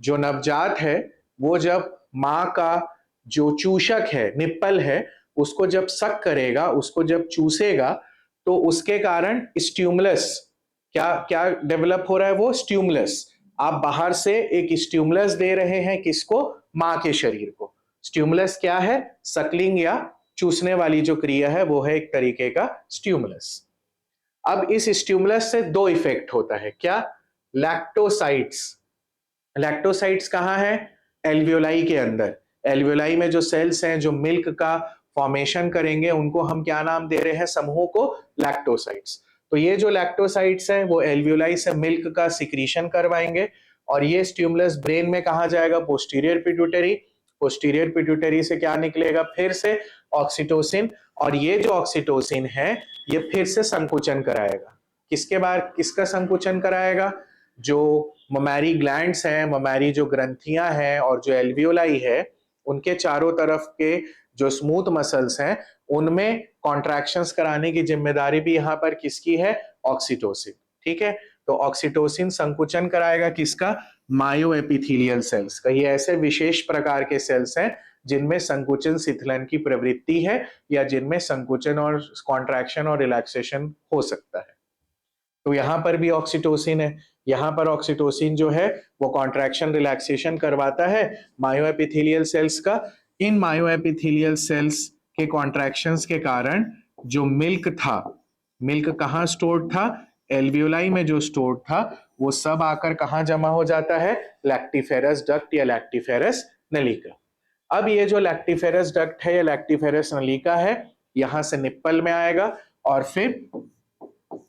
जो नवजात है वो जब माँ का जो चूषक है, निप्पल है, उसको जब सक करेगा, उसको जब चूसेगा, तो उसके कारण स्ट्यूमुलस क्या क्या डेवलप हो रहा है, वो स्ट्यूमुलस। आप बाहर से एक स्ट्यूमुलस दे रहे हैं, किसको, माँ के शरीर को। स्ट्यूमुलस क्या है, सकलिंग या चूसने वाली जो क्रिया है वो है एक तरीके का स्ट्यूमुलस। अब इस स्ट्यूमुलस से दो इफेक्ट होता है, क्या, लैक्टोसाइट्स। लैक्टोसाइट्स कहाँ है, एल्वियोलाई के अंदर। एल्वियोलाई में जो सेल्स हैं जो मिल्क का फॉर्मेशन करेंगे उनको हम क्या नाम दे रहे हैं, समूह को लैक्टोसाइट्स। तो ये जो लैक्टोसाइट्स हैं वो एल्वियोलाई से मिल्क का सिक्रीशन करवाएंगे, और ये स्टिमुलस ब्रेन में कहा जाएगा, पोस्टीरियर पिट्यूटरी। पोस्टीरियर पिट्यूटरी से क्या निकलेगा, फिर से ऑक्सीटोसिन, और ये जो ऑक्सीटोसिन है ये फिर से संकुचन कराएगा। किसके बाद किसका संकुचन कराएगा, जो ममैरी ग्लैंड्स हैं, ममैरी जो ग्रंथियां हैं और जो एल्वियोलाई है, उनके चारों तरफ के जो स्मूथ मसल्स हैं उनमें कॉन्ट्रैक्शंस कराने की जिम्मेदारी भी यहाँ पर किसकी है, ऑक्सीटोसिन। ठीक है, तो ऑक्सीटोसिन संकुचन कराएगा किसका, मायो एपिथेलियल सेल्स का। ये ऐसे विशेष प्रकार के सेल्स हैं जिनमें संकुचन शिथिलन की प्रवृत्ति है, या जिनमें संकुचन और कॉन्ट्रैक्शन और रिलैक्सेशन हो सकता है। तो यहाँ पर भी ऑक्सीटोसिन है। यहाँ पर ऑक्सीटोसिन जो है वो कॉन्ट्रैक्शन रिलैक्सेशन करवाता है मायोएपिथेलियल सेल्स का। इन मायोएपिथेलियल सेल्स के कॉन्ट्रैक्शंस के कारण जो मिल्क था, मिल्क कहाँ स्टोर्ड था, एल्वियोलाई में जो स्टोर्ड था, वो सब आकर कहाँ जमा हो जाता है, लैक्टिफेरस डक्ट या लैक्टिफेरस नलिका। अब ये जो लैक्टिफेरस डक्ट है या लैक्टिफेरस नलिका है, यहां से निप्पल में आएगा और फिर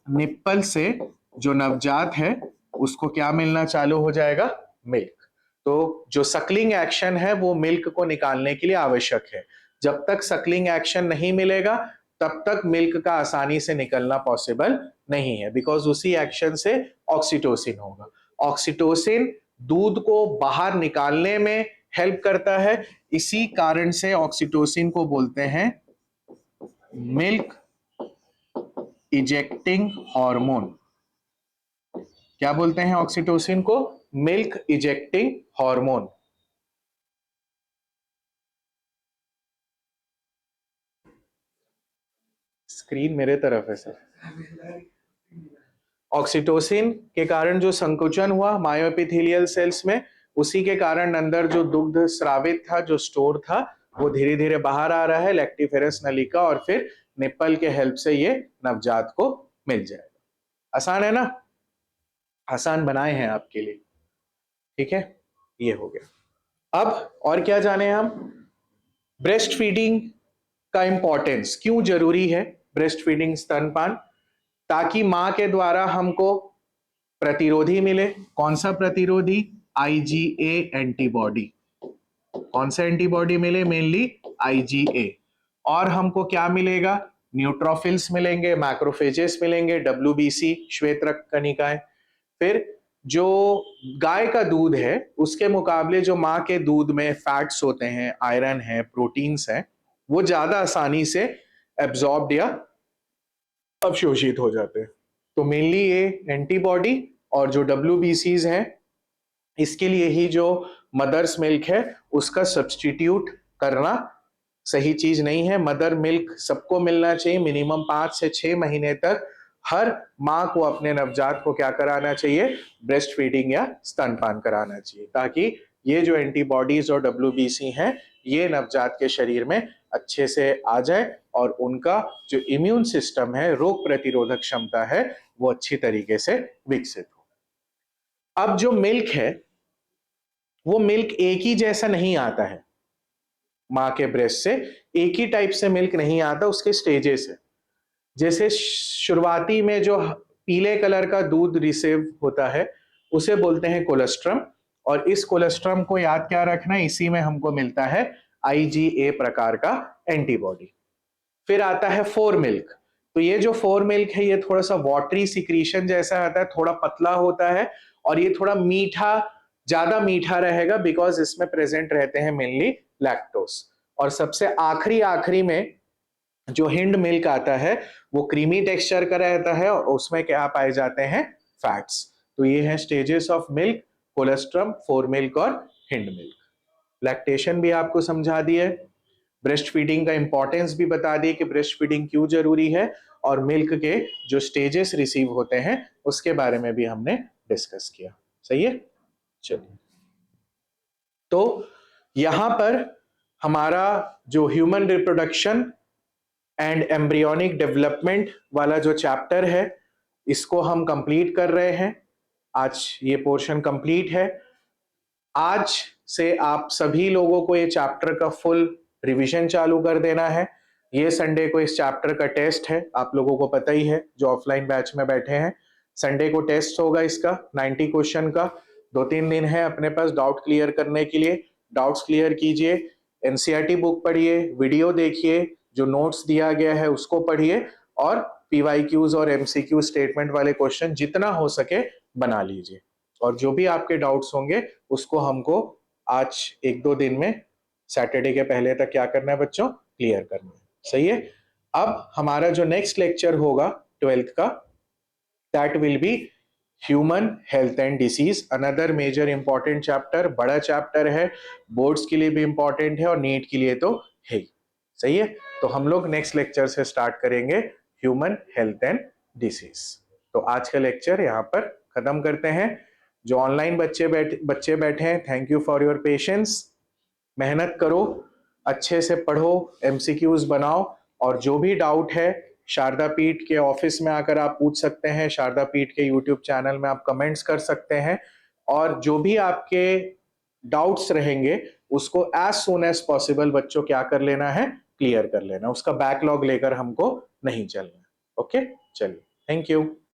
निप्पल से जो नवजात है उसको क्या मिलना चालू हो जाएगा, मिल्क। तो जो सकलिंग एक्शन है वो मिल्क को निकालने के लिए आवश्यक है। जब तक सकलिंग एक्शन नहीं मिलेगा तब तक मिल्क का आसानी से निकलना पॉसिबल नहीं है, बिकॉज उसी एक्शन से ऑक्सीटोसिन होगा। ऑक्सीटोसिन दूध को बाहर निकालने में हेल्प करता है, इसी कारण से ऑक्सीटोसिन को बोलते हैं मिल्क इजेक्टिंग हार्मोन। क्या बोलते हैं ऑक्सीटोसिन को, मिल्क इजेक्टिंग हार्मोन। स्क्रीन मेरे तरफ है सर। ऑक्सीटोसिन के कारण जो संकुचन हुआ मायोएपिथेलियल सेल्स में, उसी के कारण अंदर जो दुग्ध स्रावित था, जो स्टोर था, वो धीरे धीरे बाहर आ रहा है लैक्टिफेरस नलिका, और फिर निप्पल के हेल्प से ये नवजात को मिल जाएगा। आसान है ना, आसान बनाए हैं आपके लिए, ठीक है। ये हो गया। अब और क्या जाने हम, ब्रेस्ट फीडिंग का इंपॉर्टेंस क्यों जरूरी है। ब्रेस्ट फीडिंग स्तनपान, ताकि मां के द्वारा हमको प्रतिरोधी मिले। कौन सा प्रतिरोधी, आईजीए एंटीबॉडी। कौन सा एंटीबॉडी मिले, मेनली आईजीए। और हमको क्या मिलेगा, न्यूट्रोफिल्स मिलेंगे, मैक्रोफेजेस मिलेंगे, डब्ल्यूबीसी श्वेत रक्त कणिकाएं। फिर जो गाय का दूध है उसके मुकाबले जो माँ के दूध में फैट्स होते हैं, आयरन है, प्रोटीन्स हैं, वो ज्यादा आसानी से एब्जॉर्ब या अवशोषित हो जाते हैं। तो मेनली ये एंटीबॉडी और जो डब्ल्यूबीसीज हैं, इसके लिए ही जो मदर्स मिल्क है उसका सब्सटीट्यूट करना सही चीज नहीं है। मदर मिल्क सबको मिलना चाहिए। मिनिमम 5 से 6 महीने तक हर माँ को अपने नवजात को क्या कराना चाहिए, ब्रेस्ट फीडिंग या स्तनपान कराना चाहिए, ताकि ये जो एंटीबॉडीज और डब्ल्यूबीसी हैं ये नवजात के शरीर में अच्छे से आ जाए और उनका जो इम्यून सिस्टम है, रोग प्रतिरोधक क्षमता है, वो अच्छी तरीके से विकसित हो। अब जो मिल्क है वो मिल्क एक ही जैसा नहीं आता है, माँ के ब्रेस्ट से एक ही टाइप से मिल्क नहीं आता, उसके स्टेजेस है। जैसे शुरुआती में जो पीले कलर का दूध रिसीव होता है उसे बोलते हैं कोलेस्ट्रम, और इस कोलेस्ट्रम को याद क्या रखना है, इसी में हमको मिलता है आईजीए प्रकार का एंटीबॉडी। फिर आता है फोर मिल्क। तो ये जो फोर मिल्क है ये थोड़ा सा वाटरी सिक्रीशन जैसा आता है, थोड़ा पतला होता है और ये थोड़ा मीठा, ज्यादा मीठा रहेगा, बिकॉज इसमें प्रेजेंट रहते हैं मेनली लैक्टोस। और सबसे आखिरी आखिरी में जो हिंड मिल्क आता है वो क्रीमी टेक्सचर का रहता है और उसमें क्या पाए जाते हैं, फैट्स। तो ये है stages of milk, colostrum, four milk और हिंड मिल्क। लैक्टेशन भी आपको समझा दिए, ब्रेस्ट फीडिंग का इंपॉर्टेंस भी बता दिए कि ब्रेस्ट फीडिंग क्यों जरूरी है, और मिल्क के जो स्टेजेस रिसीव होते हैं उसके बारे में भी हमने डिस्कस किया। सही है, चलिए। तो यहां पर हमारा जो human reproduction and embryonic development वाला जो चैप्टर है इसको हम कंप्लीट कर रहे हैं। आज ये पोर्शन कंप्लीट है। आज से आप सभी लोगों को ये चैप्टर का फुल रिवीजन चालू कर देना है। ये संडे को इस चैप्टर का टेस्ट है, आप लोगों को पता ही है जो ऑफलाइन बैच में बैठे हैं। संडे को टेस्ट होगा इसका 90 क्वेश्चन का। 2-3 दिन है अपने पास डाउट क्लियर करने के लिए, डाउट्स क्लियर कीजिए। एनसीईआरटी बुक पढ़िए, वीडियो देखिए, जो नोट्स दिया गया है उसको पढ़िए, और पीवाईक्यूज और एमसीक्यू स्टेटमेंट वाले क्वेश्चन जितना हो सके बना लीजिए। और जो भी आपके डाउट्स होंगे उसको हमको आज 1-2 दिन में, सैटरडे के पहले तक क्या करना है बच्चों, क्लियर करना है। सही है। अब हमारा जो नेक्स्ट लेक्चर होगा 12th का, that will be human health and disease, another major important chapter. बड़ा चैप्टर है, बोर्ड्स के लिए भी इंपॉर्टेंट है और नीट के लिए तो है ही। सही है। तो हम लोग नेक्स्ट लेक्चर से स्टार्ट करेंगे ह्यूमन हेल्थ एंड डिसीज। तो आज का लेक्चर यहाँ पर खत्म करते हैं। जो ऑनलाइन बच्चे बैठे हैं, thank you for your patience. मेहनत करो, अच्छे से पढ़ो, एमसीक्यूज बनाओ, और जो भी डाउट है शारदा पीठ के ऑफिस में आकर आप पूछ सकते हैं, शारदा पीठ के यूट्यूब चैनल में आप कमेंट्स कर सकते हैं, और जो भी आपके डाउट्स रहेंगे उसको एज सून एज पॉसिबल बच्चों क्या कर लेना है, क्लियर कर लेना। उसका बैकलॉग लेकर हमको नहीं चलना। ओके, चलिए, थैंक यू।